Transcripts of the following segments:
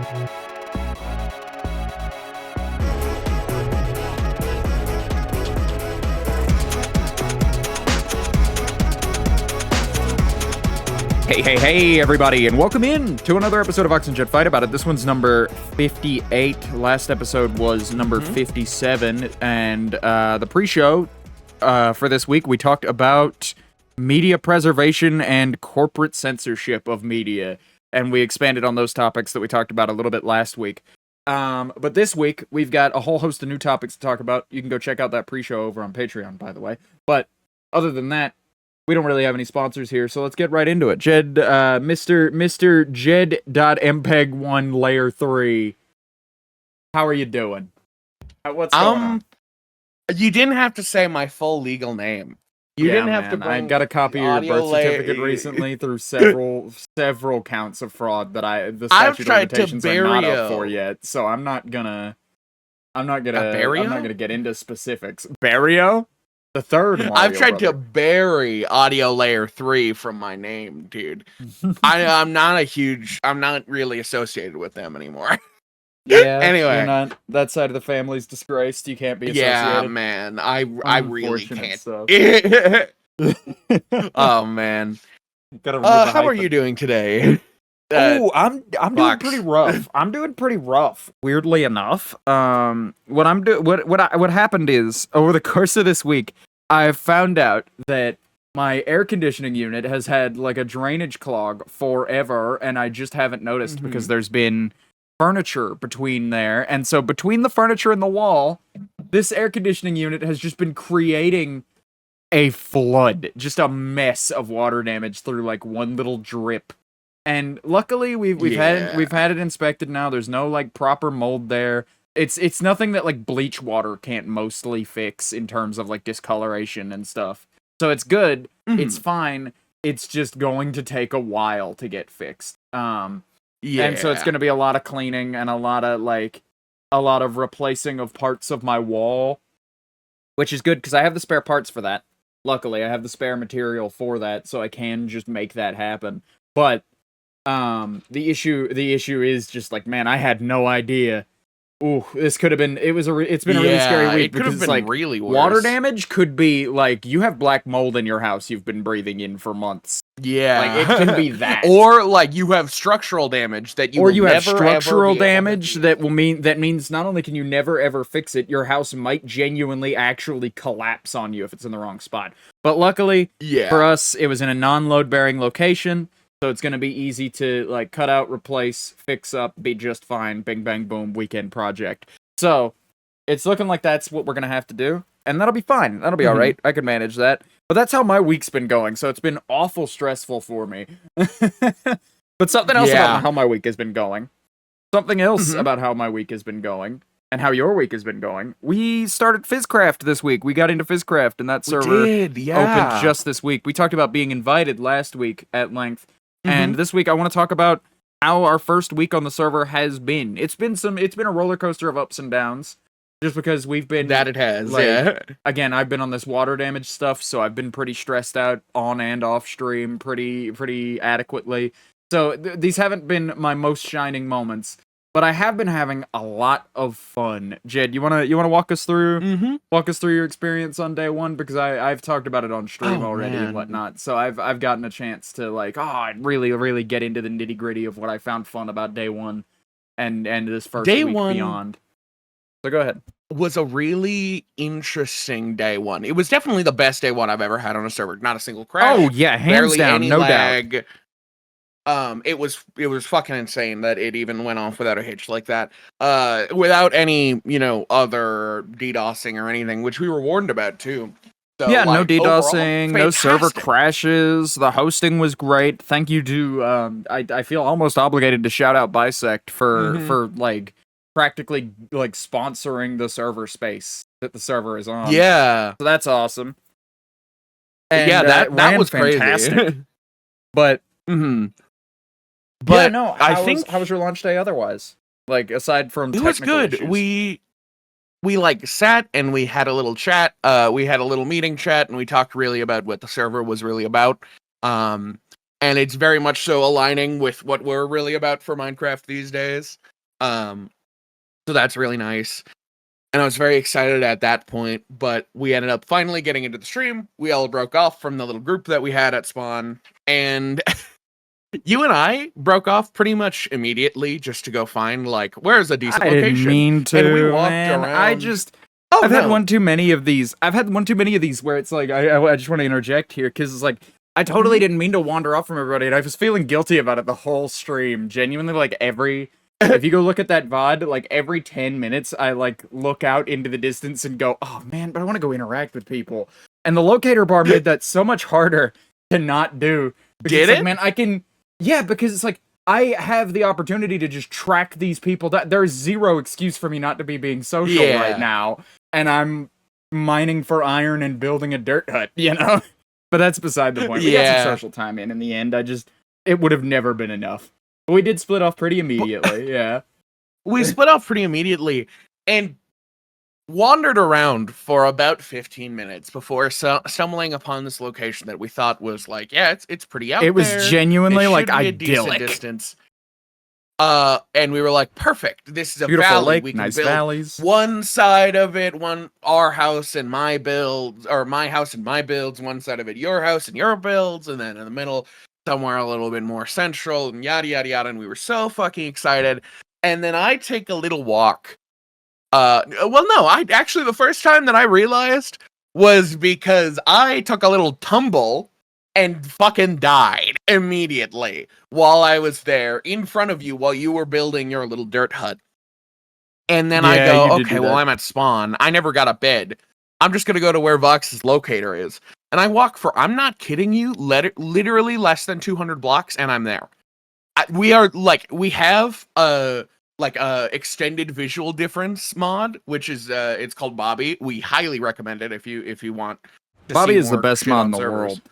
Hey, everybody, and welcome in to another episode of Vox and Jed Fight About It. This one's number 58. Last episode was number 57, and the pre-show for this week, we talked about media preservation and corporate censorship of media, and we expanded on those topics that we talked about a little bit last week. But this week, we've got a whole host of new topics to talk about. You can go check out that pre-show over on Patreon, by the way. But other than that, we don't really have any sponsors here, so let's get right into it. Jed, Mr. Jed.mpeg1 Layer 3. How are you doing? What's going on? You didn't have to say my full legal name. You didn't have to bring I got a copy of your birth certificate recently through several counts of fraud that the statute of limitations are not up for yet, so I'm not gonna get into specifics. Barrio? The third Mario I've tried brother. to bury Audio Layer 3 from my name, dude. I'm not really associated with them anymore. Yeah, anyway. You're not, that side of the family's disgraced. You can't be associated. Yeah, man. I really can't. Stuff. Oh, man. How are you doing today? I'm doing pretty rough. I'm doing pretty rough. Weirdly enough, what happened is over the course of this week, I've found out that my air conditioning unit has had like a drainage clog forever, and I just haven't noticed because there's been furniture between there, and so between the furniture and the wall, this air conditioning unit has just been creating a flood, just a mess of water damage through like one little drip. And luckily we've had it inspected now. There's no like proper mold there. It's nothing that like bleach water can't mostly fix in terms of like discoloration and stuff. So it's good. It's fine. It's just going to take a while to get fixed. And so it's going to be a lot of cleaning and a lot of replacing of parts of my wall, which is good because I have the spare parts for that. Luckily, I have the spare material for that, so I can just make that happen. But the issue is just like, man, I had no idea. Ooh, this could have been. It's been a really scary week because it's like really worse. Water damage could be like you have black mold in your house you've been breathing in for months. Yeah, like it can be that, or like you have structural damage that that means not only can you never ever fix it, your house might genuinely actually collapse on you if it's in the wrong spot. But luckily, for us, it was in a non-load bearing location. So it's going to be easy to like cut out, replace, fix up, be just fine. Bing, bang, boom, weekend project. So it's looking like that's what we're going to have to do. And that'll be fine. That'll be all right. I can manage that. But that's how my week's been going. So it's been awful stressful for me. But something else about how my week has been going. Something else about how my week has been going. And how your week has been going. We started Fizzcraft this week. We got into Fizzcraft, and that server opened just this week. We talked about being invited last week at length. And this week I want to talk about how our first week on the server has been. It's been a roller coaster of ups and downs. Just because we've been again, I've been on this water damage stuff, so I've been pretty stressed out on and off stream pretty adequately. So these haven't been my most shining moments, but I have been having a lot of fun. Jed, you wanna walk us through your experience on day one, because I've talked about it on stream already and whatnot. So I've gotten a chance to really get into the nitty gritty of what I found fun about day one and this first week beyond. So go ahead. Was a really interesting day one. It was definitely the best day one I've ever had on a server. Not a single crash. Oh yeah, hands down, no doubt. It was fucking insane that it even went off without a hitch like that. Without any, other DDoSing or anything, which we were warned about too. So, yeah, no DDoSing, no server crashes. The hosting was great. Thank you to I feel almost obligated to shout out Bisect for practically sponsoring the server space that the server is on. Yeah. So that's awesome. And, that was fantastic. Crazy. But But how was your launch day otherwise? Like aside from it was good. Issues? We sat and we had a little chat. We had a little meeting chat and we talked really about what the server was really about. And it's very much so aligning with what we're really about for Minecraft these days. So that's really nice. And I was very excited at that point, but we ended up finally getting into the stream. We all broke off from the little group that we had at Spawn, and you and I broke off pretty much immediately just to go find, like, where's a decent location. I didn't mean to, and we walked man. around. I've had one too many of these. I've had one too many of these where it's like, I just want to interject here, because it's like, I totally didn't mean to wander off from everybody, and I was feeling guilty about it the whole stream. Genuinely, like, if you go look at that VOD, like, every 10 minutes, I, like, look out into the distance and go, oh, man, but I want to go interact with people. And the locator bar made that so much harder to not do. Did it? Like, man, I can... Yeah, because it's like, I have the opportunity to just track these people down. There's zero excuse for me not to be being social right now. And I'm mining for iron and building a dirt hut, you know? But that's beside the point. We got some social time in the end. It would have never been enough. But we did split off pretty immediately, yeah. We split off pretty immediately and wandered around for about 15 minutes before stumbling upon this location that we thought was like, yeah, it's pretty out there. It was genuinely like idyllic. Distance. And we were like, perfect. This is a beautiful valley. Lake, we can nice build valleys. One side of it, our house and my builds, or my house and my builds. One side of it, your house and your builds, and then in the middle, somewhere a little bit more central, and yada yada yada. And we were so fucking excited. And then I take a little walk. The first time that I realized was because I took a little tumble and fucking died immediately while I was there in front of you while you were building your little dirt hut. And then I go, okay, well, I'm at spawn. I never got a bed. I'm just going to go to where Vox's locator is. And I walk for, I'm not kidding you, literally less than 200 blocks, and I'm there. We have a extended visual difference mod, which is it's called Bobby. We highly recommend it if you want to Bobby see is the more best shit mod on in the servers. world.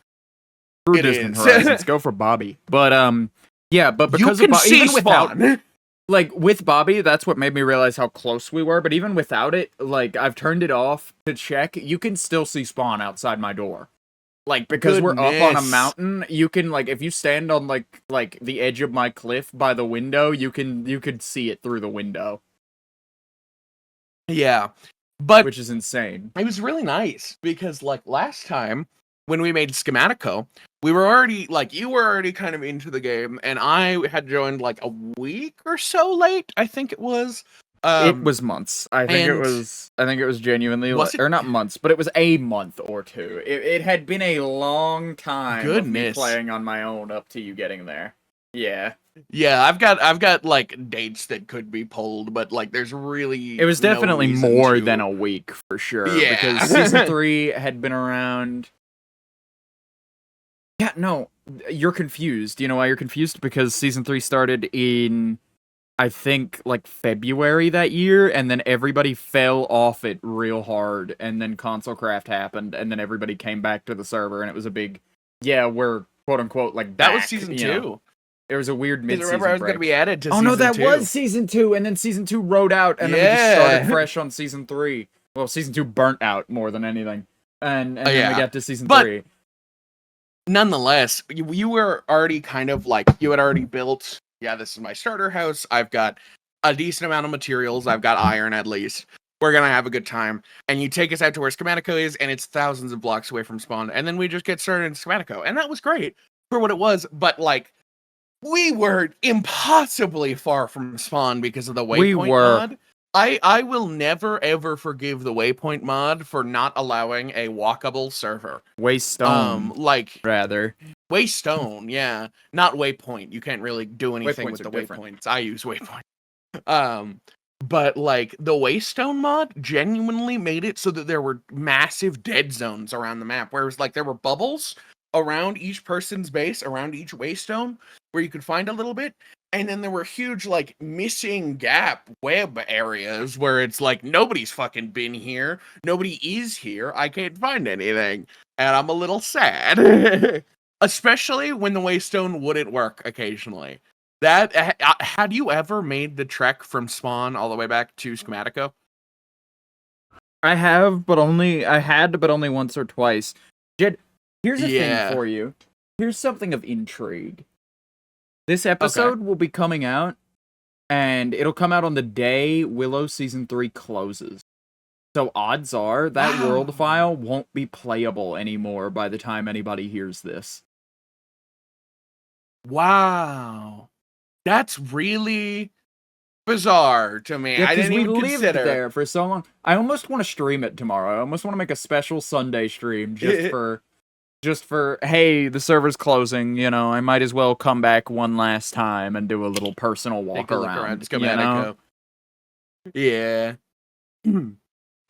True Distant Horizons, go for Bobby. But but because you can of see even without spawn. like with Bobby, that's what made me realize how close we were. But even without it, like I've turned it off to check. You can still see spawn outside my door. Like because we're up on a mountain, you can like if you stand on like the edge of my cliff by the window, you could see it through the window. Yeah, but which is insane. It was really nice because like last time when we made Schematico, we were already like you were already kind of into the game, and I had joined like a week or so late. I think it was. It was months. I think it was genuinely, or not months, but it was a month or two. It had been a long time of me playing on my own up to you getting there. Yeah. Yeah, I've got like dates that could be pulled, but like there's really it was definitely more than a week for sure. Yeah, because season 3 had been around. Yeah, no, you're confused. You know why you're confused? Because season 3 started in, I think, like February that year, and then everybody fell off it real hard, and then console craft happened, and then everybody came back to the server, and it was a big, we're quote unquote like back, that was season 2. Know? It was a weird mid-season remember I was going to be added to season 2. Oh no, that was season 2, and then season 2 rode out, and then we just started fresh on season 3. Well, season 2 burnt out more than anything, and then we got to season 3. Nonetheless, you were already kind of like, you had already built, this is my starter house, I've got a decent amount of materials, I've got iron at least, we're gonna have a good time, and you take us out to where Schematico is, and it's thousands of blocks away from spawn, and then we just get started in Schematico, and that was great for what it was, but like, we were impossibly far from spawn because of the waypoint mod. I will never ever forgive the waypoint mod for not allowing a walkable server. Waystone, rather. Waystone, yeah, not waypoint. You can't really do anything with the waypoints. I use waypoint. But like the Waystone mod genuinely made it so that there were massive dead zones around the map, whereas like there were bubbles around each person's base, around each waystone, where you could find a little bit. And then there were huge, like, missing gap web areas where it's like, nobody's fucking been here. Nobody is here. I can't find anything. And I'm a little sad. Especially when the Waystone wouldn't work occasionally. Had you ever made the trek from Spawn all the way back to Schematico? I have, but only once or twice. Jed, here's a thing for you. Here's something of intrigue. This episode will be coming out and it'll come out on the day Willow Season 3 closes. So odds are that world file won't be playable anymore by the time anybody hears this. Wow. That's really bizarre to me. Yeah, I didn't even lived consider there for so long. I almost want to stream it tomorrow. I almost want to make a special Sunday stream just for hey, the server's closing, you know, I might as well come back one last time and do a little personal walk around. Schematic. Yeah.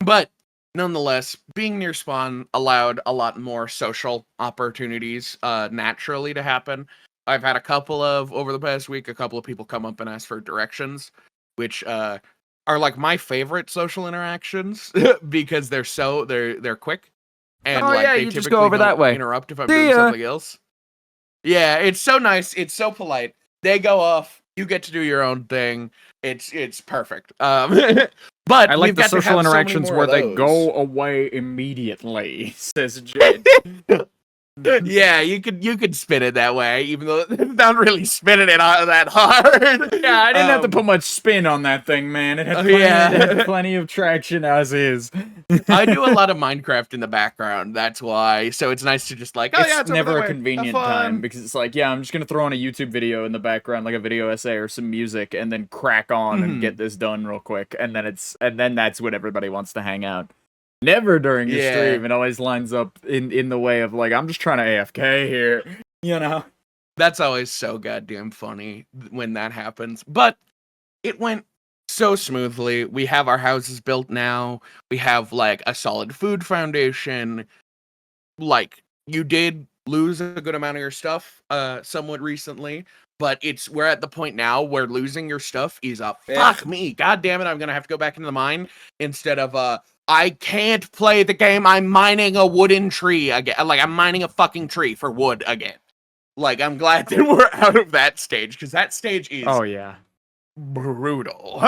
But nonetheless, being near spawn allowed a lot more social opportunities naturally to happen. I've had over the past week, a couple of people come up and ask for directions, which are like my favorite social interactions because they're quick. And they you just go over that way. Interrupt if I'm doing something else. Yeah, it's so nice. It's so polite. They go off. You get to do your own thing. It's perfect. But I like the social interactions where they go away immediately, says Jed. Yeah, you could spin it that way, even though it's not really spinning it that hard. Yeah, I didn't have to put much spin on that thing, man. It had plenty of traction as is. I do a lot of Minecraft in the background, that's why. So it's nice to just like, it's never a convenient time because it's like, yeah, I'm just gonna throw on a YouTube video in the background, like a video essay or some music, and then crack on and get this done real quick, and then that's when everybody wants to hang out. Never during the stream. It always lines up in the way of like, I'm just trying to AFK here, you know? That's always so goddamn funny when that happens. But it went so smoothly. We have our houses built now. We have like a solid food foundation. Like, you did lose a good amount of your stuff somewhat recently, but we're at the point now where losing your stuff is fuck me. God damn it, I'm gonna have to go back into the mine instead of I can't play the game. I'm mining a wooden tree again. Like, I'm mining a fucking tree for wood again. Like, I'm glad that we're out of that stage, because that stage is brutal.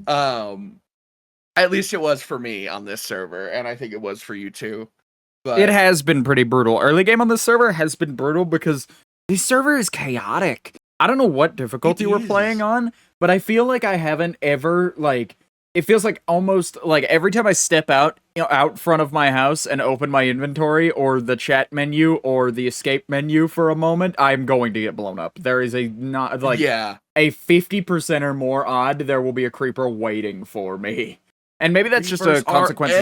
At least it was for me on this server, and I think it was for you too. But it has been pretty brutal. Early game on this server has been brutal because this server is chaotic. I don't know what difficulty we're playing on, but I feel like I haven't ever, like, it feels like almost like every time I step out front of my house and open my inventory or the chat menu or the escape menu for a moment, I'm going to get blown up. There is a 50% or more odd there will be a creeper waiting for me. And maybe that's just a consequence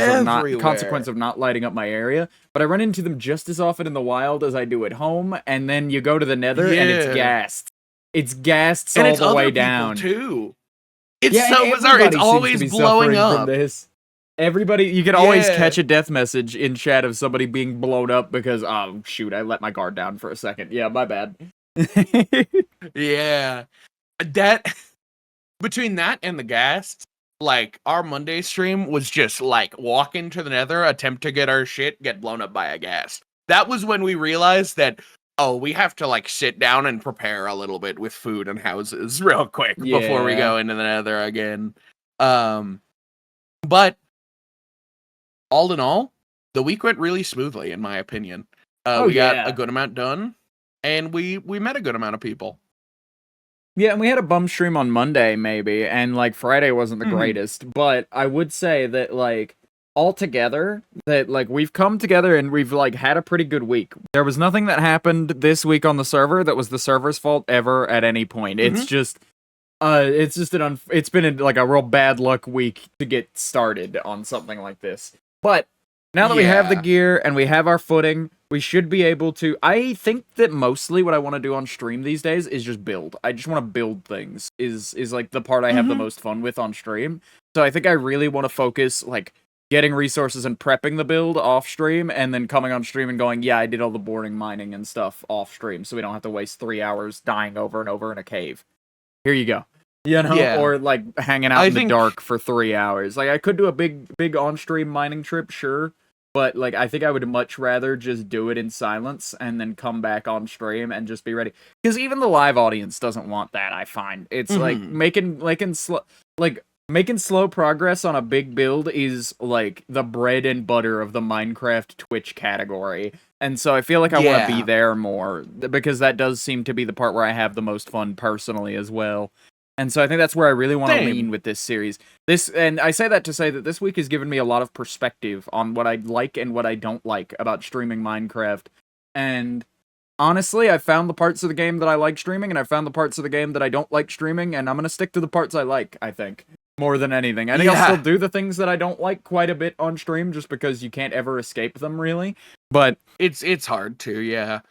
of not lighting up my area, but I run into them just as often in the wild as I do at home, and then you go to the nether and it's gassed. It's gassed all the way down. Too. It's so bizarre. It's always blowing up. From this. Everybody, you can always catch a death message in chat of somebody being blown up because, oh, shoot, I let my guard down for a second. Yeah, my bad. Yeah. That, between that and the gas, like, our Monday stream was just, like, walk into the nether, attempt to get our shit, get blown up by a gas. That was when we realized that, oh, we have to, like, sit down and prepare a little bit with food and houses real quick before we go into the nether again. But all in all, the week went really smoothly, in my opinion. We got a good amount done, and we met a good amount of people. Yeah, and we had a bum stream on Monday, maybe, and, like, Friday wasn't the greatest, but I would say that, like, altogether, that, like, we've come together and we've, like, had a pretty good week. There was nothing that happened this week on the server that was the server's fault ever at any point. It's just, it's been like a real bad luck week to get started on something like this. But now that we have the gear and we have our footing, we should be able to. I think that mostly what I want to do on stream these days is just build. I just want to build things. Is like the part I have the most fun with on stream. So I think I really want to focus, like, getting resources and prepping the build off stream, and then coming on stream and going, yeah, I did all the boring mining and stuff off stream, so we don't have to waste 3 hours dying over and over in a cave. Here you go. You know, or like hanging out in the dark for 3 hours. Like, I could do a big on-stream mining trip, sure, but like I think I would much rather just do it in silence and then come back on stream and just be ready. Because even the live audience doesn't want that. I find it's like making slow progress on a big build is like the bread and butter of the Minecraft Twitch category. And so I feel like I want to be there more because that does seem to be the part where I have the most fun personally as well. And so I think that's where I really want to lean with this series. And I say that to say that this week has given me a lot of perspective on what I like and what I don't like about streaming Minecraft. And honestly, I found the parts of the game that I like streaming, and I found the parts of the game that I don't like streaming, and I'm going to stick to the parts I like, I think, more than anything. I think I'll still do the things that I don't like quite a bit on stream, just because you can't ever escape them, really. But it's hard to, yeah.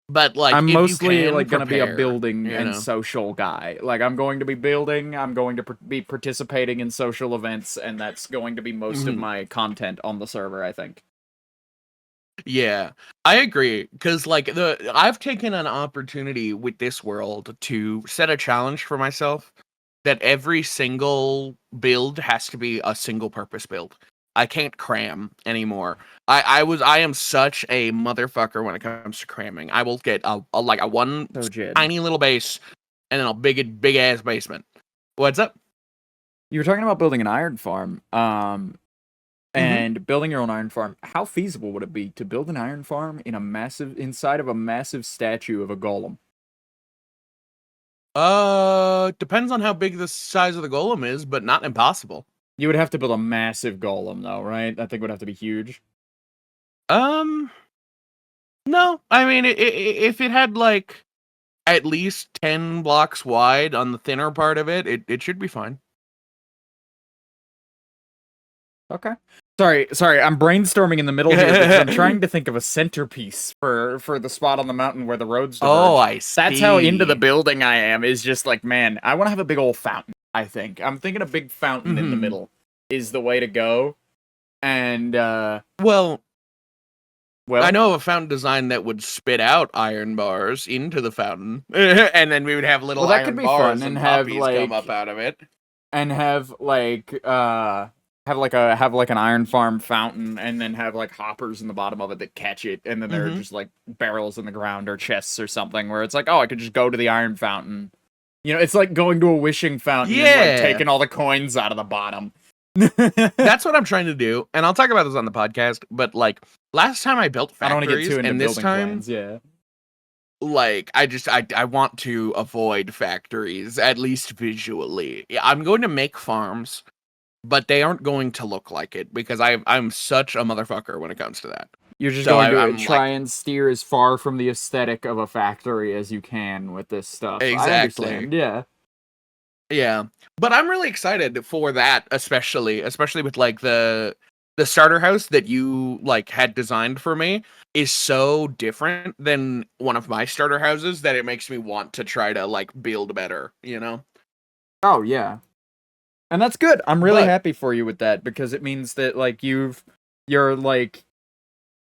But like, I'm mostly like going to be a building and social guy. Like, I'm going to be building, I'm going to be participating in social events, and that's going to be most of my content on the server, I think. Yeah, I agree, because like I've taken an opportunity with this world to set a challenge for myself that every single build has to be a single purpose build. I can't cram anymore. I am such a motherfucker when it comes to cramming. I will get a one tiny little base and then a big ass basement. What's up? You were talking about building an iron farm. And building your own iron farm. How feasible would it be to build an iron farm inside of a massive statue of a golem? Depends on how big the size of the golem is, but not impossible. You would have to build a massive golem, though, right? That thing would have to be huge. No. I mean, if it had, like, at least 10 blocks wide on the thinner part of it, it should be fine. Okay. Sorry, I'm brainstorming in the middle here because I'm trying to think of a centerpiece for the spot on the mountain where the roads diverge. Oh, I see. That's how into the building I am, is just like, man, I want to have a big old fountain, I think. I'm thinking a big fountain in the middle is the way to go. And, Well, I know of a fountain design that would spit out iron bars into the fountain, and then we would have little iron bars and have like come up out of it, and have like have an iron farm fountain, and then have like hoppers in the bottom of it that catch it, and then there are just like barrels in the ground or chests or something where it's like, oh, I could just go to the iron fountain. You know, it's like going to a wishing fountain and like taking all the coins out of the bottom. That's what I'm trying to do, and I'll talk about this on the podcast. But like last time I built factories, I don't want to get too into and this time, plans, yeah. Like I want to avoid factories, at least visually. I'm going to make farms, but they aren't going to look like it because I'm such a motherfucker when it comes to that. You're just going to try and steer as far from the aesthetic of a factory as you can with this stuff. Exactly. I understand, yeah. Yeah, but I'm really excited for that, especially with like the starter house that you like had designed for me is so different than one of my starter houses that it makes me want to try to like build better, you know? Oh yeah. And that's good. I'm really happy for you with that because it means that like you're like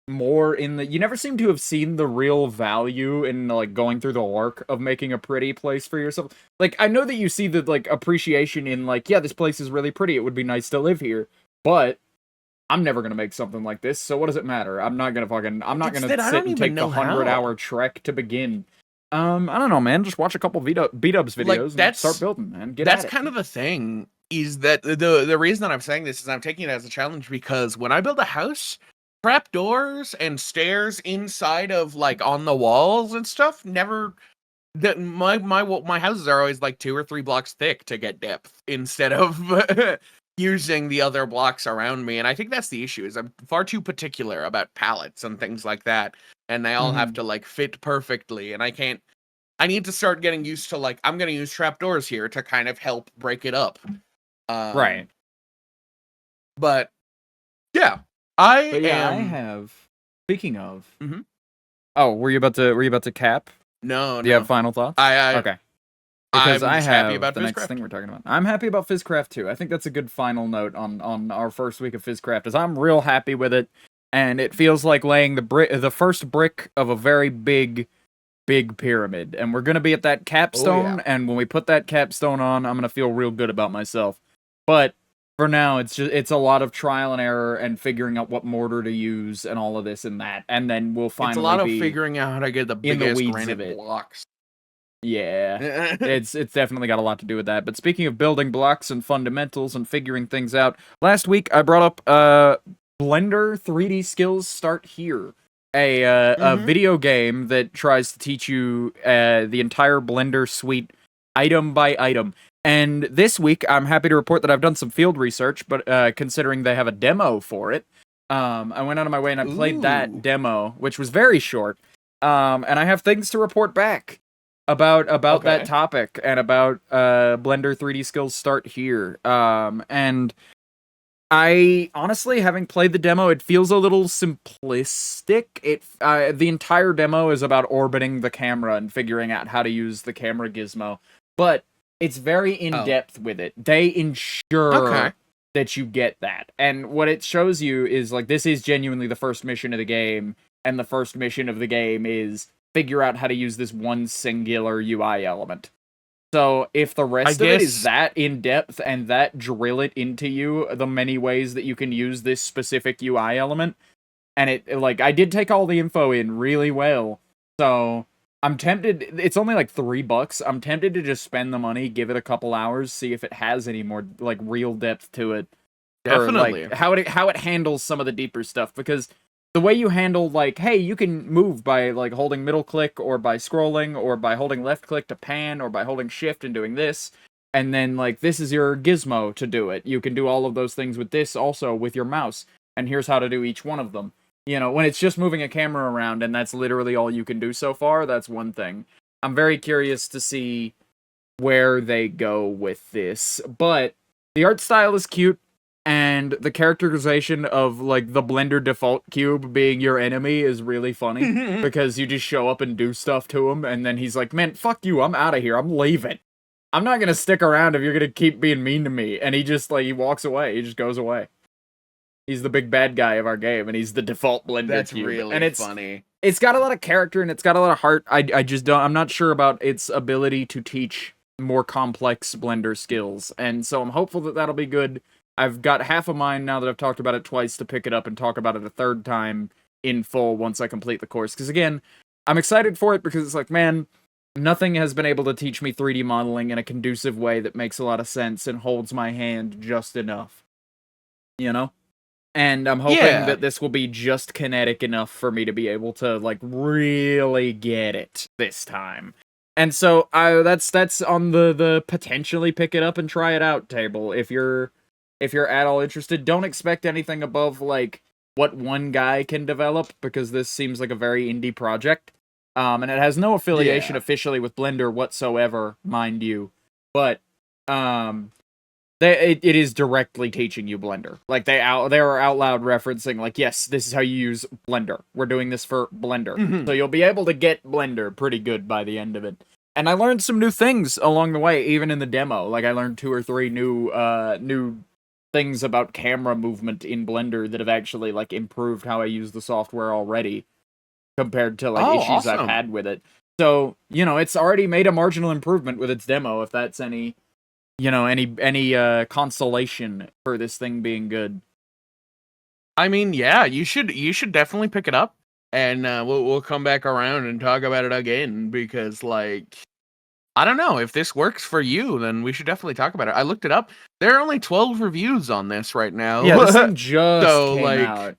more in the, you never seem to have seen the real value in like going through the work of making a pretty place for yourself. Like, I know that you see the like appreciation in like, yeah, this place is really pretty, it would be nice to live here, but I'm never gonna make something like this, so what does it matter? I'm not gonna sit and take the 100-hour trek to begin. I don't know, man. Just watch a couple B-dubs videos and start building, man. That's kind of the thing, is that the reason that I'm saying this is I'm taking it as a challenge because when I build a house, trap doors and stairs inside of like on the walls and stuff my houses are always like 2 or 3 blocks thick to get depth instead of using the other blocks around me. And I think that's the issue, is I'm far too particular about pallets and things like that, and they all have to like fit perfectly, and I need to start getting used to like, I'm gonna use trapdoors here to kind of help break it up. Right. But yeah. I have. Speaking of, oh, were you about to cap? No. Do you have final thoughts? Okay. Because I'm I have happy about the Fizzcraft. next thing we're talking about. I'm happy about Fizzcraft too. I think that's a good final note on our first week of Fizzcraft. Is I'm real happy with it, and it feels like laying the first brick of a very big pyramid. And we're gonna be at that capstone, and when we put that capstone on, I'm gonna feel real good about myself. But for now, it's a lot of trial and error and figuring out what mortar to use and all of this and that, and then we'll finally it's a lot of figuring out how to get the biggest granite blocks. Yeah, it's definitely got a lot to do with that. But speaking of building blocks and fundamentals and figuring things out, last week I brought up Blender 3D Skills Start Here, a video game that tries to teach you the entire Blender suite item by item. And this week, I'm happy to report that I've done some field research, but considering they have a demo for it, I went out of my way and I played that demo, which was very short. And I have things to report back about that topic and about Blender 3D skills start here. And I honestly, having played the demo, it feels a little simplistic. The entire demo is about orbiting the camera and figuring out how to use the camera gizmo, but it's very in-depth with it. They ensure that you get that. And what it shows you is, like, this is genuinely the first mission of the game, and the first mission of the game is figure out how to use this one singular UI element. So if the rest of it is that in-depth and that drill it into you, the many ways that you can use this specific UI element, and I did take all the info in really well, so I'm tempted. It's only like $3. I'm tempted to just spend the money, give it a couple hours, see if it has any more like real depth to it. Definitely. Or, like, how it handles some of the deeper stuff, because the way you handle, like, hey, you can move by like holding middle click or by scrolling or by holding left click to pan or by holding shift and doing this, and then like this is your gizmo to do it. You can do all of those things with this also with your mouse, and here's how to do each one of them. You know, when it's just moving a camera around and that's literally all you can do so far, that's one thing. I'm very curious to see where they go with this. But the art style is cute, and the characterization of, like, the Blender default cube being your enemy is really funny, because you just show up and do stuff to him, and then he's like, man, fuck you, I'm out of here, I'm leaving. I'm not gonna stick around if you're gonna keep being mean to me. And he just, like, he walks away, he just goes away. He's the big bad guy of our game, and he's the default Blender That's cube. really and it's funny. It's got a lot of character, and it's got a lot of heart. I just don't... I'm not sure about its ability to teach more complex Blender skills, and so I'm hopeful that that'll be good. I've got half of mine now that I've talked about it twice to pick it up and talk about it a third time in full once I complete the course. Because again, I'm excited for it because it's like, man, nothing has been able to teach me 3D modeling in a conducive way that makes a lot of sense and holds my hand just enough. You know? And I'm hoping that this will be just kinetic enough for me to be able to, like, really get it this time. And so that's on the potentially pick it up and try it out table. If you're at all interested, don't expect anything above, like, what one guy can develop, because this seems like a very indie project. And it has no affiliation officially with Blender whatsoever, mind you. But, it is directly teaching you Blender. Like, they are out loud referencing, like, yes, this is how you use Blender. We're doing this for Blender. So you'll be able to get Blender pretty good by the end of it. And I learned some new things along the way, even in the demo. Like, I learned 2 or 3 new things about camera movement in Blender that have actually, like, improved how I use the software already compared to, like, issues I've had with it. So, you know, it's already made a marginal improvement with its demo, if that's any consolation for this thing being good. I mean, yeah, you should definitely pick it up, and we'll come back around and talk about it again, because, like, I don't know, if this works for you, then we should definitely talk about it. I looked it up. There are only 12 reviews on this right now. Yeah, this thing just came out.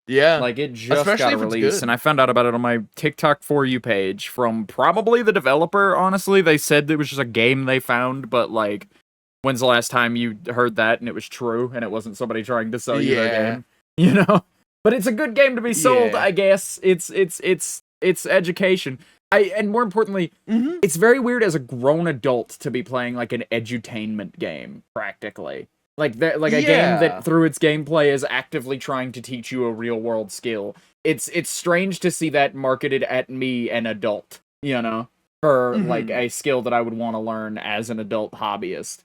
Yeah. Like, it just got a release, and I found out about it on my TikTok For You page from probably the developer, honestly. They said it was just a game they found, but, like, when's the last time you heard that and it was true, and it wasn't somebody trying to sell you their game? You know? But it's a good game to be sold, I guess. It's education. And more importantly, it's very weird as a grown adult to be playing, like, an edutainment game, practically. Like a game that, through its gameplay, is actively trying to teach you a real-world skill. It's strange to see that marketed at me, an adult, you know? For, like, a skill that I would want to learn as an adult hobbyist.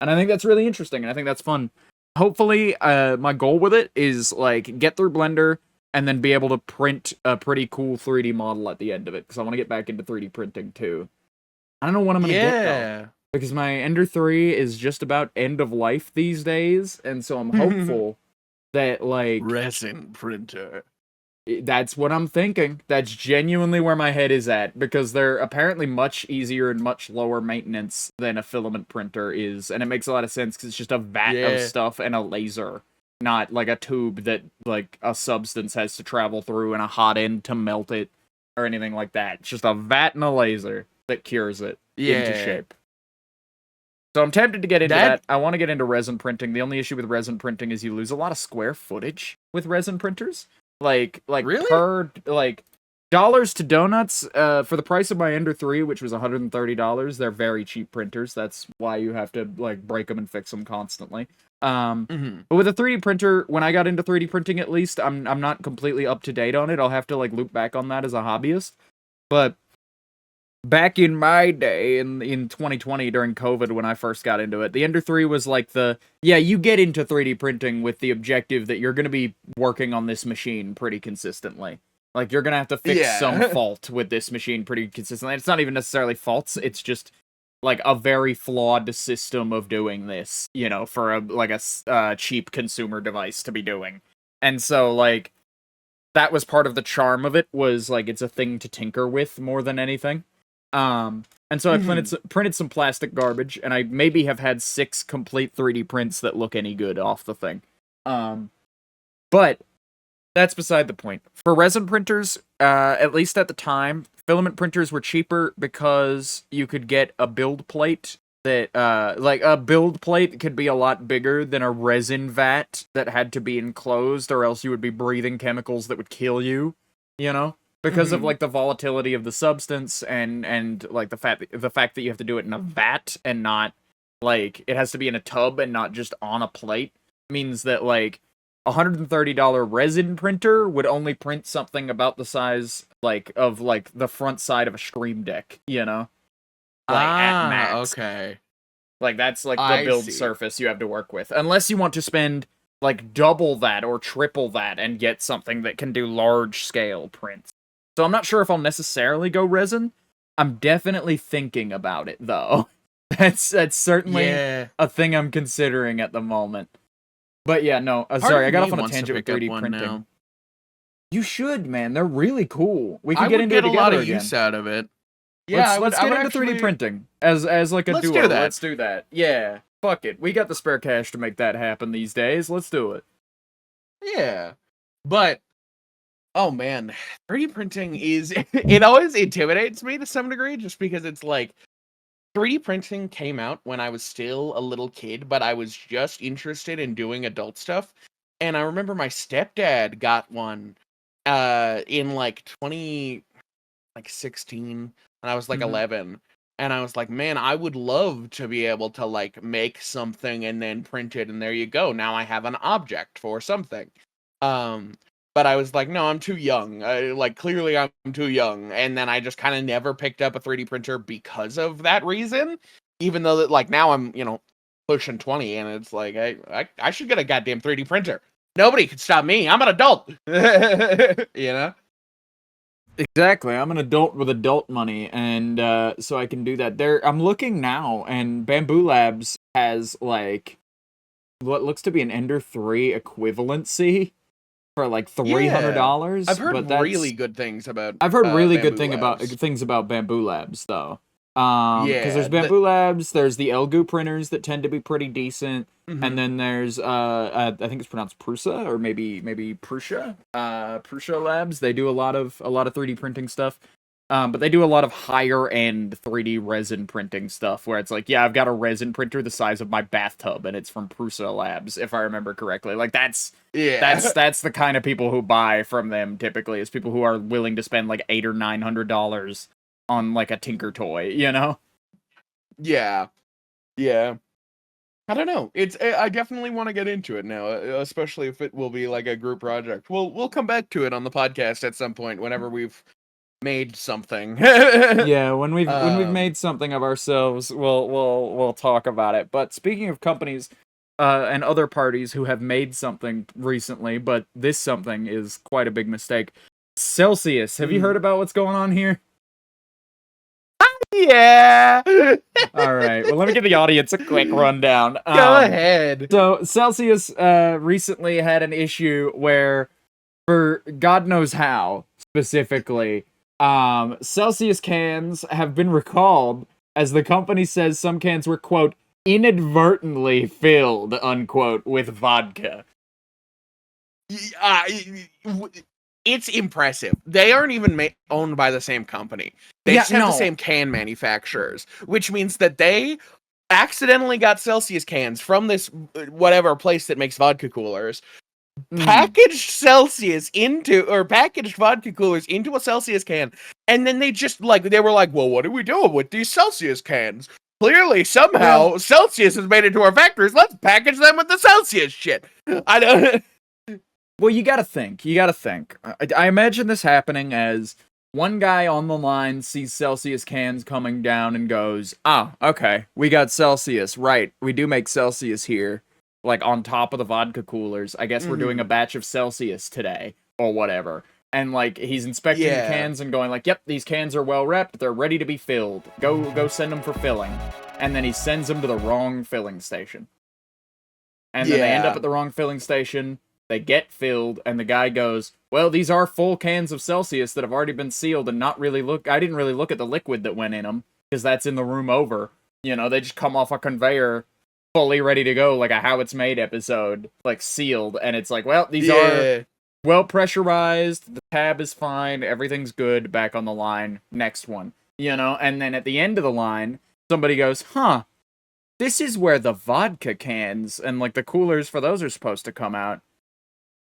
And I think that's really interesting, and I think that's fun. Hopefully, my goal with it is, like, get through Blender, and then be able to print a pretty cool 3D model at the end of it, because I want to get back into 3D printing, too. I don't know what I'm going to get, though. Because my Ender 3 is just about end of life these days, and so I'm hopeful that, like... resin printer. That's what I'm thinking. That's genuinely where my head is at, because they're apparently much easier and much lower maintenance than a filament printer is, and it makes a lot of sense, because it's just a vat of stuff and a laser. Not like a tube that, like, a substance has to travel through and a hot end to melt it, or anything like that. It's just a vat and a laser that cures it into shape. So I'm tempted to get into that. I want to get into resin printing. The only issue with resin printing is you lose a lot of square footage with resin printers. Like really? per dollars to donuts, for the price of my Ender 3, which was $130, they're very cheap printers. That's why you have to break them and fix them constantly. But with a 3D printer, when I got into 3D printing, at least I'm not completely up to date on it. I'll have to loop back on that as a hobbyist. But back in my day, in 2020 during COVID, when I first got into it, the Ender 3 was you get into 3D printing with the objective that you're going to be working on this machine pretty consistently. You're going to have to fix some fault with this machine pretty consistently. It's not even necessarily faults, it's just a very flawed system of doing this, for a cheap consumer device to be doing. And so, that was part of the charm of it, was, it's a thing to tinker with more than anything. And so I printed some plastic garbage, and I maybe have had 6 complete 3D prints that look any good off the thing. But that's beside the point. For resin printers, at least at the time, filament printers were cheaper because you could get a build plate that, a build plate could be a lot bigger than a resin vat that had to be enclosed, or else you would be breathing chemicals that would kill you, Because of the volatility of the substance and the fact that you have to do it in a vat and not it has to be in a tub and not just on a plate, means that $130 resin printer would only print something about the size of the front side of a Stream Deck, at max. Okay. That's the build surface you have to work with, unless you want to spend double that or triple that and get something that can do large scale prints. So I'm not sure if I'll necessarily go resin. I'm definitely thinking about it, though. That's certainly a thing I'm considering at the moment. But yeah, no. Sorry, I got off on a tangent with 3D printing. Now. You should, man. They're really cool. We could get into it together. I would get a lot of use out of it. Yeah, let's get into 3D printing as a duo. Let's do that. Yeah, fuck it. We got the spare cash to make that happen these days. Let's do it. Yeah, but. Oh man, 3D printing it always intimidates me to some degree, just because it's 3D printing came out when I was still a little kid, but I was just interested in doing adult stuff. And I remember my stepdad got one in 2016, and I was 11. And I was like, man, I would love to be able to make something and then print it, and there you go. Now I have an object for something. But I was like, no, I'm too young. Clearly I'm too young. And then I just kind of never picked up a 3D printer because of that reason. Even though that now I'm, pushing 20, and it's I should get a goddamn 3D printer. Nobody can stop me. I'm an adult. Exactly. I'm an adult with adult money, and so I can do that. I'm looking now, and Bamboo Labs has what looks to be an Ender 3 equivalency for $300. I've heard really good things about. I've heard really good things about Bamboo Labs, though. Because there's Bamboo Labs, there's the Elgu printers that tend to be pretty decent, and then there's I think it's pronounced Prusa, or maybe Prussia. Prussia Labs. They do a lot of 3D printing stuff. But they do a lot of higher end 3D resin printing stuff, where it's I've got a resin printer the size of my bathtub, and it's from Prusa Labs, if I remember correctly. That's the kind of people who buy from them typically, is people who are willing to spend $800 or $900 on a Tinker toy, Yeah. I don't know. I definitely want to get into it now, especially if it will be a group project. We'll come back to it on the podcast at some point whenever we've made something. Yeah, when we've made something of ourselves, we'll talk about it. But speaking of companies and other parties who have made something recently, but this something is quite a big mistake. Celsius, have you heard about what's going on here? Yeah. All right. Well, let me give the audience a quick rundown. Go ahead. So Celsius recently had an issue where, for God knows how specifically, Celsius cans have been recalled, as the company says some cans were, quote, inadvertently filled, unquote, with vodka. It's impressive. They aren't even owned by the same company. They just have the same can manufacturers, which means that they accidentally got Celsius cans from this whatever place that makes vodka coolers. Packaged packaged vodka coolers into a Celsius can, and then they just they were like, well, what are we doing with these Celsius cans? Clearly, somehow, Celsius has made it to our factories. Let's package them with the Celsius shit. I don't. Well, you gotta think. I imagine this happening as one guy on the line sees Celsius cans coming down and goes, okay, we got Celsius. Right, we do make Celsius here. Like, on top of the vodka coolers. I guess we're doing a batch of Celsius today, or whatever. And, like, he's inspecting the cans and going like, yep, these cans are well wrapped, they're ready to be filled. Go send them for filling. And then he sends them to the wrong filling station. And then they end up at the wrong filling station, they get filled, and the guy goes, well, these are full cans of Celsius that have already been sealed and I didn't really look at the liquid that went in them, because that's in the room over. You know, they just come off a conveyor fully ready to go, like a How It's Made episode, like sealed, and it's like, well, these are well pressurized, the tab is fine, everything's good, back on the line, next one, you know. And then at the end of the line, somebody goes, this is where the vodka cans and like the coolers for those are supposed to come out.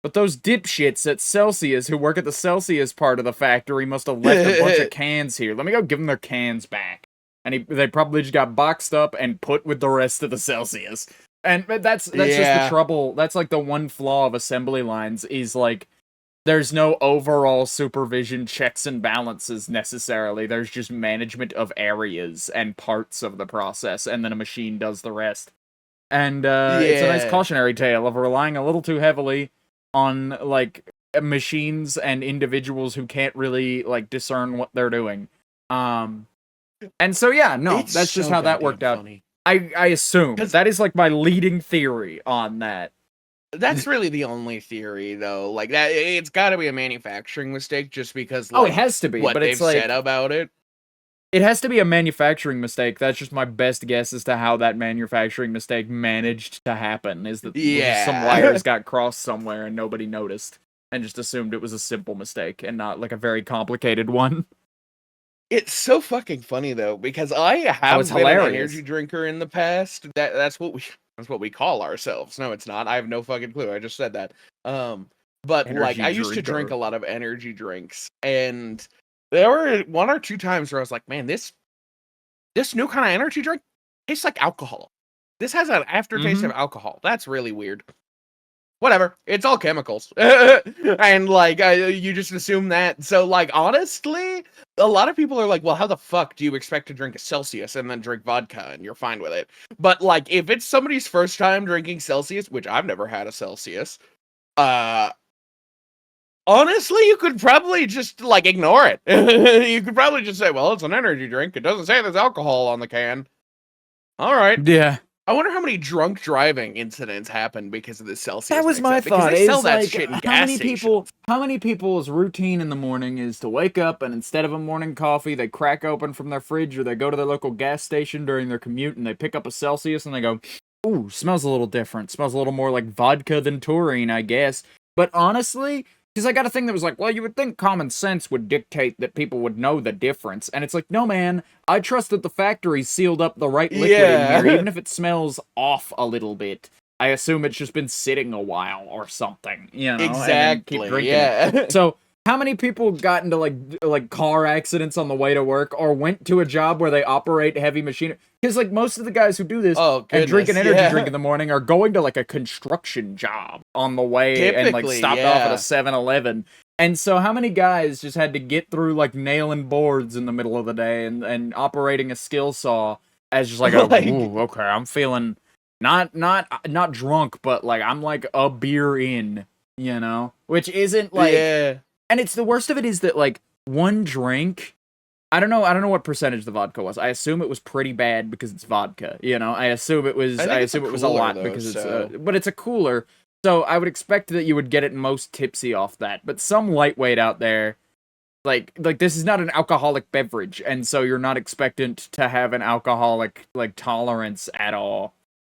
But those dipshits at Celsius who work at the Celsius part of the factory must have left a bunch of cans here. Let me go give them their cans back. And they probably just got boxed up and put with the rest of the Celsius. And that's just the trouble. That's like the one flaw of assembly lines is like, there's no overall supervision, checks and balances necessarily. There's just management of areas and parts of the process, and then a machine does the rest. And it's a nice cautionary tale of relying a little too heavily on like machines and individuals who can't really like discern what they're doing. And so, that's just how that worked out. I assume. That is, like, my leading theory on that. That's really the only theory, though. Like, that it's gotta be a manufacturing mistake, just because, like, it has to be, what but they've it's like, said about it. It has to be a manufacturing mistake. That's just my best guess as to how that manufacturing mistake managed to happen, is that some wires got crossed somewhere and nobody noticed, and just assumed it was a simple mistake, and not, like, a very complicated one. It's so fucking funny though, because I have been an energy drinker in the past. That's what we call ourselves. No, it's not. I have no fucking clue. I just said that. But energy like I used to drink a lot of energy drinks, and there were 1 or 2 times where I was like, man, this new kind of energy drink tastes like alcohol. This has an aftertaste of alcohol. That's really weird. Whatever, it's all chemicals. And like you just assume that. So like honestly, a lot of people are like, well, how the fuck do you expect to drink a Celsius and then drink vodka and you're fine with it? But like if it's somebody's first time drinking Celsius, which I've never had a Celsius, honestly, you could probably just like ignore it. You could probably just say, well, it's an energy drink, it doesn't say there's alcohol on the can. All right. Yeah. I wonder how many drunk driving incidents happen because of the Celsius. That was my thought. They sell that shit in gas stations. How many people's routine in the morning is to wake up and instead of a morning coffee, they crack open from their fridge or they go to their local gas station during their commute and they pick up a Celsius and they go, ooh, smells a little different. Smells a little more like vodka than taurine, I guess. But honestly, because I got a thing that was like, well, you would think common sense would dictate that people would know the difference. And it's like, no, man, I trust that the factory sealed up the right liquid in here, even if it smells off a little bit. I assume it's just been sitting a while or something, you know? Exactly, keep drinking it. So, how many people got into, like car accidents on the way to work or went to a job where they operate heavy machinery? Because, like, most of the guys who do this and drink an energy drink in the morning are going to, like, a construction job on the way and, like, stopped off at a 7-Eleven. And so how many guys just had to get through, like, nailing boards in the middle of the day and operating a skill saw as just, like, ooh, okay, I'm feeling not drunk, but, like, I'm, like, a beer in, you know? Which isn't, like... Yeah. And it's the worst of it is that, like, one drink, I don't know what percentage the vodka was. I assume it was pretty bad because it's vodka, you know? I assume it was a lot though, because it's but it's a cooler. So I would expect that you would get it most tipsy off that. But some lightweight out there, like this is not an alcoholic beverage, and so you're not expectant to have an alcoholic like tolerance at all.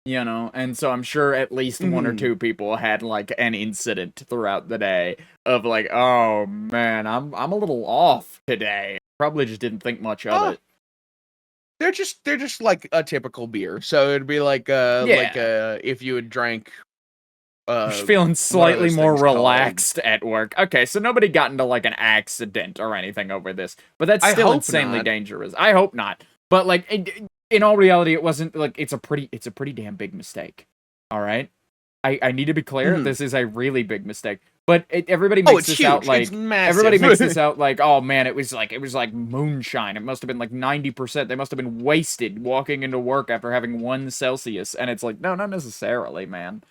You know, and so I'm sure at least 1 or 2 people had like an incident throughout the day of like, oh man, I'm a little off today. Probably just didn't think much of it. they're just like a typical beer. So it'd be like if you had drank. Just feeling slightly more relaxed at work. Okay, so nobody got into like an accident or anything over this, but that's still insanely dangerous. I hope not. But like in all reality, it wasn't like it's a pretty damn big mistake. All right, I need to be clear. This is a really big mistake. But everybody makes this out like everybody makes this out like, oh man, it was like moonshine. It must have been like 90%. They must have been wasted walking into work after having 1 Celsius, and it's like, no, not necessarily, man.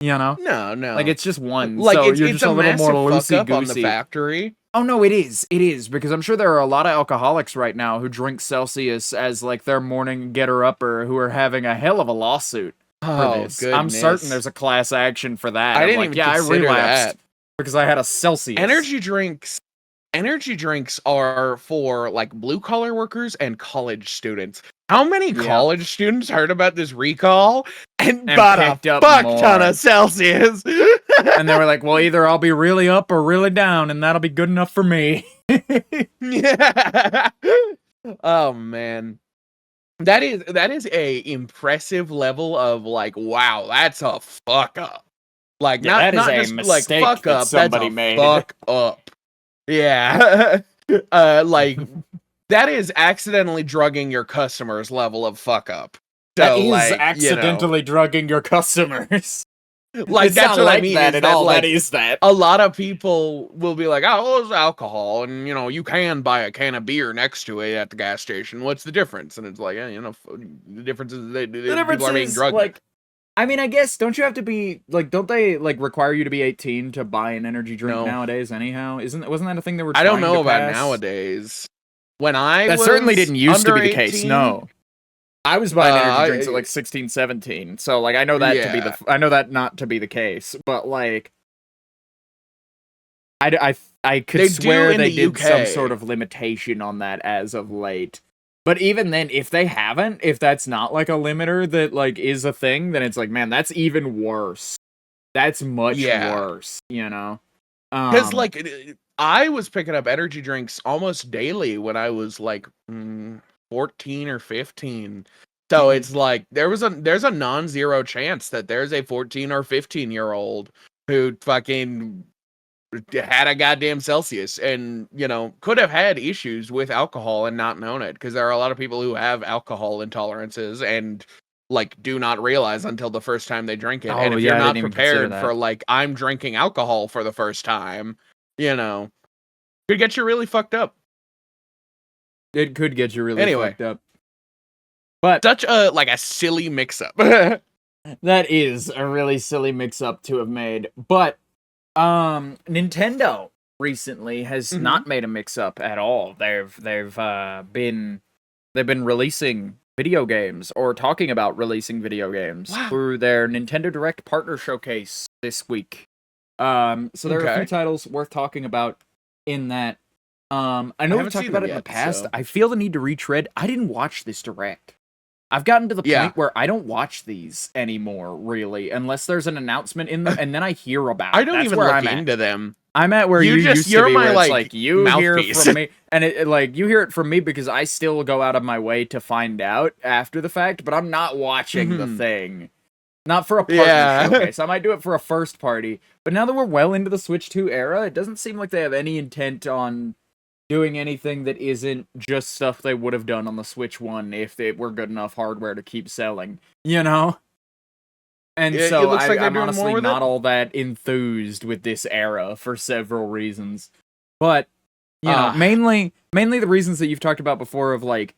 You know? No. Like, it's just 1. Like, so it's you're just a little more loosey-goosey. on the factory. Oh, no, it is, because I'm sure there are a lot of alcoholics right now who drink Celsius as, like, their morning getter-upper who are having a hell of a lawsuit for this. Goodness. I'm certain there's a class action for that. I didn't even consider that. Because I had a Celsius. Energy drinks are for, like, blue-collar workers and college students. How many college students heard about this recall and bought a fuck ton of Celsius? And they were like, well, either I'll be really up or really down, and that'll be good enough for me. Yeah. Oh, man. That is a impressive level of, like, wow, that's a fuck up. Like, not just, like, fuck up, that's a fuck up. Yeah. Like... That is accidentally drugging your customers level of fuck up. So, that is accidentally drugging your customers. Like, that's what I mean. That is that. A lot of people will be like, oh, well, it's alcohol. And, you can buy a can of beer next to it at the gas station. What's the difference? And it's like, the difference is people are being drugged. Like, I mean, I guess, don't you have to be, like, don't they, like, require you to be 18 to buy an energy drink nowadays anyhow? Wasn't that a thing that we're trying to pass? I don't know about nowadays. When that certainly didn't used to be the 18, case. No, I was buying energy drinks at like 16, 17. So like I know that to be I know that not to be the case, but like I could swear they did some sort of limitation on that as of late. But even then, if that's not like a limiter that like is a thing, then it's like, man, that's even worse. That's much worse, Because like. I was picking up energy drinks almost daily when I was like 14 or 15. So it's like there's a non-zero chance that there's a 14 or 15-year-old who fucking had a goddamn Celsius and, could have had issues with alcohol and not known it, because there are a lot of people who have alcohol intolerances and like do not realize until the first time they drink it. And if you're not prepared for like, I'm drinking alcohol for the first time, could get you really fucked up. It could get you really fucked up. But such a silly mix-up. That is a really silly mix-up to have made. But Nintendo recently has not made a mix-up at all. They've been releasing video games or talking about releasing video games through their Nintendo Direct Partner Showcase this week. So there are a few titles worth talking about in that. I know we've talked about it in the past. So. I feel the need to retread. I didn't watch this Direct. I've gotten to the point where I don't watch these anymore, really, unless there's an announcement in them, and then I hear about it. I don't even look into them. I'm at where you used to be, where it's like, you hear it from me, and you hear it from me because I still go out of my way to find out after the fact, but I'm not watching the thing. Not for a partner showcase. I might do it for a first party. But now that we're well into the Switch 2 era, it doesn't seem like they have any intent on doing anything that isn't just stuff they would have done on the Switch 1 if they were good enough hardware to keep selling. And so I'm honestly not all that enthused with this era for several reasons. But, mainly the reasons that you've talked about before of like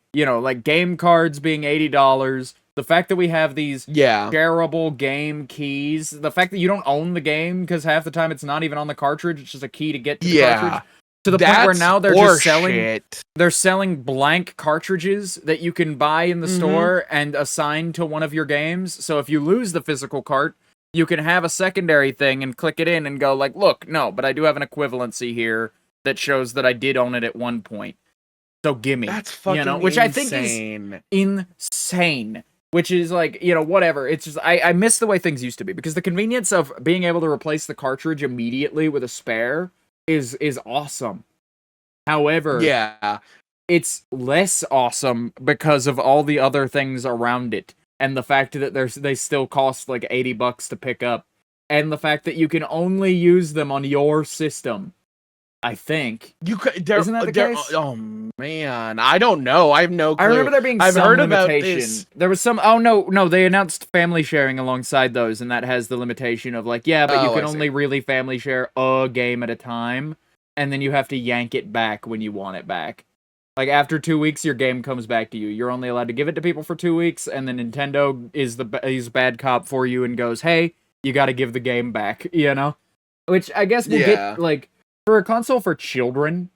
game cards being $80, the fact that we have these shareable game keys, the fact that you don't own the game because half the time it's not even on the cartridge, it's just a key to get to the cartridge. To the point where now they're selling blank cartridges that you can buy in the store and assign to one of your games. So if you lose the physical cart, you can have a secondary thing and click it in and go like, look, no, but I do have an equivalency here that shows that I did own it at one point. So gimme. That's fucking which I think is insane. Which is like, whatever. It's just, I miss the way things used to be, because the convenience of being able to replace the cartridge immediately with a spare is awesome. However, it's less awesome because of all the other things around it, and the fact that they still cost like $80 to pick up, and the fact that you can only use them on your system. I think you could. Isn't that the case? Oh man, I don't know. I have no clue. I remember there being I've some heard limitation. about this. There was some. Oh no, they announced family sharing alongside those, and that has the limitation of like, yeah, but you can only really family share a game at a time, and then you have to yank it back when you want it back. Like after 2 weeks, your game comes back to you. You're only allowed to give it to people for 2 weeks, and then Nintendo is bad cop for you and goes, "Hey, you got to give the game back." You know, which I guess will get like. For a console for children,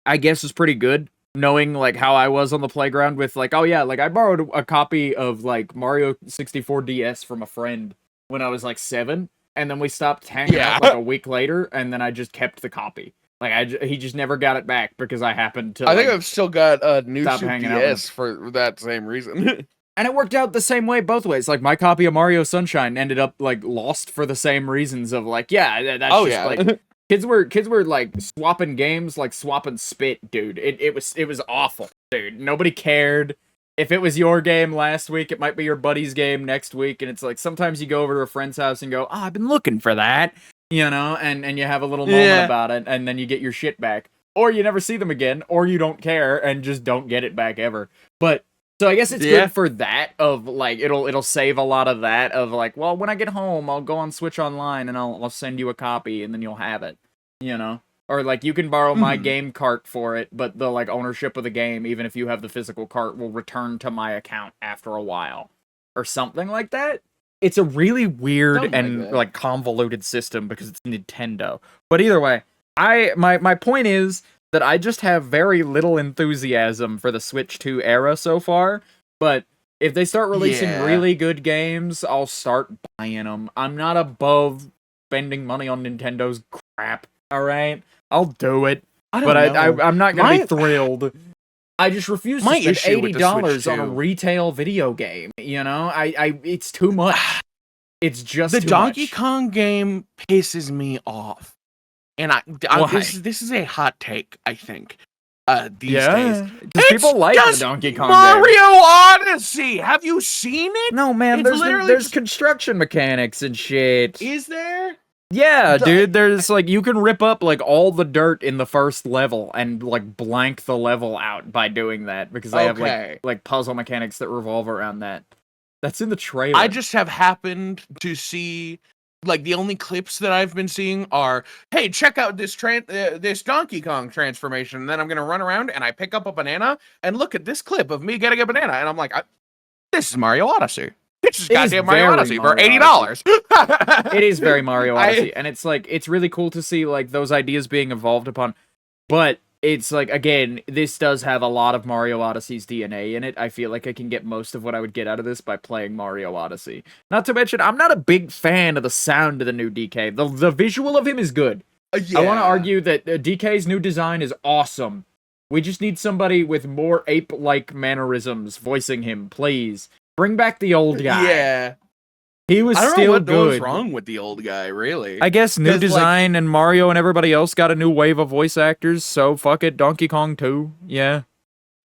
I guess is pretty good. Knowing like how I was on the playground with like, oh yeah, like I borrowed a copy of like Mario 64 DS from a friend when I was like 7, and then we stopped hanging out like a week later, and then I just kept the copy. Like he just never got it back because I happened to. I think I've still got a new DS for that same reason. And it worked out the same way both ways. Like my copy of Mario Sunshine ended up like lost for the same reasons of like, yeah, that's like. Kids were like swapping games, like swapping spit, dude. It was awful, dude. Nobody cared. If it was your game last week, it might be your buddy's game next week, and it's like sometimes you go over to a friend's house and go, I've been looking for that, you know, and you have a little moment about it, and then you get your shit back. Or you never see them again, or you don't care and just don't get it back ever. But so I guess it's good for that of like it'll save a lot of that of like, well, when I get home, I'll go on Switch Online and I'll send you a copy and then you'll have it, you know? Or like you can borrow my game cart for it, but the like ownership of the game, even if you have the physical cart, will return to my account after a while. Or something like that. It's a really weird and like convoluted system because it's Nintendo. But either way, my point is that I just have very little enthusiasm for the Switch 2 era so far, but if they start releasing really good games, I'll start buying them. I'm not above spending money on Nintendo's crap, alright? I'll do it, I'm not gonna be thrilled. I just refuse to spend $80 on a retail video game, you know? It's too much. It's just the too Donkey much. Kong game pisses me off. And this is a hot take, I think. These days, because people like the Donkey Kong Mario game. Odyssey. Have you seen it? No, man. There's construction mechanics and shit. Is there? Yeah, dude. There's like you can rip up like all the dirt in the first level and like blank the level out by doing that because they have like puzzle mechanics that revolve around that. That's in the trailer. I just have happened to see. Like, the only clips that I've been seeing are, hey, check out this this Donkey Kong transformation. And then I'm going to run around and I pick up a banana and look at this clip of me getting a banana. And I'm like, this is Mario Odyssey. This is goddamn Mario Odyssey for $80. It is very Mario Odyssey. And it's like, it's really cool to see like those ideas being evolved upon. But it's like, again, this does have a lot of Mario Odyssey's DNA in it. I feel like I can get most of what I would get out of this by playing Mario Odyssey. Not to mention, I'm not a big fan of the sound of the new DK. The visual of him is good. I want to argue that DK's new design is awesome. We just need somebody with more ape-like mannerisms voicing him, please. Bring back the old guy. Yeah. He was still good. I don't know what's wrong with the old guy, really. I guess new design and Mario and everybody else got a new wave of voice actors, so fuck it, Donkey Kong 2, yeah.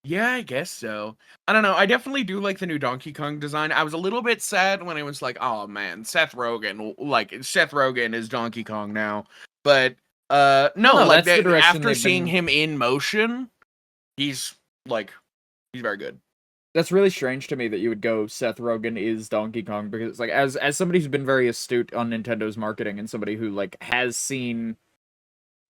Yeah, I guess so. I don't know, I definitely do like the new Donkey Kong design. I was a little bit sad when it was like, oh man, Seth Rogen is Donkey Kong now. But, no, like, after seeing him in motion, he's very good. That's really strange to me that you would go Seth Rogen is Donkey Kong because it's like as somebody who's been very astute on Nintendo's marketing and somebody who like has seen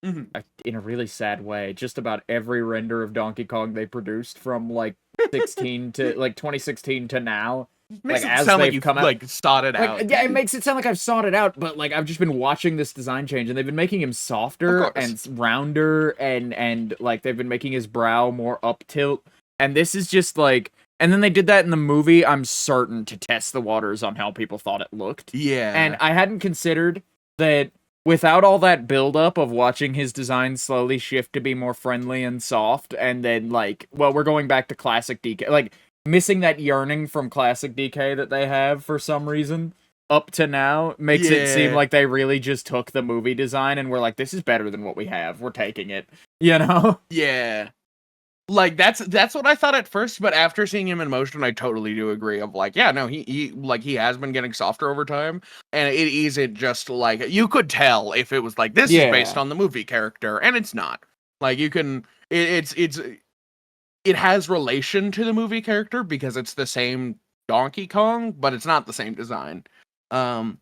in a really sad way just about every render of Donkey Kong they produced from like 2016 to now. Makes like, it sound like you've come out, like sought it out. Yeah, it makes it sound like I've sought it out, but like I've just been watching this design change, and they've been making him softer and rounder, and like they've been making his brow more up tilt, and this is just like. And then they did that in the movie, I'm certain, to test the waters on how people thought it looked. Yeah. And I hadn't considered that without all that buildup of watching his design slowly shift to be more friendly and soft, and then, like, well, we're going back to classic DK. Like, missing that yearning from classic DK that they have for some reason up to now makes it seem like they really just took the movie design and were like, this is better than what we have. We're taking it. You know? Yeah. Like that's what I thought at first, but after seeing him in motion, I totally do agree. Of like, yeah, no, he has been getting softer over time, and it isn't just like you could tell if it was like this is based on the movie character, and it's not. Like you can, it has relation to the movie character because it's the same Donkey Kong, but it's not the same design. I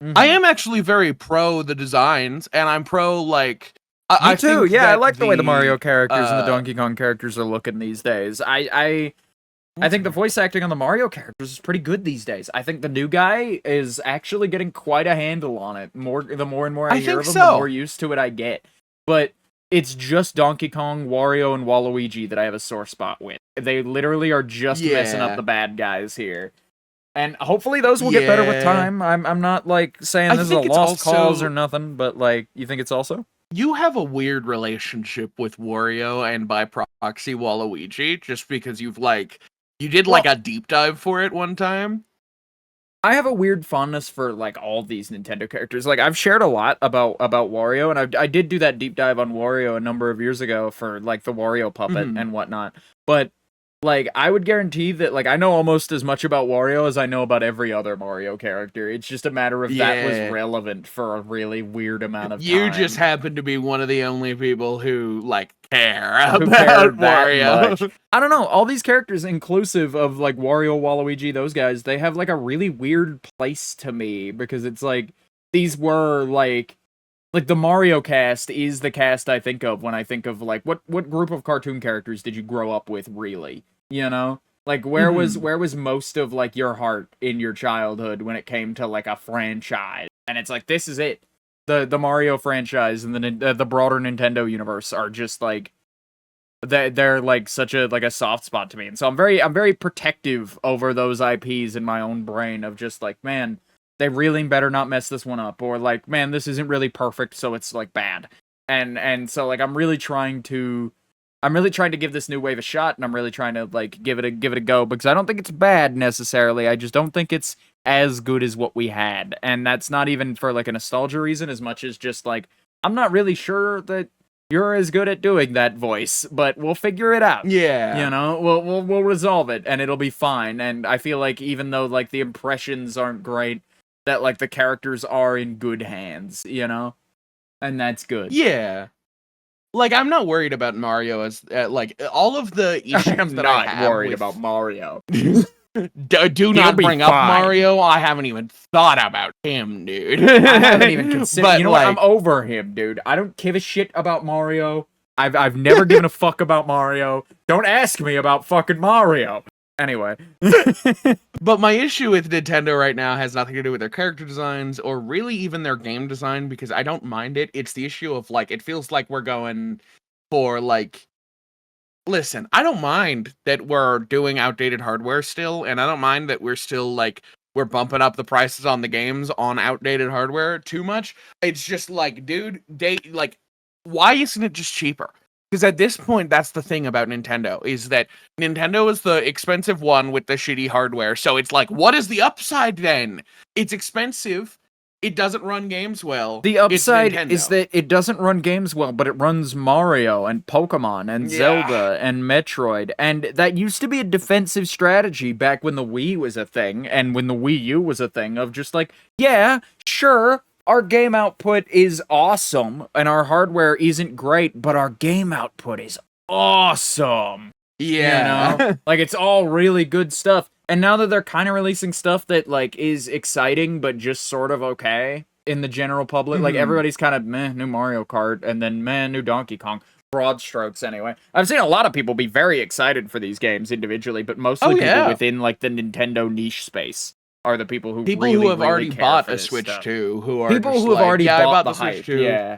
am actually very pro the designs, and I'm pro like. Me too. Yeah, I like the way the Mario characters and the Donkey Kong characters are looking these days. I think the voice acting on the Mario characters is pretty good these days. I think the new guy is actually getting quite a handle on it. The more and more I hear of him, the more used to it I get. But it's just Donkey Kong, Wario, and Waluigi that I have a sore spot with. They literally are just messing up the bad guys here. And hopefully those will get better with time. I'm not like saying this is a lost cause or nothing, but like, you think it's also? You have a weird relationship with Wario and by proxy Waluigi, just because you did like a deep dive for it one time. I have a weird fondness for like all these Nintendo characters. Like I've shared a lot about Wario, and I did do that deep dive on Wario a number of years ago for like the Wario puppet and whatnot. But like I would guarantee that like I know almost as much about Wario as I know about every other Mario character. It's just a matter of that was relevant for a really weird amount of time. You just happen to be one of the only people who like care about Wario. I don't know. All these characters, inclusive of like Wario, Waluigi, those guys, they have like a really weird place to me because it's like these were like the Mario cast is the cast I think of when I think of like what group of cartoon characters did you grow up with really? You know? Like where was most of like your heart in your childhood when it came to like a franchise? And it's like this is it. The Mario franchise and the broader Nintendo universe are just like they're like such a soft spot to me. And so I'm very protective over those IPs in my own brain of just like, man, they really better not mess this one up, or like, man, this isn't really perfect, so it's like bad. And so like I'm really trying to give this new wave a shot, and I'm really trying to like give it a go because I don't think it's bad necessarily. I just don't think it's as good as what we had. And that's not even for like a nostalgia reason as much as just like I'm not really sure that you're as good at doing that voice, but we'll figure it out. Yeah. You know, we'll resolve it and it'll be fine. And I feel like even though like the impressions aren't great, that like the characters are in good hands, you know? And that's good. Yeah. Like I'm not worried about Mario as like all of the issues that I have worried about Mario. Do not bring up Mario. I haven't even thought about him, dude. I haven't even considered. But you know what? I'm over him, dude. I don't give a shit about Mario. I've never given a fuck about Mario. Don't ask me about fucking Mario. Anyway. But my issue with Nintendo right now has nothing to do with their character designs or really even their game design because I don't mind it. It's the issue of like it feels like we're going for like listen, I don't mind that we're doing outdated hardware still, and I don't mind that we're still like we're bumping up the prices on the games on outdated hardware too much. It's just like, dude, why isn't it just cheaper? Because at this point, that's the thing about Nintendo, is that Nintendo is the expensive one with the shitty hardware. So it's like, what is the upside then? It's expensive. It doesn't run games well. The upside is that it doesn't run games well, but it runs Mario and Pokemon and Zelda and Metroid. And that used to be a defensive strategy back when the Wii was a thing and when the Wii U was a thing of just like, yeah, sure, our game output is awesome and our hardware isn't great, but our game output is awesome. Yeah. You know? Like, it's all really good stuff. And now that they're kind of releasing stuff that, like, is exciting, but just sort of okay in the general public, like, everybody's kind of, meh, new Mario Kart, and then, meh, new Donkey Kong. Broad strokes, anyway. I've seen a lot of people be very excited for these games individually, but mostly people within, like, the Nintendo niche space are the people who who have already bought a Switch too, who are people who have already bought the hype. Yeah.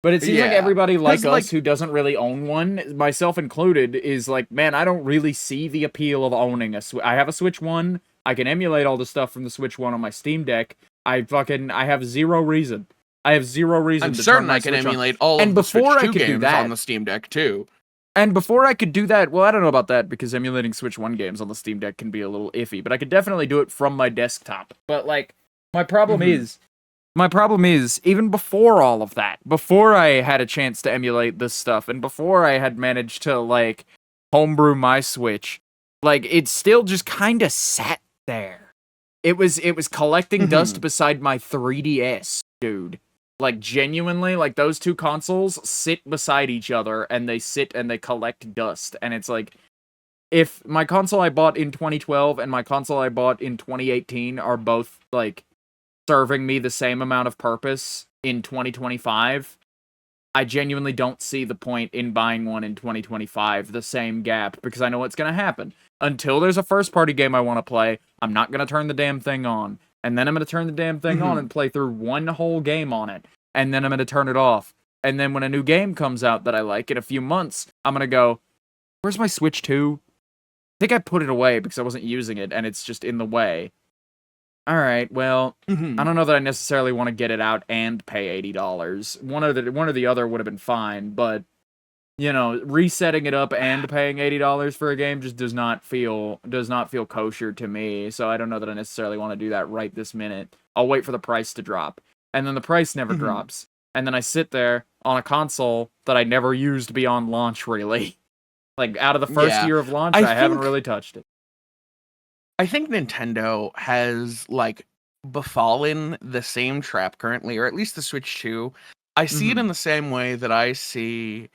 But it seems like everybody like us who doesn't really own one, myself included, is like, man, I don't really see the appeal of owning a Switch. I have a Switch 1. I can emulate all the stuff from the Switch 1 on my Steam Deck. I have zero reason. I'm certain I can emulate all of the Switch 2 games on the Steam Deck too. And before I could do that, well, I don't know about that, because emulating Switch 1 games on the Steam Deck can be a little iffy, but I could definitely do it from my desktop. But, like, my problem is, even before all of that, before I had a chance to emulate this stuff, and before I had managed to, like, homebrew my Switch, like it still just kind of sat there. It was collecting dust beside my 3DS, dude. Like genuinely, like those two consoles sit beside each other and they sit and they collect dust. And it's like, if my console I bought in 2012 and my console I bought in 2018 are both like serving me the same amount of purpose in 2025, I genuinely don't see the point in buying one in 2025, the same gap, because I know what's going to happen. Until there's a first-party game I want to play, I'm not going to turn the damn thing on. And then I'm going to turn the damn thing on and play through one whole game on it. And then I'm going to turn it off. And then when a new game comes out that I like in a few months, I'm going to go, where's my Switch 2? I think I put it away because I wasn't using it, and it's just in the way. Alright, well, I don't know that I necessarily want to get it out and pay $80. One or the other would have been fine, but, you know, resetting it up and paying $80 for a game just does not feel kosher to me, so I don't know that I necessarily want to do that right this minute. I'll wait for the price to drop. And then the price never drops. And then I sit there on a console that I never used beyond launch, really. Like, out of the first year of launch, I haven't really touched it. I think Nintendo has, like, befallen the same trap currently, or at least the Switch 2. I see it in the same way that I see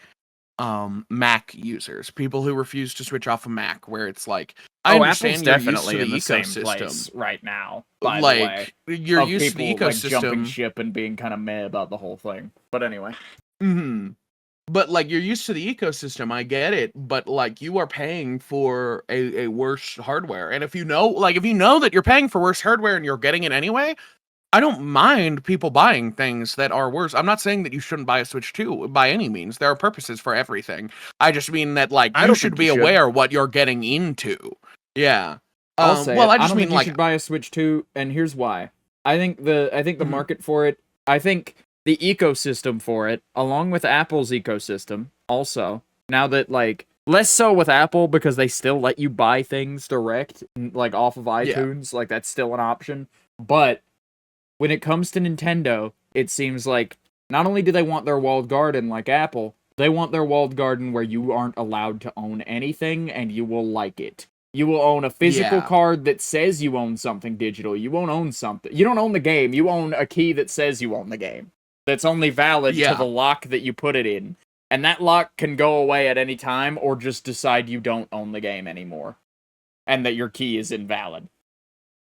Mac users, people who refuse to switch off a Mac, where it's like, I understand Apple's you're definitely used to in the the same ecosystem place right now, by like, the way. You're used to the people, ecosystem. Like, jumping ship and being kind of meh about the whole thing. But anyway. But, like, you're used to the ecosystem, I get it, but, like, you are paying for a worse hardware, and if you know that you're paying for worse hardware and you're getting it anyway, I don't mind people buying things that are worse. I'm not saying that you shouldn't buy a Switch 2 by any means. There are purposes for everything. I just mean that, like, you should be aware what you're getting into. Yeah. I'll say I just mean, like, you should buy a Switch 2, and here's why. I think the market for it, I think the ecosystem for it, along with Apple's ecosystem, also, now that, like, less so with Apple because they still let you buy things direct, like, off of iTunes, like, that's still an option, but when it comes to Nintendo, it seems like not only do they want their walled garden like Apple, they want their walled garden where you aren't allowed to own anything and you will like it. You will own a physical card that says you own something digital. You won't own something. You don't own the game. You own a key that says you own the game. That's only valid to the lock that you put it in. And that lock can go away at any time or just decide you don't own the game anymore. And that your key is invalid.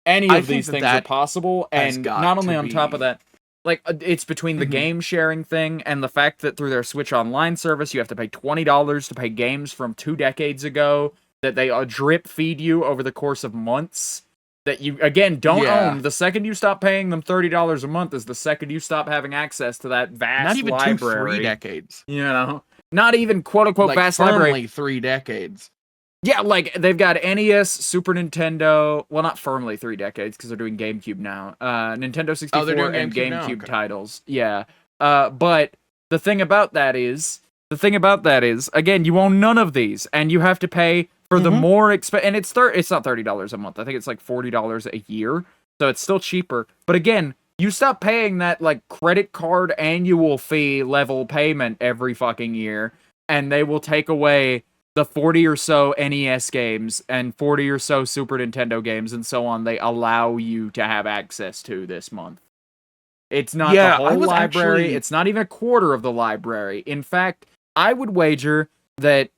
Any of these things are possible, and not only on top of that, like, it's between the game sharing thing and the fact that through their Switch Online service, you have to pay $20 to pay games from 2 decades ago that they drip feed you over the course of months that you, again, don't own. The second you stop paying them $30 a month is the second you stop having access to that vast library. Not even 3 decades. You know? Not even quote-unquote like vast library. 3 decades. Yeah, like, they've got NES, Super Nintendo, well, not firmly 3 decades, because they're doing GameCube now, Nintendo 64 and GameCube titles, yeah, but the thing about that is, again, you own none of these, and you have to pay for the more and it's not $30 a month, I think it's like $40 a year, so it's still cheaper, but again, you stop paying that, like, credit card annual fee level payment every fucking year, and they will take away the 40 or so NES games and 40 or so Super Nintendo games and so on they allow you to have access to this month. It's not the whole library. It's not even a quarter of the library. In fact, I would wager that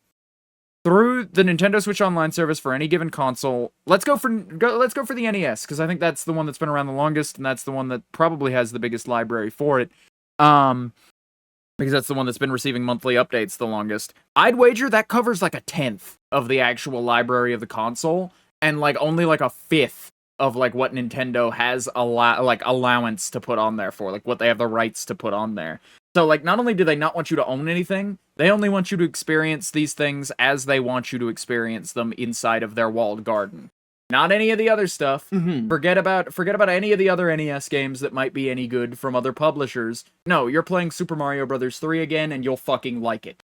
through the Nintendo Switch Online service for any given console, let's go for the NES, because I think that's the one that's been around the longest, and that's the one that probably has the biggest library for it. Because that's the one that's been receiving monthly updates the longest. I'd wager that covers like 1/10 of the actual library of the console, and like only like 1/5 of like what Nintendo has allowance to put on there for, like what they have the rights to put on there. So like not only do they not want you to own anything, they only want you to experience these things as they want you to experience them inside of their walled garden. Not any of the other stuff. Forget about any of the other NES games that might be any good from other publishers. No, you're playing Super Mario Bros. 3 again, and you'll fucking like it.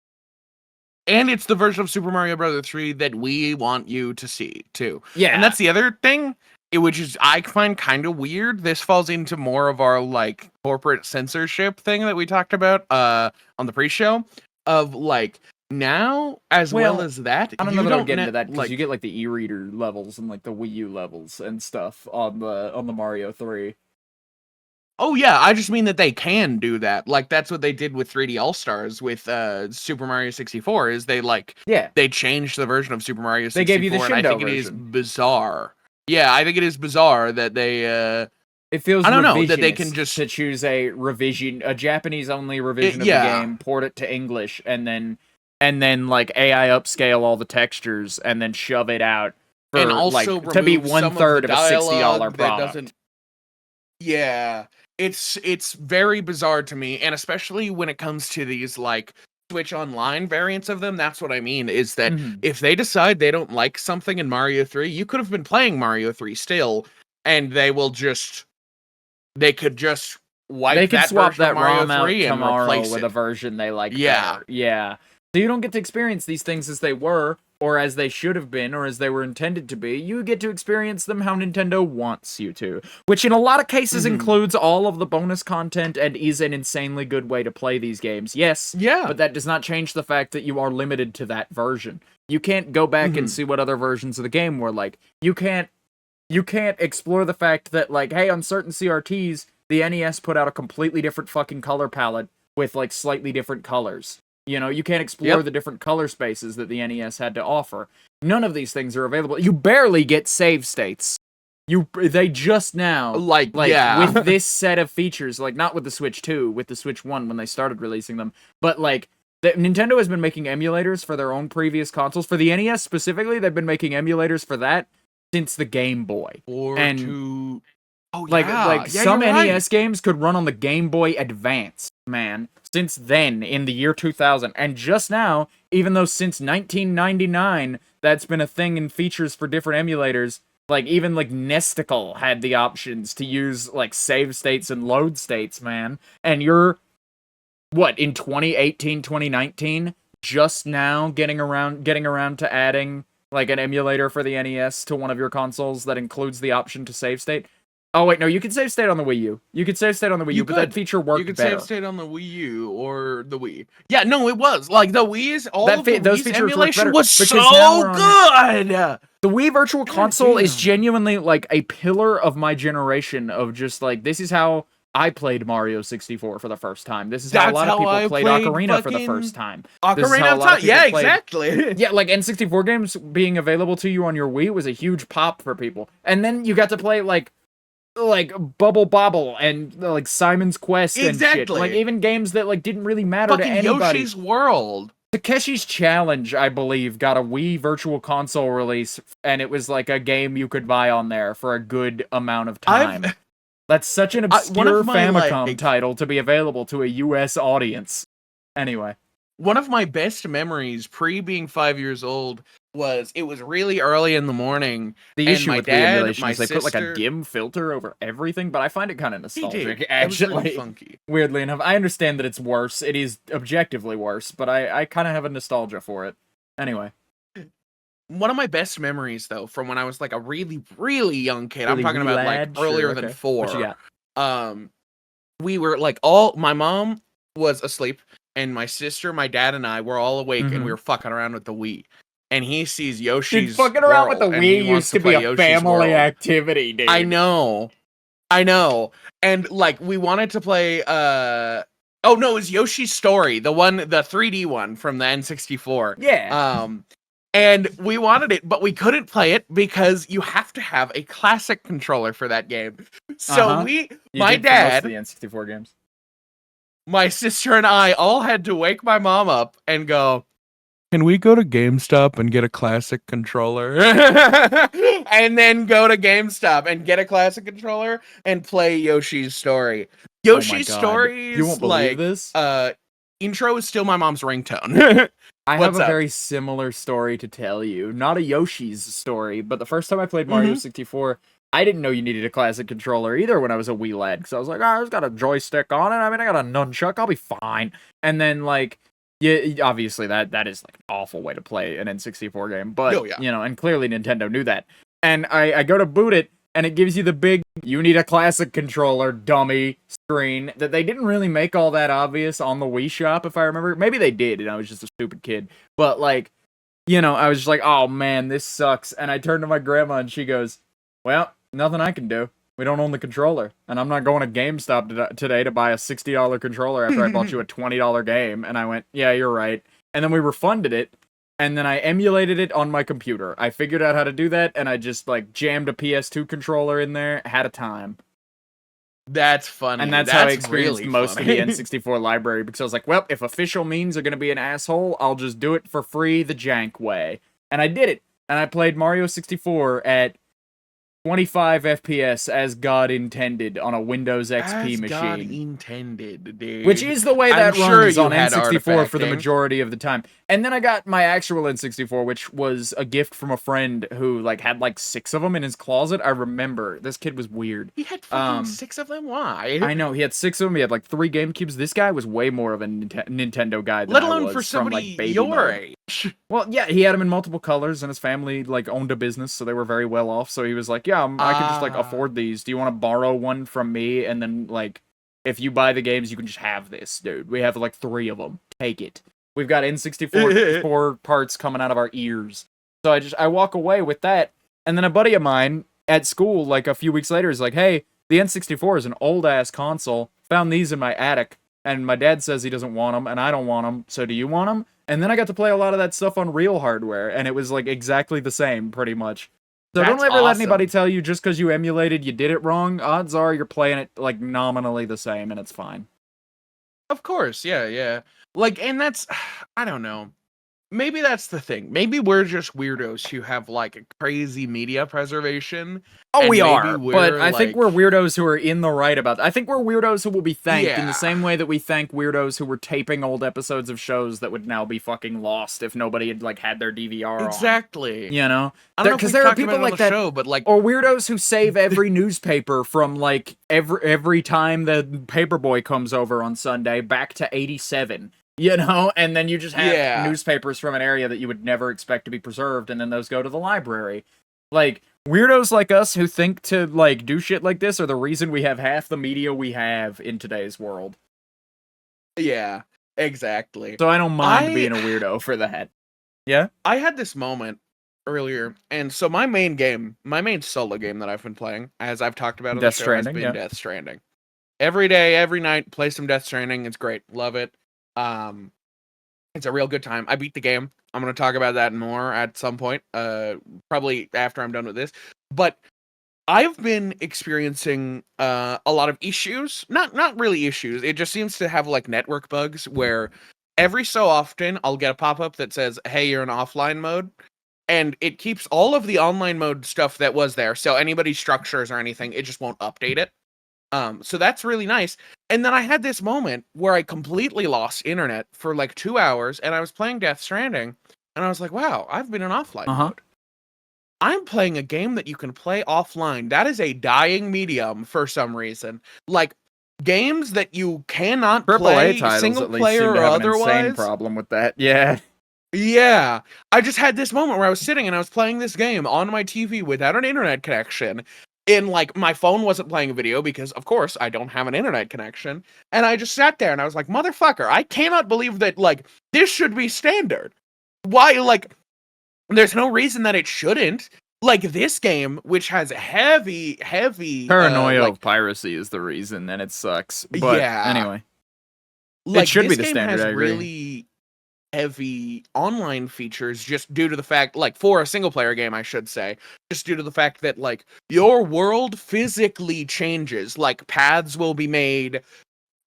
And it's the version of Super Mario Bros. 3 that we want you to see, too. Yeah. And that's the other thing, which is I find kind of weird. This falls into more of our, like, corporate censorship thing that we talked about on the pre-show. Of, like, now, as well as that, I don't know that I'll get into that because like, you get like the e-reader levels and like the Wii U levels and stuff on the Mario 3. Oh yeah, I just mean that they can do that. Like that's what they did with 3D All-Stars with Super Mario 64 is they changed the version of Super Mario 64 they gave you the and I think version. it is bizarre. Yeah, I think it is bizarre that they it feels I don't know that they can just to choose a Japanese only revision of the game, port it to English and then like AI upscale all the textures and then shove it out for and also like to be 1/3 of a $60 product. Yeah. It's very bizarre to me, and especially when it comes to these like Switch Online variants of them. That's what I mean is that if they decide they don't like something in Mario 3, you could have been playing Mario 3 still, and they could just wipe that swap version that of Mario ROM out 3 and tomorrow replace with it. a version they like Yeah. better. Yeah. So you don't get to experience these things as they were, or as they should have been, or as they were intended to be. You get to experience them how Nintendo wants you to, which in a lot of cases includes all of the bonus content and is an insanely good way to play these games. Yes, but that does not change the fact that you are limited to that version. You can't go back and see what other versions of the game were like. You can't explore the fact that, like, hey, on certain CRTs, the NES put out a completely different fucking color palette with, like, slightly different colors. You know, you can't explore the different color spaces that the NES had to offer. None of these things are available. You barely get save states. They just now, with this set of features, like, not with the Switch 2, with the Switch 1 when they started releasing them, but, like, Nintendo has been making emulators for their own previous consoles. For the NES specifically, they've been making emulators for that since the Game Boy. Some NES games could run on the Game Boy Advance, man, since then, in the year 2000. And just now, even though since 1999, that's been a thing in features for different emulators, like, even, like, Nesticle had the options to use, like, save states and load states, man. And you're, in 2018, 2019, just now getting around to adding, like, an emulator for the NES to one of your consoles that includes the option to save state? Oh, wait, no, you can save state on the Wii U. You could save state on the Wii U, but that feature worked better. You could save state on the Wii U or the Wii. Yeah, no, it was. Like, the Wii's, those features emulation was so good! The Wii Virtual Console is genuinely, like, a pillar of my generation of just, like, this is how I played Mario 64 for the first time. This is how a lot of people played Ocarina for the first time. Ocarina of Time, yeah, exactly. Yeah, like, N64 games being available to you on your Wii was a huge pop for people. And then you got to play, like Bubble Bobble and like Simon's Quest and shit. Like even games that like didn't really matter to anybody. Yoshi's World. Takeshi's Challenge, I believe, got a Wii Virtual Console release, and it was like a game you could buy on there for a good amount of time. That's such an obscure Famicom title to be available to a US audience. Anyway. One of my best memories being 5 years old was it was really early in the morning. The issue with the emulation is they put like a dim filter over everything, but I find it kind of nostalgic. Actually, it was really funky. Weirdly enough, I understand that it's worse. It is objectively worse, but I kind of have a nostalgia for it. Anyway. One of my best memories, though, from when I was like a really, really young kid, I'm talking about like earlier than 4. What you got? We were like my mom was asleep, and my sister, my dad, and I were all awake, and we were fucking around with the Wii. And he sees Yoshi's Dude, fucking around with the Wii used to be a family activity, dude. I know. And like we wanted to play oh no, it was Yoshi's Story, the 3D one from the N64. Yeah. And we wanted it, but we couldn't play it because you have to have a classic controller for that game. So my dad, the N64 games. My sister and I all had to wake my mom up and go, "Can we go to GameStop and get a classic controller?" And then go to GameStop and get a classic controller and play Yoshi's Story. Yoshi's Story, you won't believe this. Intro is still my mom's ringtone. I have a very similar story to tell you. Not a Yoshi's story, but the first time I played Mario 64, I didn't know you needed a classic controller either when I was a wee lad, because I was like, I've got a joystick on it. I mean, I got a nunchuck. I'll be fine. And then, like, yeah, obviously that is like an awful way to play an N64 game, but, you know, and clearly Nintendo knew that. And I go to boot it, and it gives you the big, you need a classic controller, dummy, screen, that they didn't really make all that obvious on the Wii Shop, if I remember. Maybe they did, and I was just a stupid kid. But, like, you know, I was just like, oh man, this sucks. And I turned to my grandma, and she goes, well, nothing I can do. We don't own the controller, and I'm not going to GameStop today to buy a $60 controller after I bought you a $20 game. And I went, yeah, you're right. And then we refunded it, and then I emulated it on my computer. I figured out how to do that, and I just, like, jammed a PS2 controller in there, had a time. That's funny. And that's how I experienced really most of the N64 library, because I was like, well, if official means are going to be an asshole, I'll just do it for free the jank way. And I did it, and I played Mario 64 at 25 FPS as God intended on a Windows XP machine. God intended, dude. Which is the way that runs on N64 for the majority of the time. And then I got my actual N64, which was a gift from a friend who like had like 6 of them in his closet. I remember. This kid was weird. He had fucking 6 of them? Why? I know. He had 6 of them. He had like 3 GameCubes. This guy was way more of a Nintendo guy than Let alone I was for somebody from, like, your age. Well, yeah, he had them in multiple colors, and his family like owned a business, so they were very well off. So he was like, yeah, I can just like afford these. Do you want to borrow one from me? And then like, if you buy the games, you can just have this, dude. We have like 3 of them. Take it. We've got N64 4 parts coming out of our ears. So I walk away with that, and then a buddy of mine at school, like a few weeks later, is like, hey, the N64 is an old ass console. Found these in my attic, and my dad says he doesn't want them, and I don't want them. So do you want them? And then I got to play a lot of that stuff on real hardware, and it was like exactly the same, pretty much. So don't ever let anybody tell you just because you emulated you did it wrong. Odds are you're playing it like nominally the same, and it's fine. Of course, yeah. Like, and that's, I don't know. Maybe that's the thing. Maybe we're just weirdos who have like a crazy media preservation. Oh, we are. But I think we're weirdos who are in the right about that. I think we're weirdos who will be thanked in the same way that we thank weirdos who were taping old episodes of shows that would now be fucking lost if nobody had like had their DVR exactly. on. You know? I don't know because there are people like that, show, but like, or weirdos who save every newspaper from like every time the paperboy comes over on Sunday back to 87. You know, and then you just have newspapers from an area that you would never expect to be preserved, and then those go to the library. Like, weirdos like us who think to, like, do shit like this are the reason we have half the media we have in today's world. Yeah, exactly. So I don't mind being a weirdo for that. Yeah? I had this moment earlier, and so my main solo game that I've been playing, as I've talked about on the show, has been Death Stranding. Every day, every night, play some Death Stranding. It's great. Love it. It's a real good time. I beat the game. I'm going to talk about that more at some point, probably after I'm done with this. But I've been experiencing a lot of issues. Not really issues. It just seems to have like network bugs where every so often I'll get a pop-up that says, hey, you're in offline mode. And it keeps all of the online mode stuff that was there. So anybody's structures or anything, it just won't update it. So that's really nice. And then I had this moment where I completely lost internet for like 2 hours, and I was playing Death Stranding, and I was like, wow, I've been in offline mode. I'm playing a game that you can play offline. That is a dying medium for some reason. Like, games that you cannot play single player or otherwise. Insane problem with that. Yeah. I just had this moment where I was sitting and I was playing this game on my TV without an internet connection. And like my phone wasn't playing a video because of course I don't have an internet connection. And I just sat there and I was like, motherfucker, I cannot believe that like this should be standard. Why, like, there's no reason that it shouldn't. Like this game, which has heavy paranoia of piracy is the reason, and it sucks. But anyway. Like, it should be the game standard, has I agree. Really heavy online features just due to the fact, like, for a single player game, I should say, just due to the fact that, like, your world physically changes. Like, paths will be made,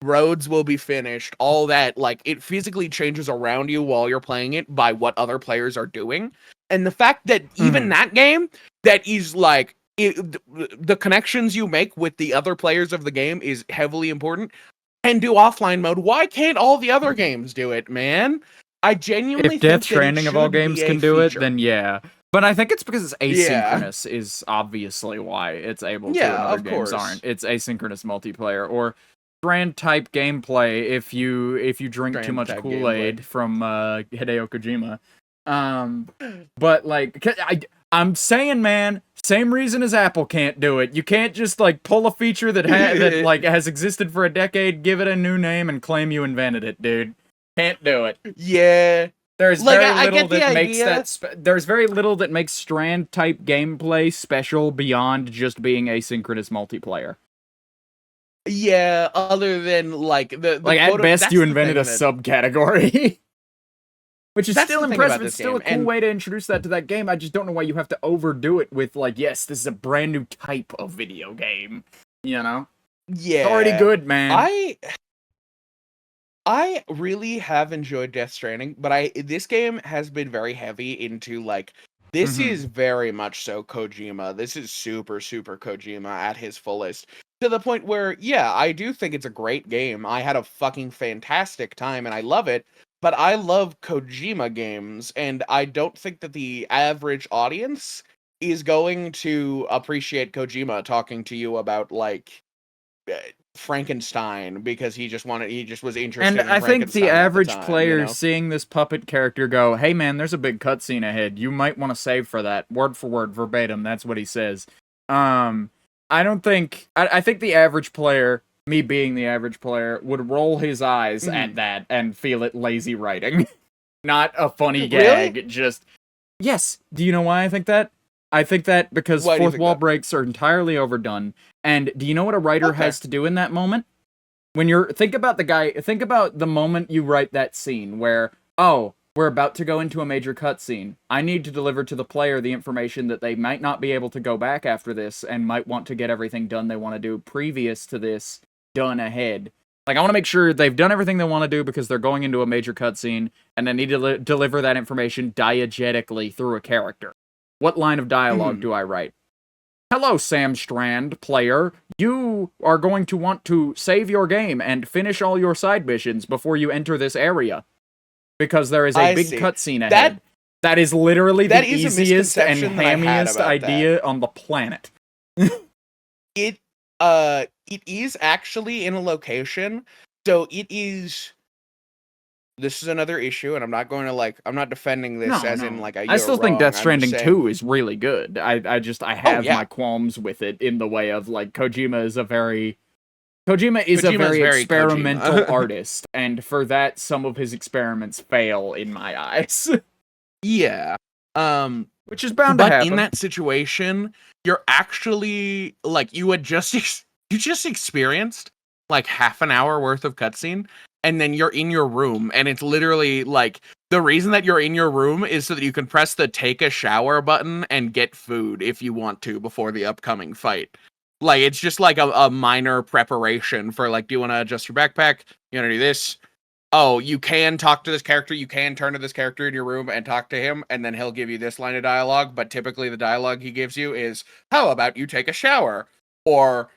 roads will be finished, all that. Like, it physically changes around you while you're playing it by what other players are doing. And the fact that even that game, that is, like, the connections you make with the other players of the game is heavily important, and do offline mode. Why can't all the other games do it, man? I genuinely think Death Stranding of all games can do it, then yeah. But I think it's because it's asynchronous is obviously why it's able to, and other games aren't. It's asynchronous multiplayer, or Strand-type gameplay if you drink too much Kool-Aid from Hideo Kojima. But like, I'm saying, man, same reason as Apple can't do it. You can't just like pull a feature that like has existed for a decade, give it a new name, and claim you invented it, dude. Can't do it. Yeah. There's like, very little that makes that. There's very little that makes Strand type gameplay special beyond just being asynchronous multiplayer. Yeah, other than like the like at best you invented a subcategory. Which is still impressive. It's still a cool way to introduce that to that game. I just don't know why you have to overdo it with, like, yes, this is a brand new type of video game. You know? Yeah. It's already good, man. I really have enjoyed Death Stranding, but this game has been very heavy into, like, this is very much so Kojima. This is super, super Kojima at his fullest. To the point where, yeah, I do think it's a great game. I had a fucking fantastic time, and I love it. But I love Kojima games, and I don't think that the average audience is going to appreciate Kojima talking to you about, like, Frankenstein because he just was interested in I think the average player you know? Seeing this puppet character go, hey man, there's a big cutscene ahead. You might want to save for that. Word for word, verbatim, that's what he says. I think the average player, me being the average player, would roll his eyes at that and feel it lazy writing. Not a funny gag, really? Just... Yes. Do you know why I think that? I think that because fourth wall breaks are entirely overdone. And do you know what a writer has to do in that moment? When think about the moment you write that scene where, oh, we're about to go into a major cutscene. I need to deliver to the player the information that they might not be able to go back after this and might want to get everything done they want to do previous to this done ahead. Like, I want to make sure they've done everything they want to do because they're going into a major cutscene and they need to deliver that information diegetically through a character. What line of dialogue do I write? Hello, Sam Strand, player. You are going to want to save your game and finish all your side missions before you enter this area. Because there is a big cutscene ahead. That is literally the easiest and hammiest idea on the planet. It is actually in a location, so it is... This is another issue, and I'm not going to, I'm not defending this in, I still think Death Stranding 2 is really good. I have my qualms with it in the way of, Kojima is a very experimental artist, and for that, some of his experiments fail in my eyes. Yeah. Which is bound to happen. But in that situation, you're actually, you just experienced, half an hour worth of cutscene, and then you're in your room, and it's literally, the reason that you're in your room is so that you can press the take a shower button and get food if you want to before the upcoming fight. It's just, a minor preparation for, do you want to adjust your backpack? You want to do this? Oh, you can talk to this character, you can turn to this character in your room and talk to him, and then he'll give you this line of dialogue, but typically the dialogue he gives you is, how about you take a shower? Or...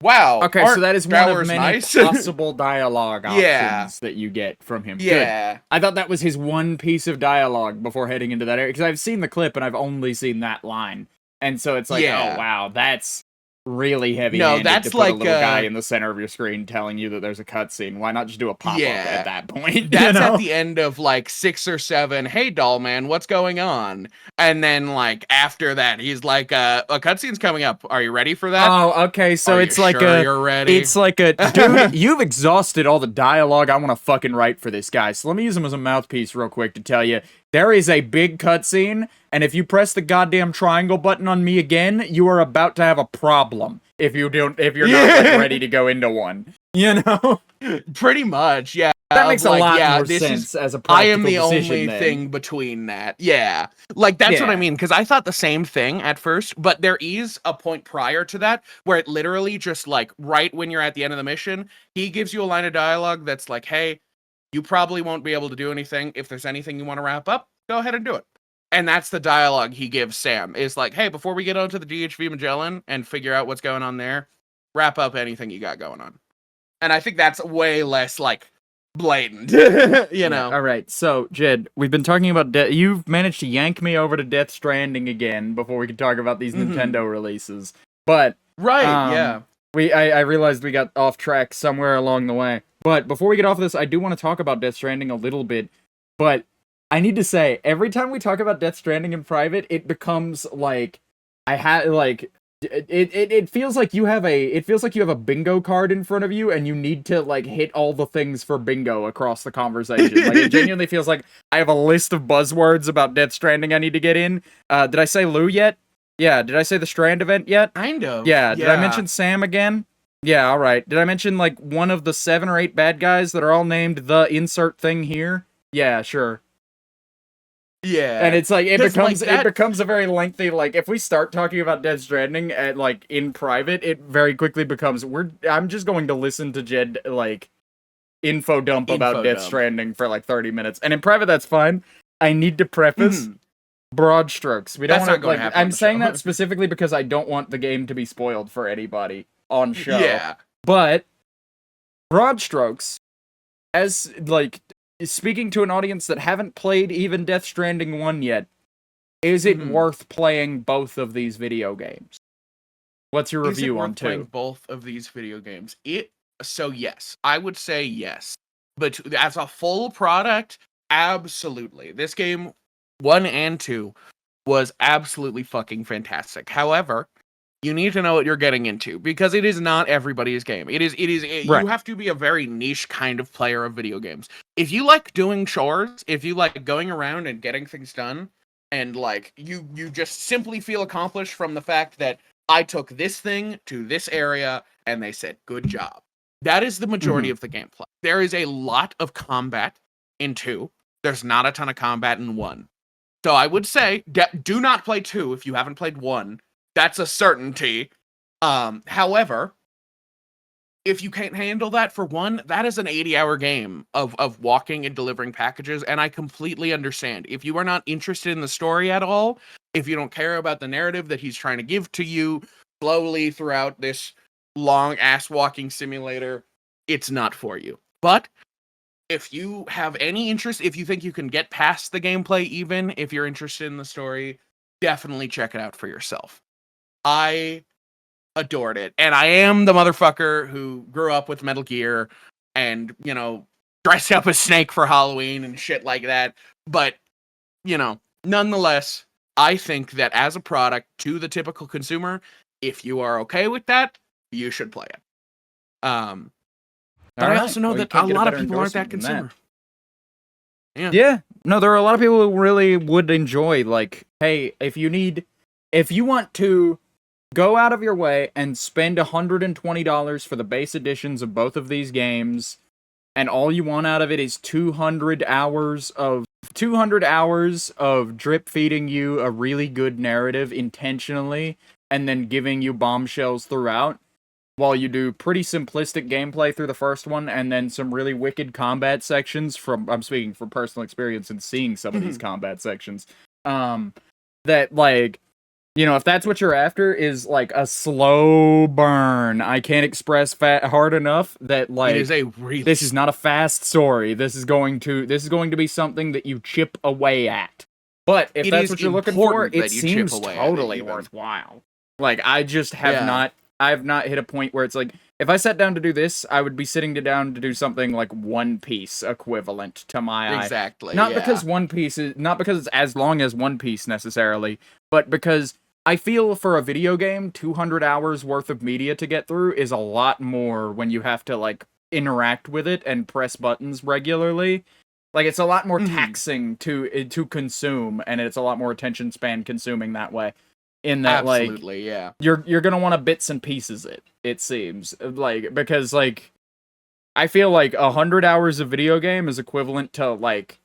Wow. Okay, so that is one of many possible dialogue options that you get from him. Yeah. Good. I thought that was his one piece of dialogue before heading into that area, because I've seen the clip and I've only seen that line. And so it's oh wow, that's really heavy-handed to put a little guy in the center of your screen telling you that there's a cutscene. Why not just do a pop-up at that point? That's at the end of 6 or 7, hey doll man, what's going on? And then after that, he's a cutscene's coming up. Are you ready for that? Oh, okay, so it's you're ready? It's dude, you've exhausted all the dialogue I want to fucking write for this guy. So let me use him as a mouthpiece real quick to tell you, there is a big cutscene, and if you press the goddamn triangle button on me again, you are about to have a problem. If you're not ready to go into one, you know. Pretty much, yeah. That makes a lot more sense as a practical I am the only then. thing between that. Yeah, that's what I mean. Because I thought the same thing at first, but there is a point prior to that where it literally just right when you're at the end of the mission, he gives you a line of dialogue that's hey, you probably won't be able to do anything. If there's anything you want to wrap up, go ahead and do it. And that's the dialogue he gives Sam. Is hey, before we get onto the DHV Magellan and figure out what's going on there, wrap up anything you got going on. And I think that's way less blatant, you know. All right, so Jed, we've been talking about you've managed to yank me over to Death Stranding again before we could talk about these Nintendo releases. But I realized we got off track somewhere along the way. But before we get off of this, I do want to talk about Death Stranding a little bit. But I need to say, every time we talk about Death Stranding in private, it becomes like I had like it feels like you have a bingo card in front of you and you need to like hit all the things for bingo across the conversation. Like it genuinely feels like I have a list of buzzwords about Death Stranding I need to get in. Did I say Lou yet? Yeah, did I say the Strand event yet? Kind of. Yeah, did I mention Sam again? Yeah, all right. Did I mention like one of the 7 or 8 bad guys that are all named the insert thing here? Yeah, sure. Yeah, and it's like it becomes a very lengthy, like if we start talking about Death Stranding at like in private, it very quickly becomes I'm just going to listen to Jed like info dump about Death Stranding for like 30 minutes, and in private that's fine. I need to preface broad strokes. We don't want to like. I'm saying that specifically because I don't want the game to be spoiled for anybody on show. Yeah, but broad strokes, as like. Speaking to an audience that haven't played even Death Stranding 1 yet, is it worth playing both of these video games? What's your review on 2? Playing both of these video games? So yes, I would say yes. But as a full product, absolutely. This game 1 and 2 was absolutely fucking fantastic. However, you need to know what you're getting into because it is not everybody's game. Right. You have to be a very niche kind of player of video games. If you like doing chores, if you like going around and getting things done, and like you just simply feel accomplished from the fact that I took this thing to this area and they said, good job. That is the majority of the gameplay. There is a lot of combat in 2. There's not a ton of combat in 1. So I would say, do not play 2 if you haven't played 1. That's a certainty. However, if you can't handle that for 1, that is an 80-hour game of walking and delivering packages, and I completely understand. If you are not interested in the story at all, if you don't care about the narrative that he's trying to give to you slowly throughout this long-ass walking simulator, it's not for you. But if you have any interest, if you think you can get past the gameplay even, if you're interested in the story, definitely check it out for yourself. I adored it. And I am the motherfucker who grew up with Metal Gear and, dressed up as Snake for Halloween and shit like that. But, nonetheless, I think that as a product to the typical consumer, if you are okay with that, you should play it. But I also know that a lot of people aren't that consumer. Yeah. No, there are a lot of people who really would enjoy, like, hey, if you want to go out of your way and spend $120 for the base editions of both of these games, and all you want out of it is 200 hours of drip feeding you a really good narrative intentionally, and then giving you bombshells throughout, while you do pretty simplistic gameplay through the first one, and then some really wicked combat sections I'm speaking from personal experience and seeing some of these combat sections, that, like, if that's what you're after, is like a slow burn. I can't express hard enough that, like, this is not a fast story. This is going to be something that you chip away at. But if that's what you're looking for, it seems totally worthwhile. Like, I just have not hit a point where it's like, if I sat down to do this, I would be sitting down to do something like One Piece equivalent to my eye. Exactly. Not because it's as long as One Piece necessarily, but because I feel for a video game, 200 hours worth of media to get through is a lot more when you have to, like, interact with it and press buttons regularly. Like, it's a lot more taxing to consume, and it's a lot more attention span consuming that way. In that, absolutely, like, you're gonna want to bits and pieces it seems. Like, because, like, I feel like 100 hours of video game is equivalent to, like,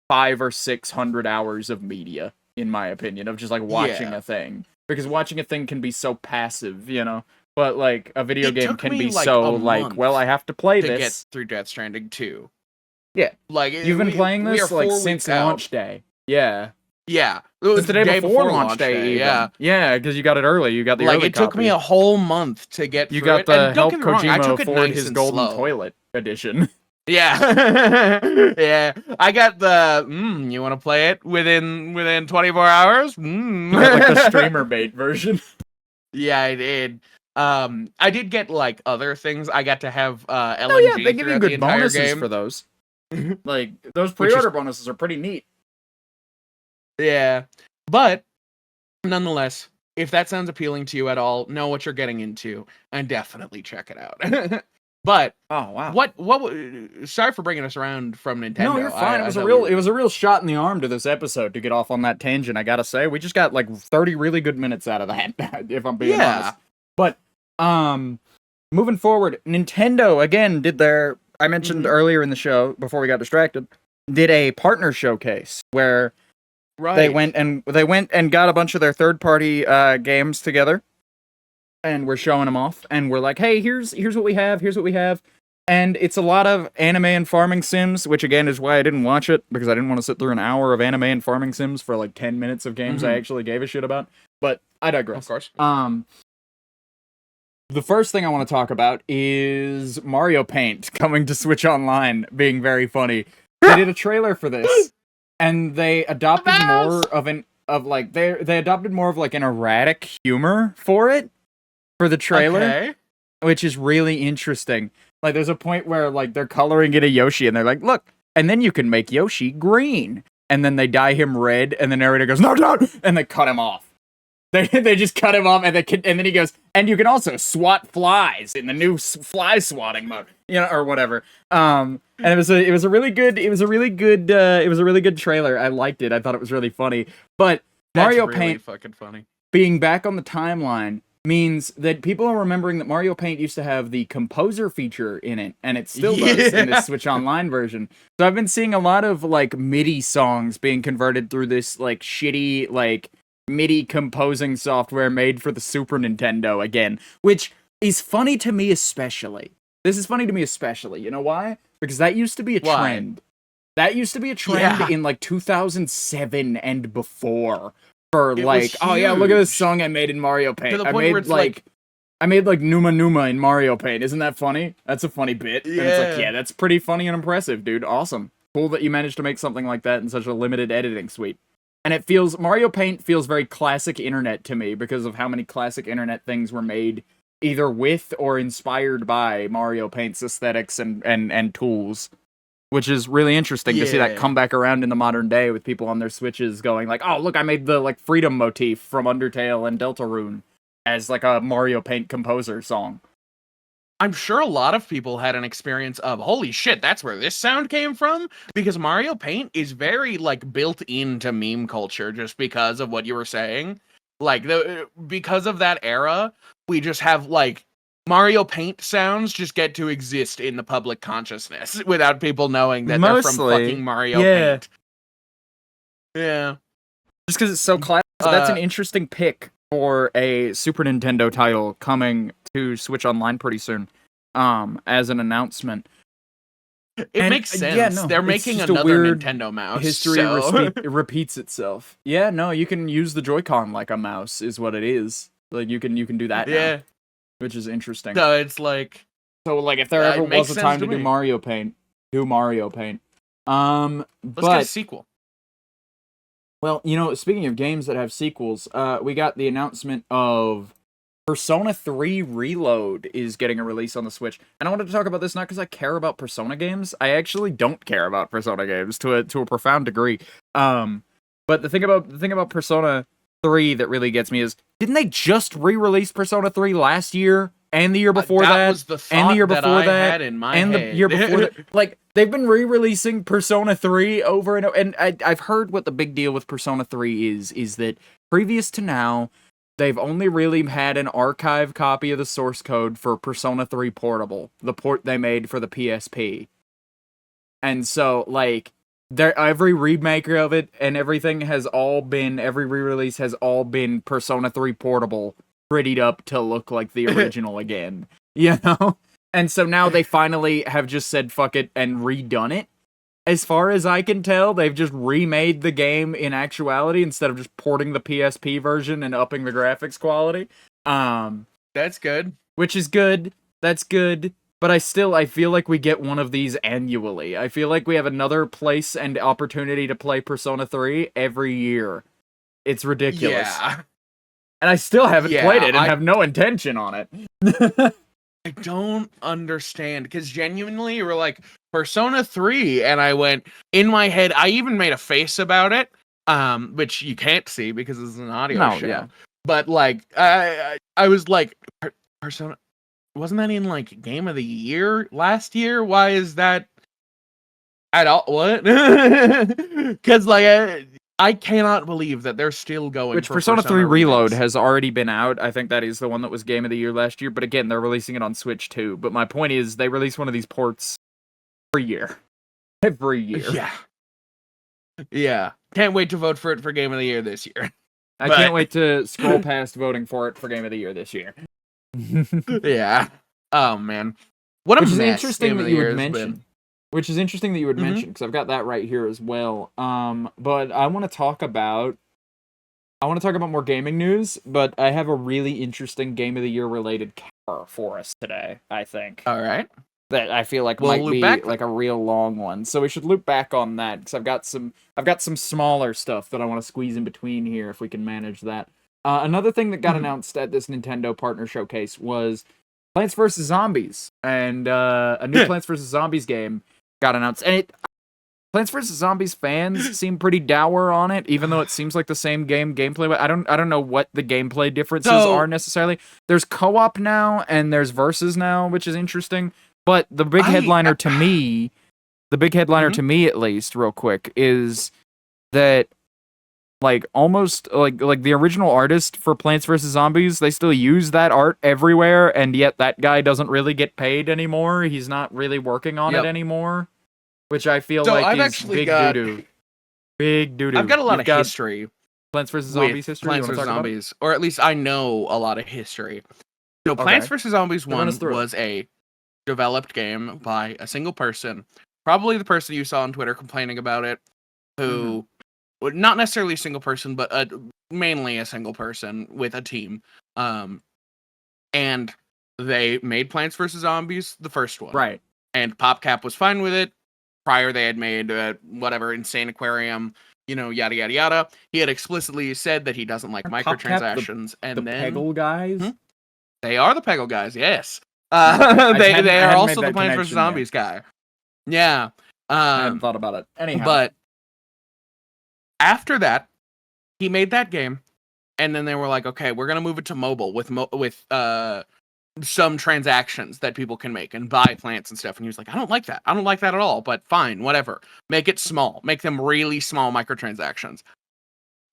500 or 600 hours of media, in my opinion, of just, like, watching a thing. Because watching a thing can be so passive, But, like, a video game can be so, like, well, I have to play this. To get through Death Stranding 2. Yeah. Like, you've been playing this, like, since launch day. Yeah. Yeah. It was the day before launch day, even. Yeah, because you got it early. You got the early copy. It took me a whole month to get through it. You got the Help Kojima afford his golden toilet edition. Yeah. Yeah. I got the, you want to play it within 24 hours? Like the streamer bait version. Yeah, I did. I did get, like, other things. I got to have LNG they give you good bonuses game. for those. Like, those pre-order bonuses are pretty neat. Yeah. But nonetheless, if that sounds appealing to you at all, know what you're getting into and definitely check it out. But oh wow, what sorry for bringing us around from Nintendo. No, you're fine. It was a real shot in the arm to this episode to get off on that tangent. I gotta say, we just got like 30 really good minutes out of that, if I'm being honest. But moving forward, Nintendo again did their. I mentioned earlier in the show before we got distracted, did a partner showcase where they went and got a bunch of their third-party games together. And we're showing them off, and we're like, hey, here's what we have, and it's a lot of anime and farming sims, which again is why I didn't watch it, because I didn't want to sit through an hour of anime and farming sims for like 10 minutes of games I actually gave a shit about, but I digress. Of course. The first thing I want to talk about is Mario Paint coming to Switch Online being very funny. They did a trailer for this, and they adopted more of they adopted more of like an erratic humor for it. For the trailer, which is really interesting. Like, there's a point where, like, they're coloring in a Yoshi, and they're like, look, and then you can make Yoshi green. And then they dye him red, and the narrator goes, no, and they cut him off. They just cut him off, and then he goes, and you can also swat flies in the new fly swatting mode, or whatever. And it was a really good trailer. I liked it. I thought it was really funny. But Mario Paint fucking funny. Being back on the timeline means that people are remembering that Mario Paint used to have the composer feature in it, and it still does in this Switch Online version. So I've been seeing a lot of, like, MIDI songs being converted through this, like, shitty, like, MIDI composing software made for the Super Nintendo again, which is funny to me especially. This is funny to me especially. You know why? Because that used to be a trend. That used to be a trend in, like, 2007 and before. For like, oh yeah, look at this song I made in Mario Paint. I made like Numa Numa in Mario Paint. Isn't that funny? That's a funny bit. Yeah. And it's like, yeah, that's pretty funny and impressive, dude. Awesome. Cool that you managed to make something like that in such a limited editing suite. And Mario Paint feels very classic internet to me because of how many classic internet things were made either with or inspired by Mario Paint's aesthetics and tools. Which is really interesting to see that come back around in the modern day with people on their Switches going like, oh, look, I made the like freedom motif from Undertale and Deltarune as like a Mario Paint composer song. I'm sure a lot of people had an experience of, holy shit, that's where this sound came from? Because Mario Paint is very like built into meme culture just because of what you were saying. Like, because of that era, we just have like Mario Paint sounds just get to exist in the public consciousness without people knowing that they're from fucking Mario Paint. Yeah. Just because it's so classic. That's an interesting pick for a Super Nintendo title coming to Switch Online pretty soon, as an announcement. It makes sense. Yeah, no, they're making another Nintendo mouse. History repeats itself. Yeah, no, you can use the Joy-Con like a mouse is what it is. Like, you can do that now. Which is interesting. So it's like... So, like, if there ever was a time to do Mario Paint, do Mario Paint. Let's get a sequel. Well, speaking of games that have sequels, we got the announcement of Persona 3 Reload is getting a release on the Switch. And I wanted to talk about this not because I care about Persona games. I actually don't care about Persona games to a profound degree. But the thing about Persona 3 that really gets me is, didn't they just re-release Persona 3 last year and the year before that? Was the and the year before that, and the year before that. Like, they've been re-releasing Persona 3 over and over. And I've heard what the big deal with Persona 3 is that previous to now, they've only really had an archive copy of the source code for Persona 3 Portable, the port they made for the PSP. And so, like, every remake of it and everything every re-release has all been Persona 3 Portable, prettied up to look like the original again. And so now they finally have just said fuck it and redone it. As far as I can tell, they've just remade the game in actuality instead of just porting the PSP version and upping the graphics quality. That's good. Which is good. That's good. But I feel like we get one of these annually. I feel like we have another place and opportunity to play Persona 3 every year. It's ridiculous. Yeah. And I still haven't played it and have no intention on it. I don't understand, because genuinely you were like, Persona 3, and I went, in my head, I even made a face about it, which you can't see because it's an audio No, show. yeah. But like, I was like, Persona, wasn't that in like Game of the Year last year? Why is that at all? What? Because like, I cannot believe that they're still going. Which for Persona 3 Reload remakes. has already been out. I think that is the one that was Game of the Year last year. But again, they're releasing it on Switch too. But my point is, they release one of these ports every year. Every year. Yeah. Yeah. Can't wait to vote for it for Game of the Year this year. I can't wait to scroll past voting for it for Game of the Year this year. Yeah. Oh man. What a Which is mess interesting Game of that the you Year would has mention. been. Which is interesting that you would mention, because I've got that right here as well. But I want to talk about more gaming news, but I have a really interesting Game of the Year related car for us today, I think. All right. That I feel like We'll might loop be back like a real long one. So we should loop back on that, because I've got some smaller stuff that I want to squeeze in between here if we can manage that. Another thing that got announced at this Nintendo Partner Showcase was Plants vs. Zombies, and a new Plants vs. Zombies game got announced. And Plants vs. Zombies fans seem pretty dour on it, even though it seems like the same gameplay. But I don't know what the gameplay differences are necessarily. There's co-op now, and there's versus now, which is interesting. But the big headliner to me, to me at least, real quick, is that like almost like the original artist for Plants vs. Zombies, they still use that art everywhere, and yet that guy doesn't really get paid anymore. He's not really working on it anymore, which I feel like I've is actually big doo-doo. Big doo-doo. I've got a lot of history. Plants vs. Zombies history? Plants vs. Zombies, or at least I know a lot of history. So Plants vs. Zombies 1 was a developed game by a single person, probably the person you saw on Twitter complaining about it, who, not necessarily a single person, but mainly a single person with a team. And they made Plants vs. Zombies, the first one. Right. And PopCap was fine with it. Prior, they had made whatever, Insane Aquarium, yada, yada, yada. He had explicitly said that he doesn't like microtransactions. The Peggle guys? They are the Peggle guys, yes. They are also the Plants vs. Zombies guy. Yeah. I hadn't thought about it. Anyhow. But after that, he made that game, and then they were like, okay, we're going to move it to mobile with some transactions that people can make and buy plants and stuff. And he was like, I don't like that. I don't like that at all, but fine, whatever. Make it small. Make them really small microtransactions.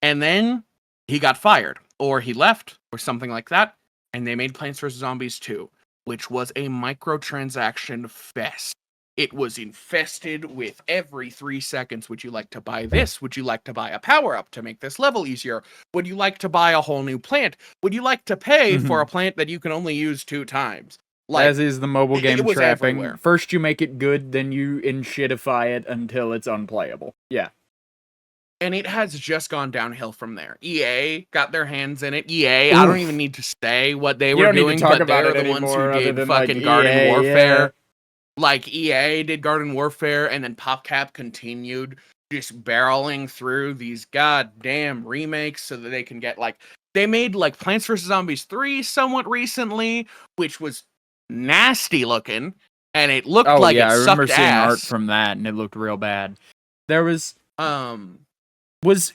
And then he got fired, or he left, or something like that. And they made Plants vs. Zombies 2, which was a microtransaction fest. It was infested with every 3 seconds. Would you like to buy this? Would you like to buy a power-up to make this level easier? Would you like to buy a whole new plant? Would you like to pay for a plant that you can only use 2 times? Like, as is the mobile game trapping. Everywhere. First you make it good, then you inshitify it until it's unplayable. Yeah. And it has just gone downhill from there. EA got their hands in it. EA, I don't even need to say what they were doing, but they're the ones who did fucking Garden Warfare. Yeah. Like, EA did Garden Warfare, and then PopCap continued just barreling through these goddamn remakes so that they can get, like... They made, like, Plants vs. Zombies 3 somewhat recently, which was nasty looking, and it looked like it sucked ass. I remember seeing art from that, and it looked real bad. There was... Was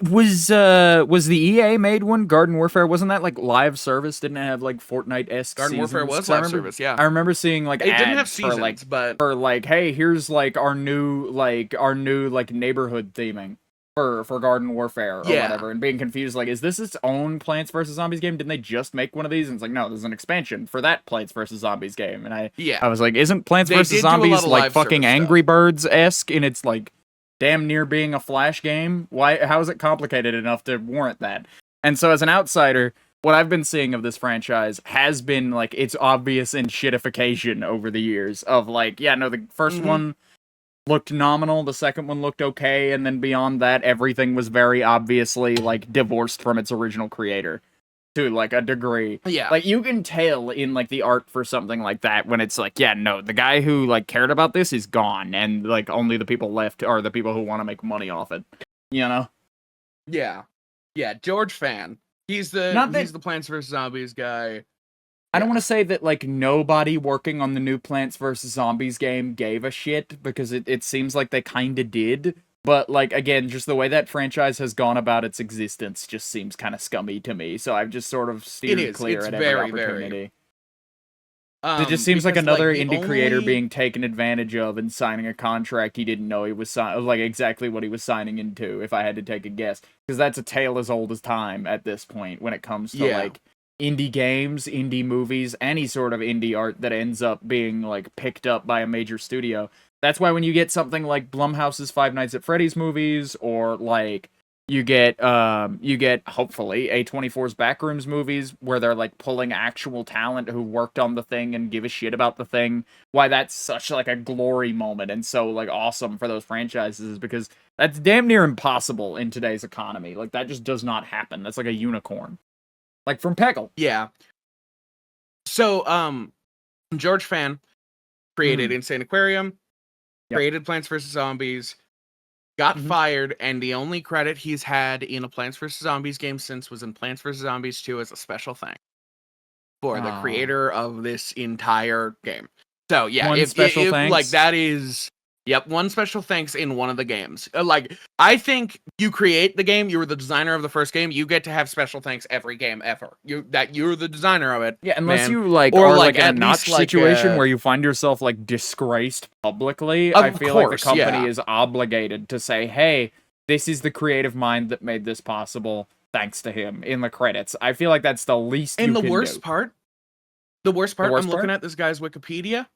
the EA made one? Garden Warfare, wasn't that like live service? Didn't it have like Fortnite-esque Garden seasons? Warfare was live service, yeah. I remember seeing like it ads didn't have seasons, for like, hey, here's like our new neighborhood theming for Garden Warfare or whatever, and being confused like, is this its own Plants vs. Zombies game? Didn't they just make one of these? And it's like, no, there's an expansion for that Plants vs. Zombies game. And I was like, isn't Plants vs. Zombies like fucking Angry Birds-esque in its like damn near being a Flash game? How is it complicated enough to warrant that? And so as an outsider, what I've been seeing of this franchise has been like its obvious shitification over the years of like, the first one looked nominal, the second one looked okay, and then beyond that, everything was very obviously like divorced from its original creator. To like a degree. Yeah. Like you can tell in like the art for something like that when it's like, the guy who like cared about this is gone, and like only the people left are the people who want to make money off it. You know? Yeah. Yeah, George Fan. He's the Plants vs. Zombies guy. I don't want to say that like nobody working on the new Plants vs. Zombies game gave a shit, because it seems like they kinda did. But, like, again, just the way that franchise has gone about its existence just seems kind of scummy to me. So I've just sort of steered clear at every opportunity. It just seems like another indie creator being taken advantage of and signing a contract he didn't know he was like exactly what he was signing into, if I had to take a guess. Because that's a tale as old as time at this point when it comes to, like, indie games, indie movies, any sort of indie art that ends up being, like, picked up by a major studio. That's why when you get something like Blumhouse's Five Nights at Freddy's movies, or like you get hopefully A24's Backrooms movies where they're like pulling actual talent who worked on the thing and give a shit about the thing, why that's such like a glory moment and so like awesome for those franchises is because that's damn near impossible in today's economy. Like that just does not happen. That's like a unicorn. Like from Peggle. Yeah. So George Fan created Insane Aquarium. Created Plants vs. Zombies, got fired, and the only credit he's had in a Plants vs. Zombies game since was in Plants vs. Zombies 2 as a special thanks for the creator of this entire game. So yeah, one special thanks? Like that is... Yep, one special thanks in one of the games. Like, I think you create the game, you were the designer of the first game, you get to have special thanks every game ever. You're the designer of it. Yeah, unless man. you like or are like in a at notch least situation where you find yourself like disgraced publicly. I feel like the company is obligated to say, "Hey, this is the creative mind that made this possible. Thanks to him." In the credits, I feel like that's the least. And you the can worst do. part, I'm looking at this guy's Wikipedia.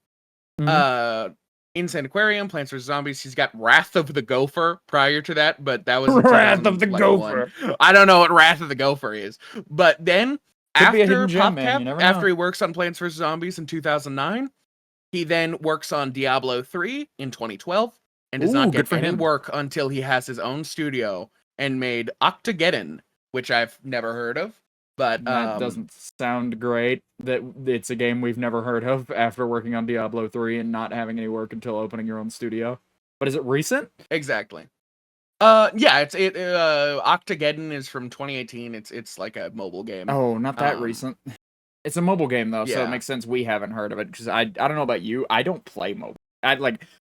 Insane Aquarium, Plants vs. Zombies. He's got Wrath of the Gopher prior to that, but that was Wrath of the Gopher. I don't know what Wrath of the Gopher is. But then after PopCap, after he works on Plants vs. Zombies in 2009, he then works on Diablo 3 in 2012 and does not get any work until he has his own studio and made Octageddon, which I've never heard of. But that doesn't sound great. That it's a game we've never heard of after working on Diablo 3 and not having any work until opening your own studio. But is it recent? Exactly. Yeah, Octageddon is from 2018. It's like a mobile game. Oh, not that recent. It's a mobile game though, so it makes sense we haven't heard of it because I don't know about you. I don't play mobile.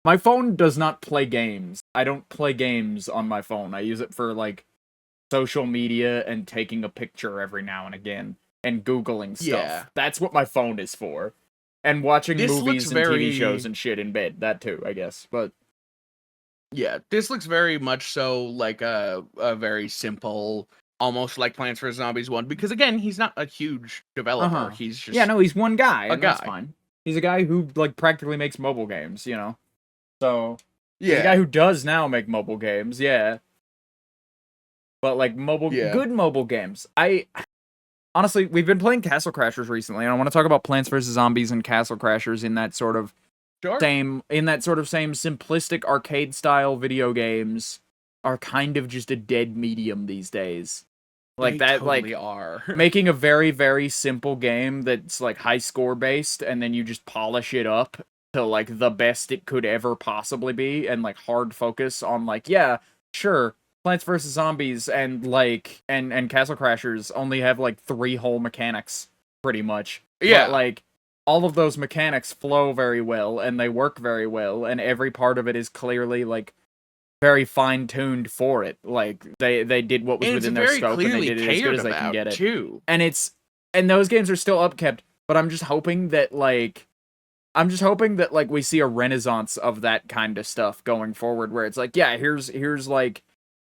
My phone does not play games. I don't play games on my phone. I use it for like social media and taking a picture every now and again and Googling stuff. Yeah. That's what my phone is for. And watching movies and TV shows and shit in bed. That too, I guess. But yeah, this looks very much so like a very simple, almost like Plants vs. Zombies 1, because again, he's not a huge developer. He's just he's one guy, and that's fine. He's a guy who like practically makes mobile games, you know. So he's a guy who does now make mobile games, But like good mobile games. Honestly, we've been playing Castle Crashers recently, and I want to talk about Plants vs. Zombies and Castle Crashers in that sort of same simplistic arcade style video games are kind of just a dead medium these days. Like they totally are. Making a very, very simple game that's like high score based, and then you just polish it up to like the best it could ever possibly be, and like hard focus on like, sure, Plants vs. Zombies and like and Castle Crashers only have like 3 whole mechanics, pretty much. Yeah. But like all of those mechanics flow very well and they work very well, and every part of it is clearly like very fine-tuned for it. Like they did what was within their scope and they did it as good as they can get it. Too. And those games are still upkept, but I'm just hoping that we see a renaissance of that kind of stuff going forward where it's like, here's like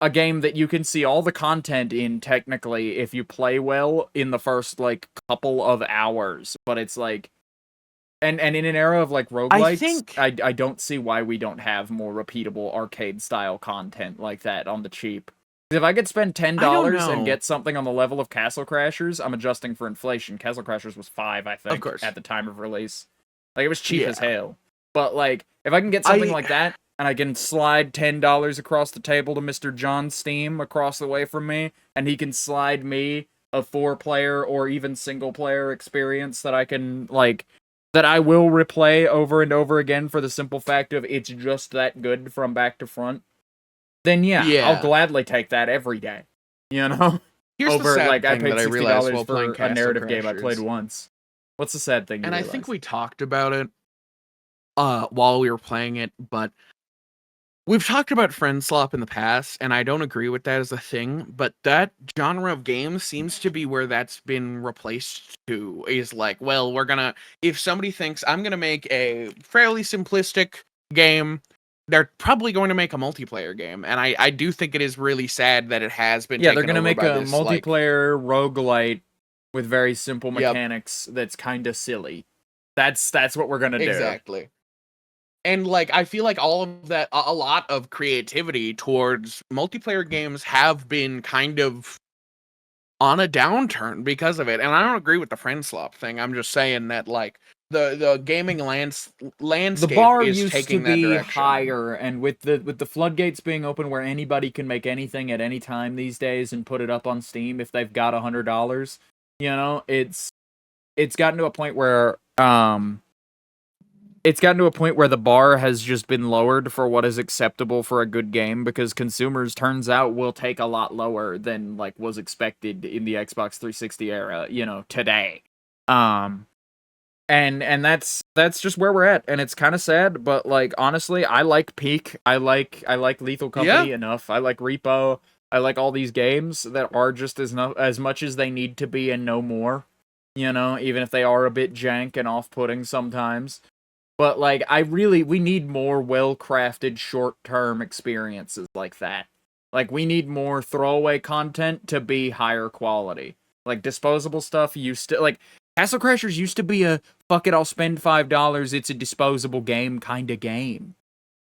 a game that you can see all the content in technically if you play well in the first like couple of hours, but it's like and in an era of like roguelikes, I don't see why we don't have more repeatable arcade style content like that on the cheap. If I could spend $10 and get something on the level of Castle Crashers, I'm adjusting for inflation. Castle Crashers was $5, I think, at the time of release. Like it was cheap as hell. But like if I can get something like that, and I can slide $10 across the table to Mr. John Steam across the way from me, and he can slide me a 4-player or even single-player experience that I can, like, that I will replay over and over again for the simple fact of it's just that good from back to front, then I'll gladly take that every day. You know? Here's the sad I thing paid that I realized while playing for a narrative game I played once. What's the sad thing? And I think we talked about it while we were playing it, but We've talked about friend slop in the past, and I don't agree with that as a thing, but that genre of game seems to be where that's been replaced to, is like, well, if somebody thinks I'm gonna make a fairly simplistic game, they're probably going to make a multiplayer game. And I do think it is really sad that it has been Yeah, taken they're gonna over make by a this, multiplayer roguelite with very simple mechanics that's kind of silly. That's what we're gonna do. Exactly. And like I feel like all of that, a lot of creativity towards multiplayer games have been kind of on a downturn because of it. And I don't agree with the friend slop thing. I'm just saying that like the gaming landscape the bar is used taking to be that direction. higher, and with the floodgates being open where anybody can make anything at any time these days and put it up on Steam if they've got $100, you know, it's gotten to a point where the bar has just been lowered for what is acceptable for a good game, because consumers, turns out, will take a lot lower than like was expected in the Xbox 360 era, you know, today. And that's just where we're at, and it's kind of sad, but like honestly, I like Peak, I like Lethal Company enough, I like Repo, I like all these games that are just as much as they need to be and no more, you know, even if they are a bit jank and off-putting sometimes. But like we need more well-crafted short-term experiences like that. Like we need more throwaway content to be higher quality. Like disposable stuff used to, like Castle Crashers used to be a fuck it, I'll spend $5, it's a disposable game kind of game.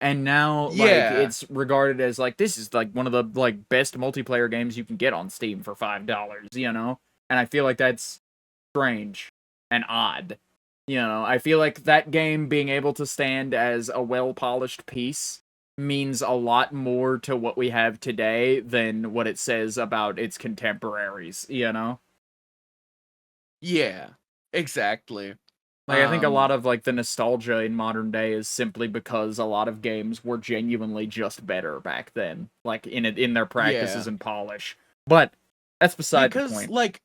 And now like it's regarded as like this is like one of the like best multiplayer games you can get on Steam for $5, you know? And I feel like that's strange and odd. You know, I feel like that game being able to stand as a well-polished piece means a lot more to what we have today than what it says about its contemporaries, you know? Yeah, exactly. Like, I think a lot of, like, the nostalgia in modern day is simply because a lot of games were genuinely just better back then, like, in their practices and polish. But that's beside the point. Like,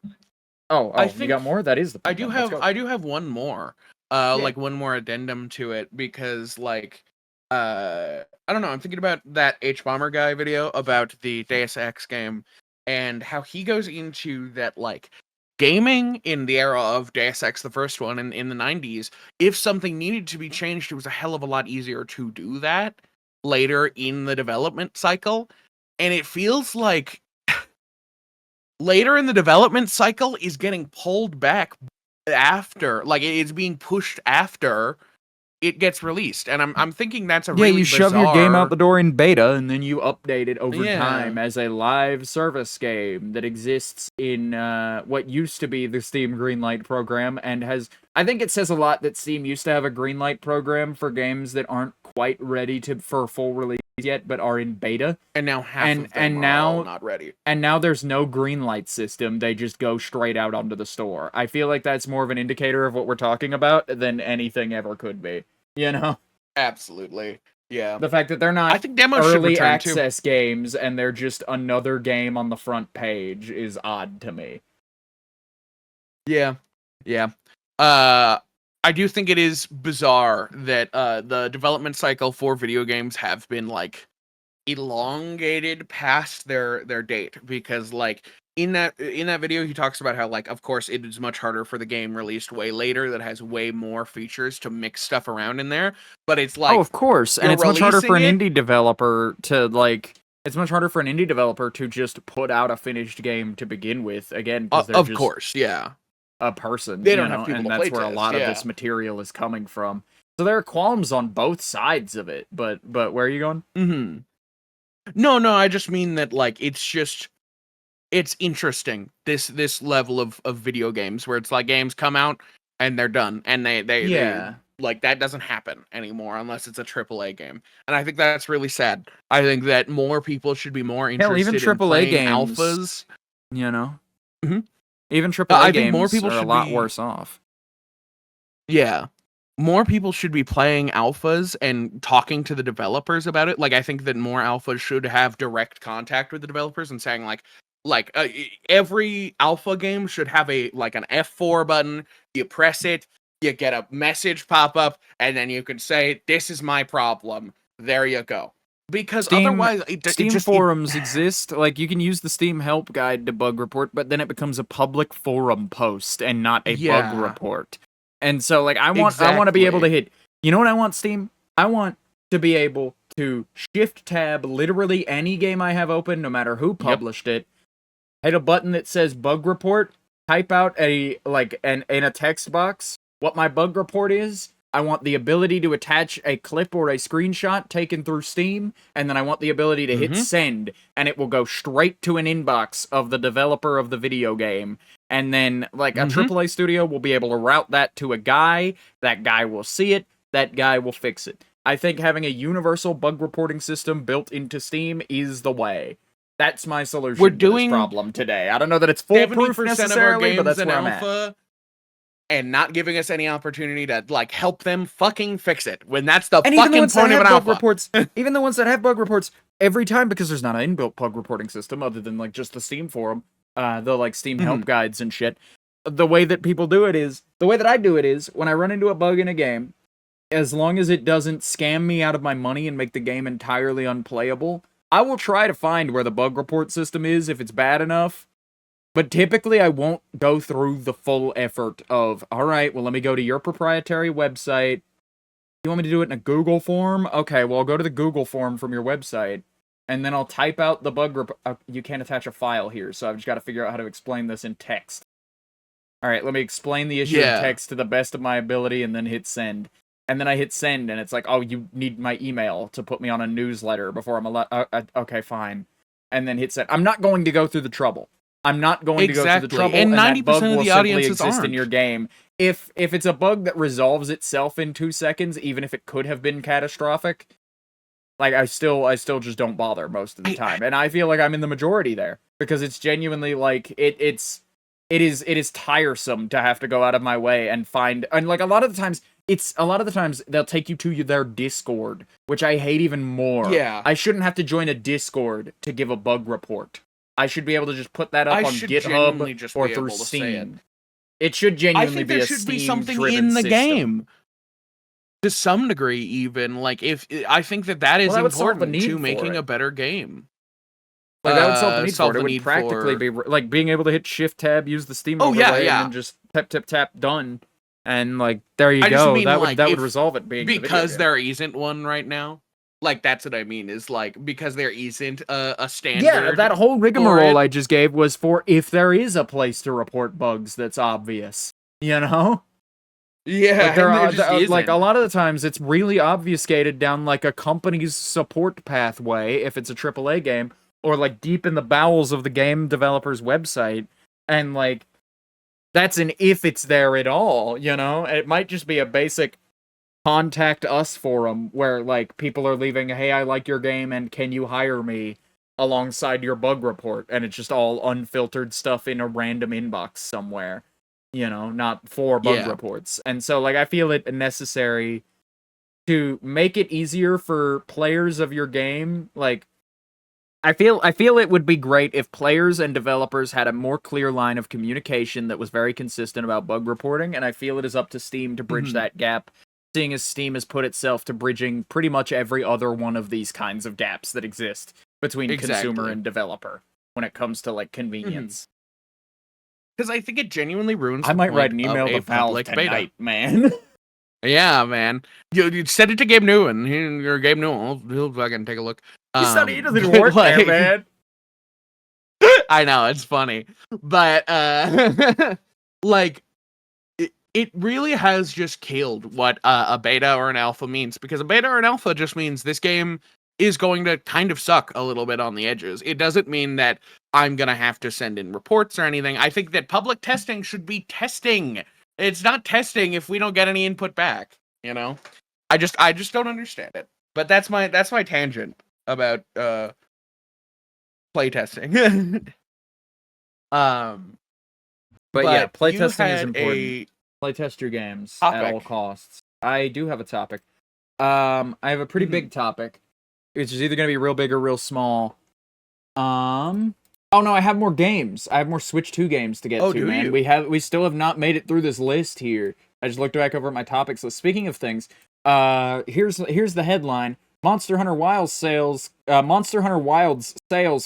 you got more? That is the point. I do have one more. Like one more addendum to it, because like I don't know, I'm thinking about that H Bomber guy video about the Deus Ex game and how he goes into that like gaming in the era of Deus Ex, the first one in the 90s, if something needed to be changed, it was a hell of a lot easier to do that later in the development cycle. And it feels like later in the development cycle is getting pulled back after, like it's being pushed after it gets released, and I'm thinking that's a really you shove bizarre... your game out the door in beta, and then you update it over time as a live service game that exists in what used to be the Steam Greenlight program, and has... I think it says a lot that Steam used to have a Greenlight program for games that aren't quite ready for full release yet, but are in beta. And now half of them are all not ready. And now there's no Greenlight system, they just go straight out onto the store. I feel like that's more of an indicator of what we're talking about than anything ever could be. You know? Absolutely. Yeah. The fact that they're not I think demos early access games and they're just another game on the front page is odd to me. Yeah. Yeah. I do think it is bizarre that the development cycle for video games have been like elongated past their date, because like in that video he talks about how like of course it is much harder for the game released way later that has way more features to mix stuff around in there, but it's like, oh, of course, and it's much harder for an indie developer to like just put out a finished game to begin with, again, because they're of course, yeah, a person, they don't have people and to that's play where a lot of this material is coming from. So there are qualms on both sides of it, but where are you going? Mm-hmm. No, I just mean that like it's interesting, this level of video games where it's like games come out and they're done, and they like that doesn't happen anymore unless it's a AAA game, and I think that's really sad. I think that more people should be more interested even AAA in playing games, alphas. You know, mm-hmm. Even AAA games more people are a lot worse off. Yeah. More people should be playing alphas and talking to the developers about it. Like, I think that more alphas should have direct contact with the developers and saying like every alpha game should have an F4 button. You press it, you get a message pop up, and then you can say, "This is my problem." There you go. Because Steam, otherwise, Steam forums exist. Like, you can use the Steam help guide to bug report, but then it becomes a public forum post and not a bug report. And so, like, I want to be able to hit. You know what I want, Steam? I want to be able to shift tab literally any game I have open, no matter who published it. Hit a button that says bug report. Type out in a text box what my bug report is. I want the ability to attach a clip or a screenshot taken through Steam, and then I want the ability to hit send, and it will go straight to an inbox of the developer of the video game. And then, like, a AAA studio will be able to route that to a guy, that guy will see it, that guy will fix it. I think having a universal bug reporting system built into Steam is the way. That's my solution to this problem today. I don't know that it's foolproof necessarily, but that's where I'm at. And not giving us any opportunity to, like, help them fucking fix it. When that's the fucking point of an alpha. Reports, even the ones that have bug reports, every time, because there's not an inbuilt bug reporting system other than, like, just the Steam forum, the, like, Steam help guides and shit. The way that people do it is, the way that I do it is, when I run into a bug in a game, as long as it doesn't scam me out of my money and make the game entirely unplayable, I will try to find where the bug report system is if it's bad enough. But typically, I won't go through the full effort of, all right, well, let me go to your proprietary website. You want me to do it in a Google form? Okay, well, I'll go to the Google form from your website, and then I'll type out the bug report. You can't attach a file here, so I've just got to figure out how to explain this in text. All right, let me explain the issue in text to the best of my ability, and then hit send. And then I hit send, and it's like, oh, you need my email to put me on a newsletter before I'm allowed. Okay, fine. And then hit send. I'm not going to go through the trouble. I'm not going to go through the trouble, and 90% of the audience exist in your game. If it's a bug that resolves itself in 2 seconds, even if it could have been catastrophic, like, I still just don't bother most of the time. And I feel like I'm in the majority there, because it's genuinely, like, it is tiresome to have to go out of my way and find, and, like, a lot of the times they'll take you to their Discord, which I hate even more. Yeah. I shouldn't have to join a Discord to give a bug report. I should be able to just put that up on GitHub or through Steam. It should genuinely be a Steam-driven system. I think there should be something in the game. To some degree, even. Like, I think that is important to making a better game. Like, that would solve the need for it. It would practically be, like, being able to hit Shift-Tab, use the Steam overlay, and then just tap, done. And, like, there you go. That would resolve it being because there isn't one right now. Like, that's what I mean, is, like, because there isn't a standard. Yeah, that whole rigmarole I just gave was for if there is a place to report bugs that's obvious, you know? Yeah, like, a lot of the times it's really obfuscated down, like, a company's support pathway, if it's a AAA game, or, like, deep in the bowels of the game developer's website, and, like, that's an if it's there at all, you know? It might just be a basic contact us forum where, like, people are leaving, hey, I like your game and can you hire me, alongside your bug report, and it's just all unfiltered stuff in a random inbox somewhere, you know, not for bug reports. And so, like, I feel it necessary to make it easier for players of your game. Like, I feel it would be great if players and developers had a more clear line of communication that was very consistent about bug reporting, and I feel it is up to Steam to bridge that gap, seeing as Steam has put itself to bridging pretty much every other one of these kinds of gaps that exist between consumer and developer when it comes to, like, convenience. Because I think it genuinely ruins. I might write an email to Valve tonight, man. Yeah, man. You send it to Gabe Newman. You're Gabe Newman. He'll fucking take a look. He doesn't work there, man. I know, it's funny. But, like, it really has just killed what a beta or an alpha means, because a beta or an alpha just means this game is going to kind of suck a little bit on the edges. It doesn't mean that I'm going to have to send in reports or anything. I think that public testing should be testing. It's not testing if we don't get any input back, you know? I just don't understand it. But that's my tangent about playtesting. But yeah, playtesting is important. Playtest your games at all costs. I do have a topic. I have a pretty big topic, which is either going to be real big or real small. Oh no, I have more games. I have more Switch 2 games to get to, man. We still have not made it through this list here. I just looked back over at my topics list. Speaking of things, here's the headline. Monster Hunter Wild's sales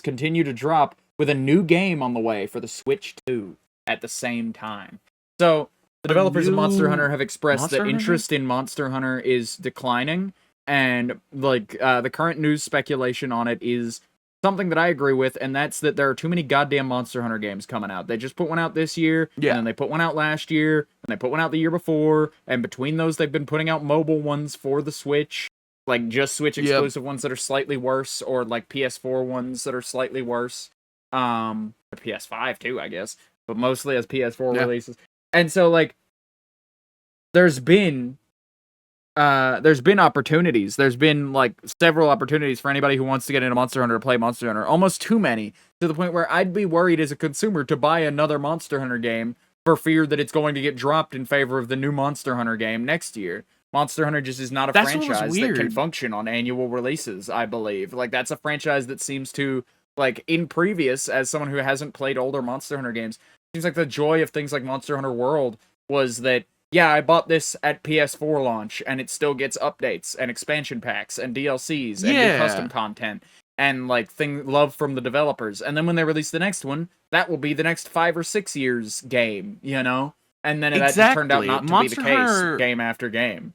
continue to drop with a new game on the way for the Switch 2 at the same time. So, the developers of Monster Hunter have expressed that interest in Monster Hunter is declining, and the current news speculation on it is something that I agree with, and that's that there are too many goddamn Monster Hunter games coming out. They just put one out this year, and then they put one out last year, and they put one out the year before, and between those they've been putting out mobile ones for the Switch, like just Switch exclusive ones that are slightly worse, or like PS4 ones that are slightly worse. PS5 too, I guess, but mostly as PS4 releases. And so like there's been opportunities. There's been like several opportunities for anybody who wants to get into Monster Hunter to play Monster Hunter. Almost too many, to the point where I'd be worried as a consumer to buy another Monster Hunter game for fear that it's going to get dropped in favor of the new Monster Hunter game next year. Monster Hunter just is not a franchise that can function on annual releases, I believe. Like, that's a franchise that seems to, like, in previous, as someone who hasn't played older Monster Hunter games, seems like the joy of things like Monster Hunter World was that, yeah, I bought this at PS4 launch, and it still gets updates, and expansion packs, and DLCs, and new custom content, and, like, love from the developers. And then when they release the next one, that will be the next 5 or 6 years game, you know? And then that just turned out not to be the case game after game.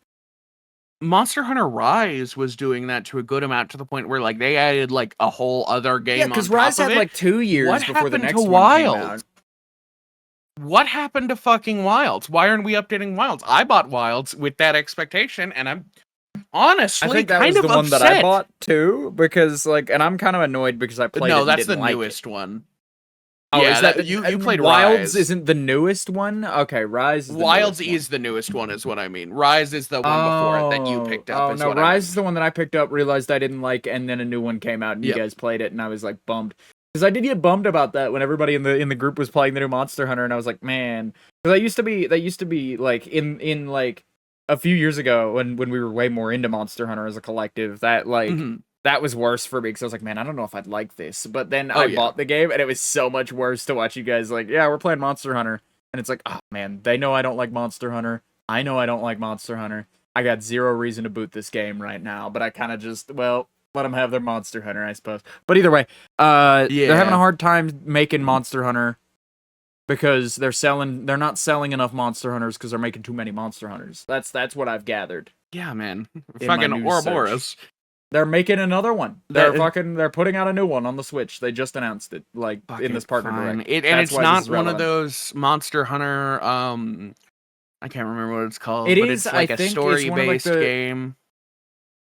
Monster Hunter Rise was doing that to a good amount, to the point where like they added like a whole other game. Yeah, because Rise had like 2 years before the next one came out. What happened to fucking Wilds? Why aren't we updating Wilds? I bought Wilds with that expectation, and I'm honestly I think that kind was of the one upset. that I bought too, because like, and I'm kind of annoyed because I played. No, it that's and the didn't newest like one. Oh, yeah, is that you played Wilds? Rise. Isn't the newest one? Okay, Rise. Is the Wilds is the newest one, is what I mean. Rise is the one before it that you picked up. Oh no, Rise is the one that I picked up, realized I didn't like, and then a new one came out, and you guys played it, and I was like bummed, because I did get bummed about that when everybody in the group was playing the new Monster Hunter, and I was like, man, because that used to be like in like a few years ago when we were way more into Monster Hunter as a collective, that like. That was worse for me, because I was like, man, I don't know if I'd like this. But then I bought the game, and it was so much worse to watch you guys like, yeah, we're playing Monster Hunter. And it's like, oh, man, they know I don't like Monster Hunter. I know I don't like Monster Hunter. I got zero reason to boot this game right now. But I kind of just, well, let them have their Monster Hunter, I suppose. But either way, they're having a hard time making Monster Hunter because they're not selling enough Monster Hunters because they're making too many Monster Hunters. That's what I've gathered. Yeah, man. Fucking Ouroboros. They're making another one. They're putting out a new one on the Switch. They just announced it, like, in this partner direct. And it's not one of those Monster Hunter, I can't remember what it's called. It's like a story-based game.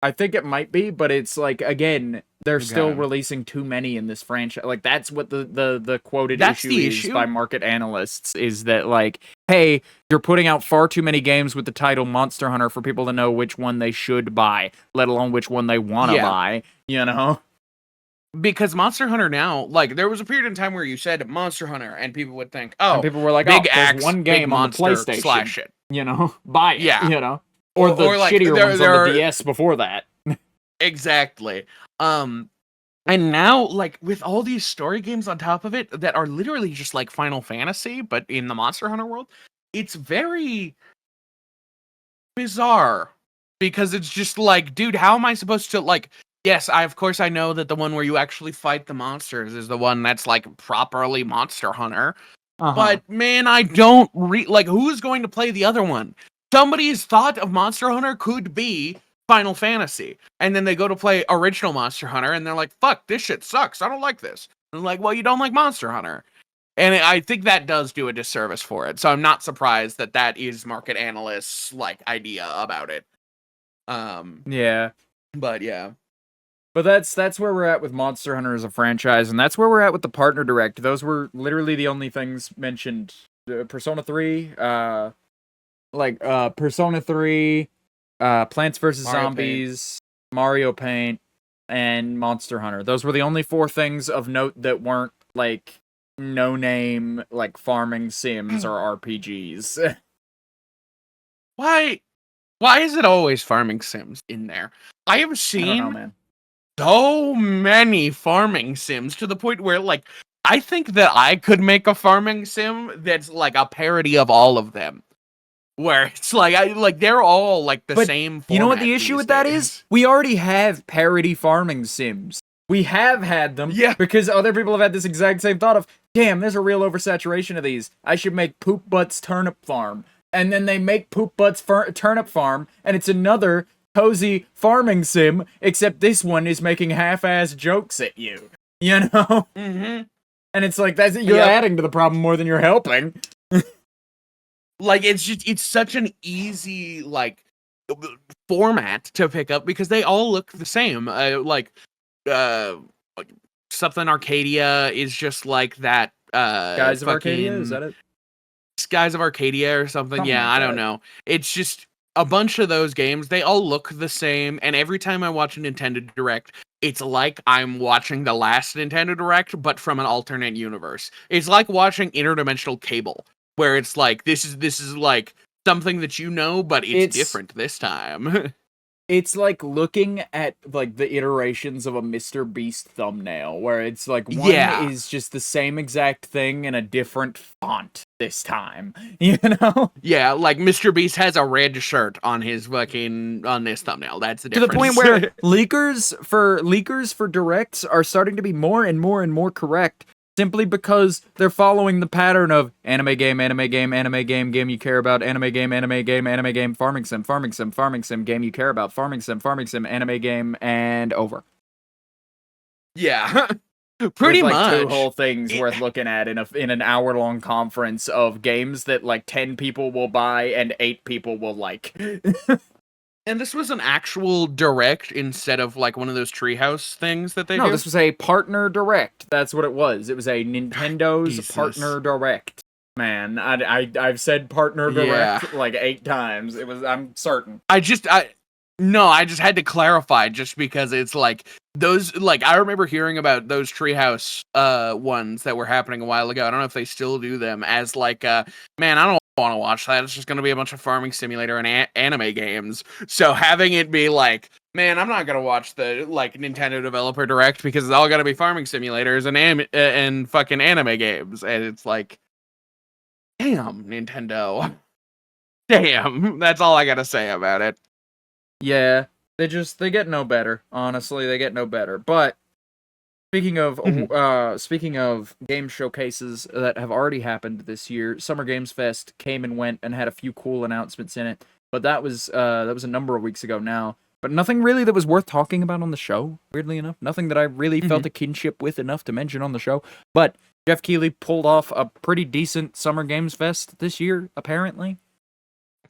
I think it might be, but it's like, again, they're still releasing too many in this franchise. Like, that's what the quoted issue is by market analysts, is that, like, hey, you're putting out far too many games with the title Monster Hunter for people to know which one they should buy, let alone which one they want to buy, you know? Because Monster Hunter now, like, there was a period in time where you said Monster Hunter, and people would think, oh, and people were like, big there's one game on the PlayStation, slash it. You know? Buy it, you know? Or the like, shittier ones on the DS before that. Exactly. And now, like, with all these story games on top of it that are literally just like Final Fantasy, but in the Monster Hunter world, it's very bizarre. Because it's just like, dude, how am I supposed to, like, yes, of course I know that the one where you actually fight the monsters is the one that's, like, properly Monster Hunter. But, man, I don't like, who's going to play the other one? Somebody's thought of Monster Hunter could be Final Fantasy, and then they go to play original Monster Hunter, and they're like, fuck, this shit sucks, I don't like this. And like, well, you don't like Monster Hunter. And I think that does do a disservice for it, so I'm not surprised that that is market analysts' like idea about it. Yeah. But yeah. But that's where we're at with Monster Hunter as a franchise, and that's where we're at with the partner direct. Those were literally the only things mentioned. Persona 3, Persona 3, Plants vs. Zombies, Mario Paint, and Monster Hunter. Those were the only 4 things of note that weren't, like, no-name, like, farming sims or RPGs. Why is it always farming sims in there? I have seen I don't know, man. So many farming sims to the point where, like, I think that I could make a farming sim that's, like, a parody of all of them. where it's like they're all like the same format. You know what the issue with that is? We already have parody farming sims. We have had them because other people have had this exact same thought of, damn, there's a real oversaturation of these. I should make Poop Butts Turnip Farm. And then they make Poop Butts Turnip Farm, and it's another cozy farming sim, except this one is making half-ass jokes at you. You know? Mm-hmm. And it's like, you're adding to the problem more than you're helping. Like, it's such an easy, like, format to pick up because they all look the same. Something Arcadia is just like that. Guys of Arcadia, is that it? Skies of Arcadia or something. Yeah, like I don't know. It's just a bunch of those games. They all look the same, and every time I watch a Nintendo Direct, it's like I'm watching the last Nintendo Direct, but from an alternate universe. It's like watching Interdimensional Cable, where it's like this is like something that you know, but it's different this time. It's like looking at like the iterations of a Mr. Beast thumbnail, where it's like one is just the same exact thing in a different font this time, you know? Yeah, like Mr. Beast has a red shirt on his on this thumbnail. That's the difference. To the point where leakers for directs are starting to be more and more and more correct. Simply because they're following the pattern of anime game, game you care about, anime game, farming sim, game you care about, farming sim, anime game, and over. Yeah, pretty much. 2 whole things worth looking at in an hour-long conference of games that like 10 people will buy and 8 people will like. And this was an actual direct instead of like one of those treehouse things that they do? No, this was a partner direct. That's what it was. It was a Nintendo's partner direct. Man, I've said partner direct like 8 times. I'm certain. I just had to clarify just because it's like those, like I remember hearing about those treehouse ones that were happening a while ago. I don't know if they still do them as like man, I don't want to watch that. It's just going to be a bunch of farming simulator and anime games. So having it be like, man, I'm not going to watch the like Nintendo Developer Direct because it's all going to be farming simulators and fucking anime games. And it's like, damn, Nintendo. Damn. That's all I got to say about it. Yeah, they get no better. Honestly, they get no better. But speaking of game showcases that have already happened this year, Summer Games Fest came and went and had a few cool announcements in it. But that was a number of weeks ago now. But nothing really that was worth talking about on the show, weirdly enough. Nothing that I really felt a kinship with enough to mention on the show. But Jeff Keighley pulled off a pretty decent Summer Games Fest this year, apparently.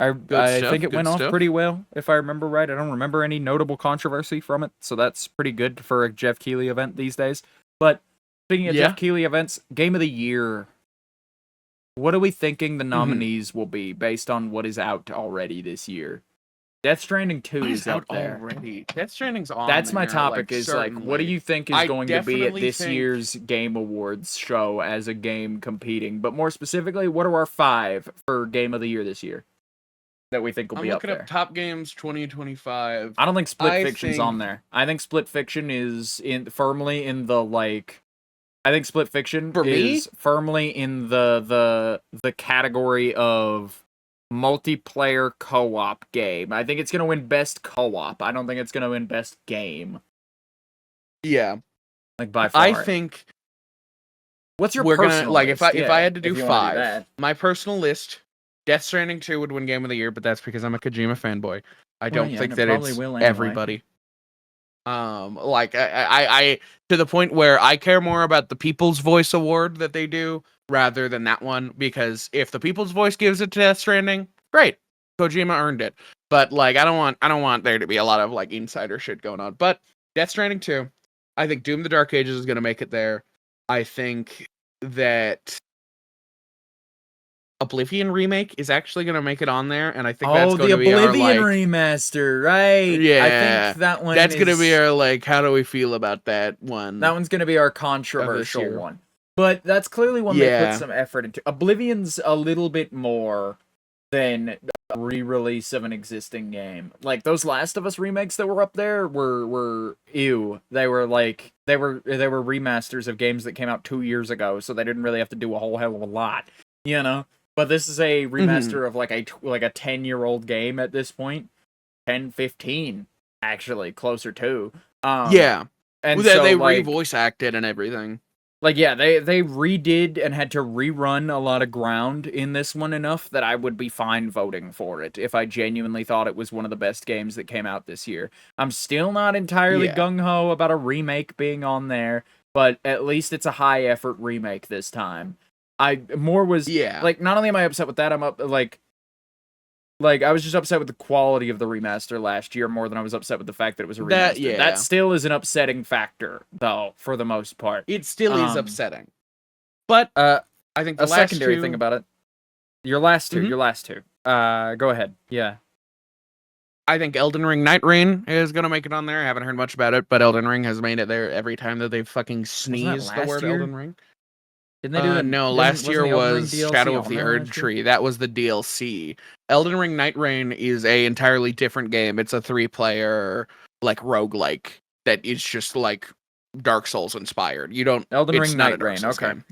I think it went off pretty well, if I remember right. I don't remember any notable controversy from it, so that's pretty good for a Jeff Keighley event these days. But speaking of Jeff Keighley events, Game of the Year, what are we thinking the nominees will be based on what is out already this year? Death Stranding 2 is out there already. Death Stranding's on. That's my topic. Like, like, what do you think is going to be at this year's Game Awards show as a game competing? But more specifically, what are our 5 for Game of the Year this year that we think will be up there? I'm looking up Top Games 2025. I don't think Split Fiction's on there. I think Split Fiction is firmly in the like. I think Split Fiction is firmly in the category of multiplayer co-op game. I think it's gonna win best co-op. I don't think it's gonna win best game. Yeah, like by far. I think. What's your personal list? If I had to do 5, my personal list. Death Stranding 2 would win Game of the Year, but that's because I'm a Kojima fanboy. I don't think that it's everybody. I to the point where I care more about the People's Voice Award that they do rather than that one, because if the People's Voice gives it to Death Stranding, great. Kojima earned it. But like I don't want there to be a lot of like insider shit going on. But Death Stranding 2, I think Doom the Dark Ages is gonna make it there. I think that Oblivion remake is actually going to make it on there, and I think that's going to be our, Oblivion remaster, right? Yeah, I think that one. That's going to be our like. How do we feel about that one? That one's going to be our controversial one, but that's clearly one they put some effort into. Oblivion's a little bit more than a re-release of an existing game. Like those Last of Us remakes that were up there were ew. They were like they were remasters of games that came out 2 years ago, so they didn't really have to do a whole hell of a lot, you know. But this is a remaster of like a 10-year-old game at this point. 10, 15, actually, closer to. Yeah. And well, so they like, re-voice acted and everything. Like, yeah, they redid and had to rerun a lot of ground in this one enough that I would be fine voting for it if I genuinely thought it was one of the best games that came out this year. I'm still not entirely gung-ho about a remake being on there, but at least it's a high-effort remake this time. Like, not only am I upset with that, I'm I was just upset with the quality of the remaster last year more than I was upset with the fact that it was a remaster. That still is an upsetting factor, though, for the most part. It still is upsetting. But I think the secondary thing about it. Your last two. Go ahead. Yeah. I think Elden Ring Night Rain is going to make it on there. I haven't heard much about it, but Elden Ring has made it there every time that they've fucking sneezed the word Elden Ring. Didn't they do no, last year was Shadow of the Erdtree. That was the DLC. Elden Ring Night Rain is a entirely different game. It's a 3-player roguelike that is just like Dark Souls inspired. You don't Elden Ring Night Rain. Okay. Game.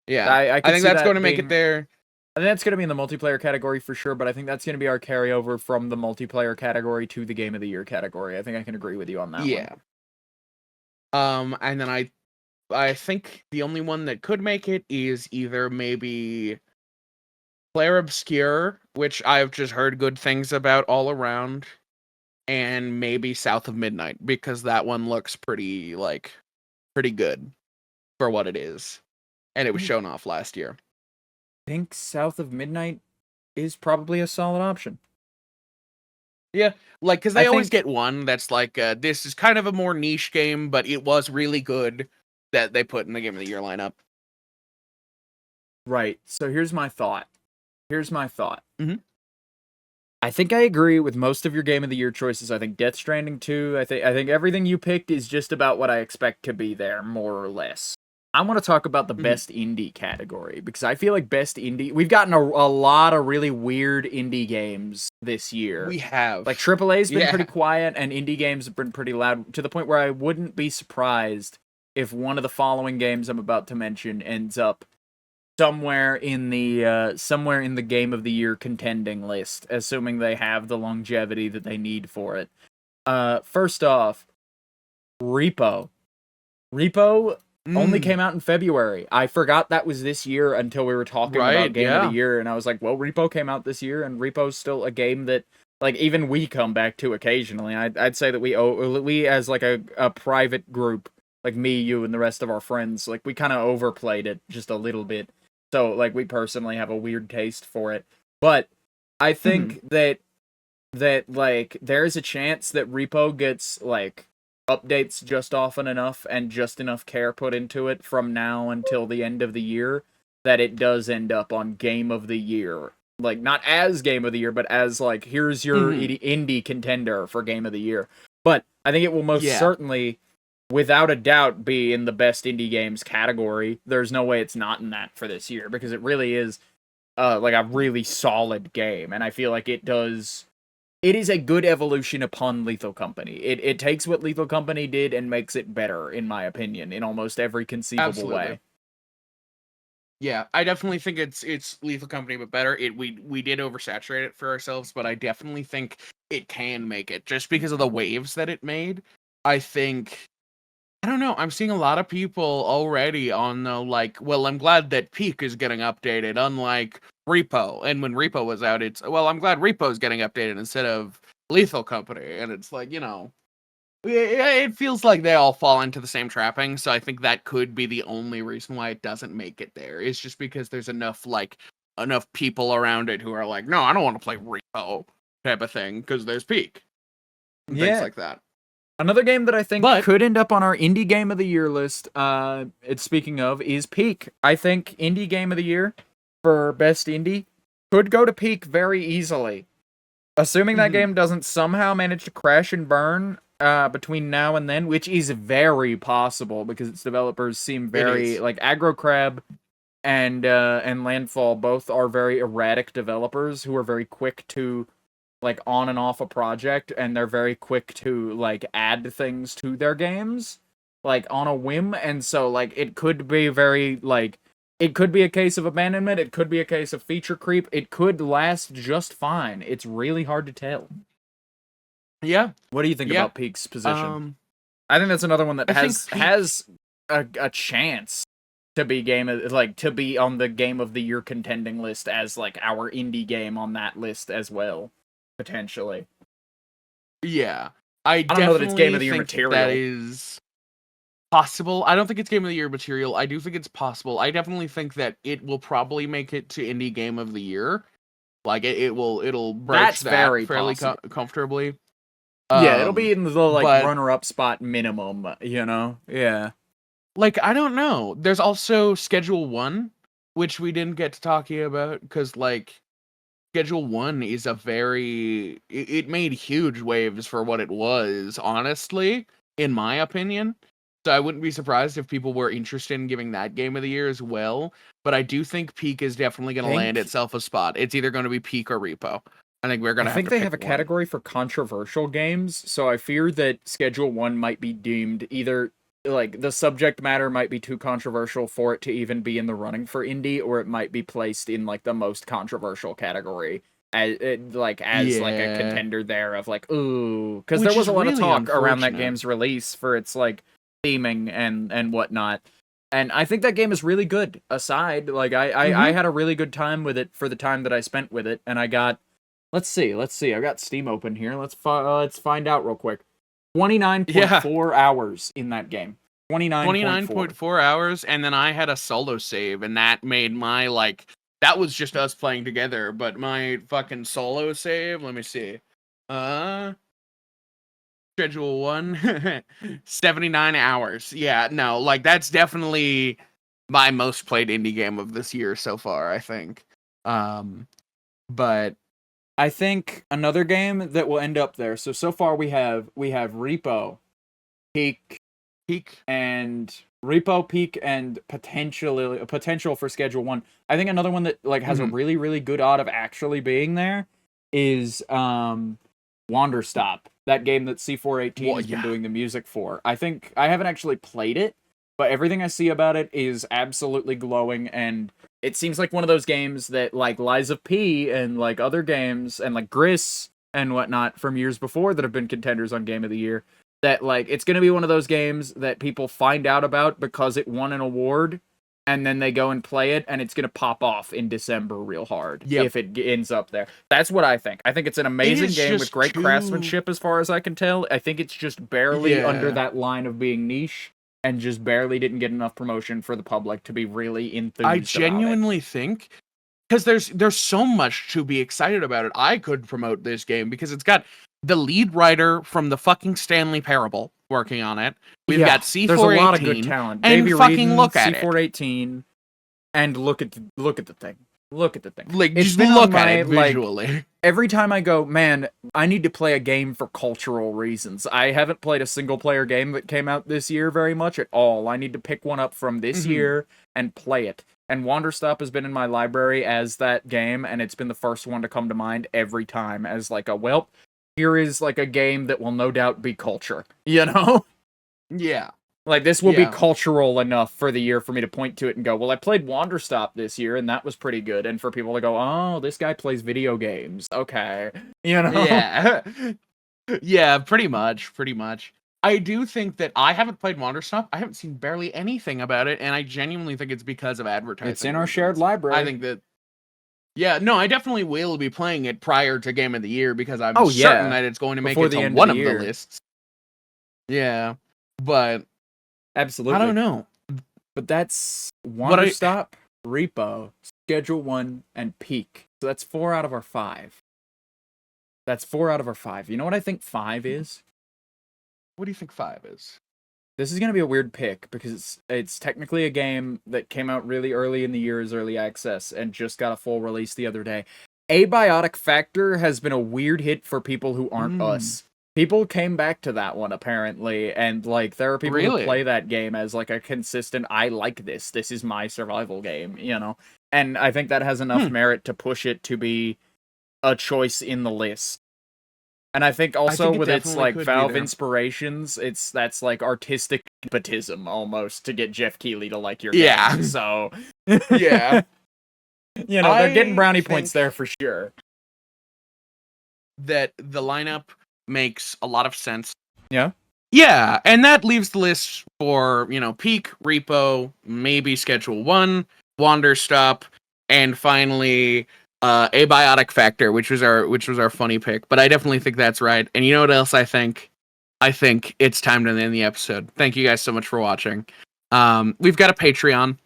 Yeah. I think that's going to make it there. I think that's going to be in the multiplayer category for sure, but I think that's going to be our carryover from the multiplayer category to the Game of the Year category. I think I can agree with you on that one. Yeah. And then I think the only one that could make it is either maybe Claire Obscure, which I've just heard good things about all around, and maybe South of Midnight, because that one looks pretty good for what it is. And it was shown off last year. I think South of Midnight is probably a solid option. Yeah, because they always get one that's like, this is kind of a more niche game, but it was really good, that they put in the Game of the Year lineup. Right. So here's my thought. Mm-hmm. I think I agree with most of your Game of the Year choices. I think Death Stranding 2. I think everything you picked is just about what I expect to be there, more or less. I want to talk about the best indie category, because I feel like best indie... We've gotten a lot of really weird indie games this year. We have. Like, AAA's been pretty quiet, and indie games have been pretty loud, to the point where I wouldn't be surprised if one of the following games I'm about to mention ends up somewhere in the Game of the Year contending list, assuming they have the longevity that they need for it. First off, Repo. Repo only came out in February. I forgot that was this year until we were talking about Game of the Year, and I was like, well, Repo came out this year, and Repo's still a game that, even we come back to occasionally. I'd say that we as, a private group, me, you, and the rest of our friends, we kind of overplayed it just a little bit. So, we personally have a weird taste for it. But I think that there's a chance that Repo gets, updates just often enough and just enough care put into it from now until the end of the year that it does end up on Game of the Year. Not as Game of the Year, but as, here's your indie contender for Game of the Year. But I think it will most certainly, without a doubt, be in the best indie games category. There's no way it's not in that for this year, because it really is, a really solid game, and I feel like it does... It is a good evolution upon Lethal Company. It takes what Lethal Company did and makes it better, in my opinion, in almost every conceivable way. Yeah, I definitely think it's Lethal Company, but better. We did oversaturate it for ourselves, but I definitely think it can make it, just because of the waves that it made. I think... I don't know. I'm seeing a lot of people already on the well, I'm glad that Peak is getting updated, unlike Repo. And when Repo was out, it's, well, I'm glad Repo's getting updated instead of Lethal Company. And it's it feels like they all fall into the same trapping. So I think that could be the only reason why it doesn't make it there. It's just because there's enough people around it who are like, no, I don't want to play Repo type of thing, because there's Peak. And things like that. Another game that I think could end up on our Indie Game of the Year list, speaking of, is Peak. I think Indie Game of the Year for Best Indie could go to Peak very easily. Assuming that game doesn't somehow manage to crash and burn between now and then, which is very possible because its developers seem very... Aggro Crab and Landfall both are very erratic developers who are very quick to... on and off a project, and they're very quick to, add things to their games, on a whim, and so, it could be very, It could be a case of abandonment. It could be a case of feature creep. It could last just fine. It's really hard to tell. Yeah. What do you think about Peak's position? I think that's another one that has a chance to be to be on the Game of the Year contending list as like our indie game on that list as well, potentially. Yeah, I don't know that it's Game of the Year material. That is possible. I don't think it's Game of the Year material. I do think it's possible. I definitely think that it will probably make it to Indie Game of the Year. Like it'll broach that fairly comfortably. Yeah, it'll be in the like runner-up spot minimum, you know? Yeah. Like, I don't know. There's also Schedule 1, which we didn't get to talk about, because, like, Schedule 1 is it made huge waves for what it was, honestly, in my opinion. So I wouldn't be surprised if people were interested in giving that Game of the Year as well. But I do think Peak is definitely going to land itself a spot. It's either going to be Peak or Repo. I think we're gonna. I think they have a category for controversial games, so I fear that Schedule 1 might be deemed either like the subject matter might be too controversial for it to even be in the running for indie, or it might be placed in like the most controversial category as a contender there of like ooh, because there was a lot of talk around that game's release for its like theming and whatnot. And I think that game is really good. Aside, like I had a really good time with it for the time that I spent with it, and I got. Let's see. I've got Steam open here. Let's find out real quick. 29.4 hours in that game. 29.4 hours, and then I had a solo save, and that made my, like, that was just us playing together, but my fucking solo save, let me see. Schedule 1, 79 hours. Yeah, no, like, that's definitely my most played indie game of this year so far, I think. But I think another game that will end up there. So far we have Repo, Peak, and Repo, Peak, and potential for Schedule 1. I think another one that like has a really, really good odd of actually being there is Wander Stop. That game that C418 has been doing the music for. I think I haven't actually played it, but everything I see about it is absolutely glowing, and it seems like one of those games that, like Lies of P and like other games and like Gris and whatnot from years before that have been contenders on Game of the Year, that like it's going to be one of those games that people find out about because it won an award, and then they go and play it, and it's going to pop off in December real hard if it ends up there. That's what I think. I think it's an amazing game with great craftsmanship as far as I can tell. I think it's just barely under that line of being niche, and just barely didn't get enough promotion for the public to be really enthused. I genuinely think, because there's so much to be excited about it. I could promote this game because it's got the lead writer from the fucking Stanley Parable working on it. We've got C418. There's a lot of good talent. And Davey fucking Reedon, look at C418, and look at the thing. Look at the thing. Like, just look at it visually. Like, every time I go, man, I need to play a game for cultural reasons. I haven't played a single-player game that came out this year very much at all. I need to pick one up from this year and play it. And Wander Stop has been in my library as that game, and it's been the first one to come to mind every time as like here is like a game that will no doubt be culture, you know? Yeah. Like, this will be cultural enough for the year for me to point to it and go, well, I played Wander Stop this year, and that was pretty good. And for people to go, oh, this guy plays video games. Okay. You know? Yeah. Yeah, pretty much. I do think that I haven't played Wander Stop. I haven't seen barely anything about it, and I genuinely think it's because of advertising. It's in our shared library. I think that... Yeah, no, I definitely will be playing it prior to Game of the Year, because I'm certain that it's going to make it to one of the lists. Yeah, but... Absolutely. I don't know. But that's Wander Stop, Repo, Schedule 1, and Peak. So that's 4 out of our 5. You know what I think 5 is? What do you think 5 is? This is going to be a weird pick, because it's technically a game that came out really early in the year as early access, and just got a full release the other day. Abiotic Factor has been a weird hit for people who aren't us. People came back to that one, apparently, and, like, there are people who play that game as, like, a consistent, I like this is my survival game, you know? And I think that has enough merit to push it to be a choice in the list. And I think also with its like could be Valve there. inspirations, that's like artistic nepotism almost to get Jeff Keighley to like your Yeah. game. So Yeah. you know, they're getting brownie think points there for sure. That the lineup makes a lot of sense. Yeah. Yeah, and that leaves the list for, you know, Peak, Repo, maybe Schedule 1, Wander Stop, and finally Abiotic Factor, which was our funny pick. But I definitely think that's right. And you know what else I think? I think it's time to end the episode. Thank you guys so much for watching. We've got a Patreon.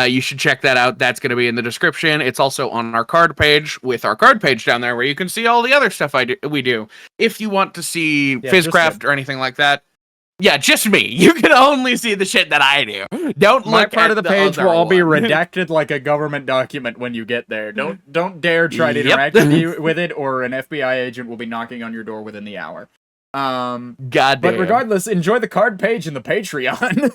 You should check that out. That's going to be in the description. It's also on our card page with our card page down there where you can see all the other stuff we do. If you want to see Fizzcraft or anything like that, yeah, just me. You can only see the shit that I do. Don't My look part at of the page will other all be one. redacted like a government document when you get there. Don't dare try to interact with it, or an FBI agent will be knocking on your door within the hour. Goddamn. But regardless, enjoy the card page and the Patreon.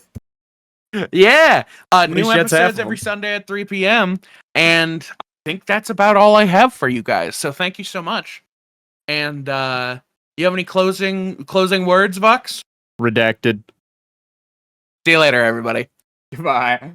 Yeah. New Sheds half episodes of every them. Sunday at 3 p.m. And I think that's about all I have for you guys. So thank you so much. And you have any closing words, Vox? Redacted. See you later, everybody. Goodbye.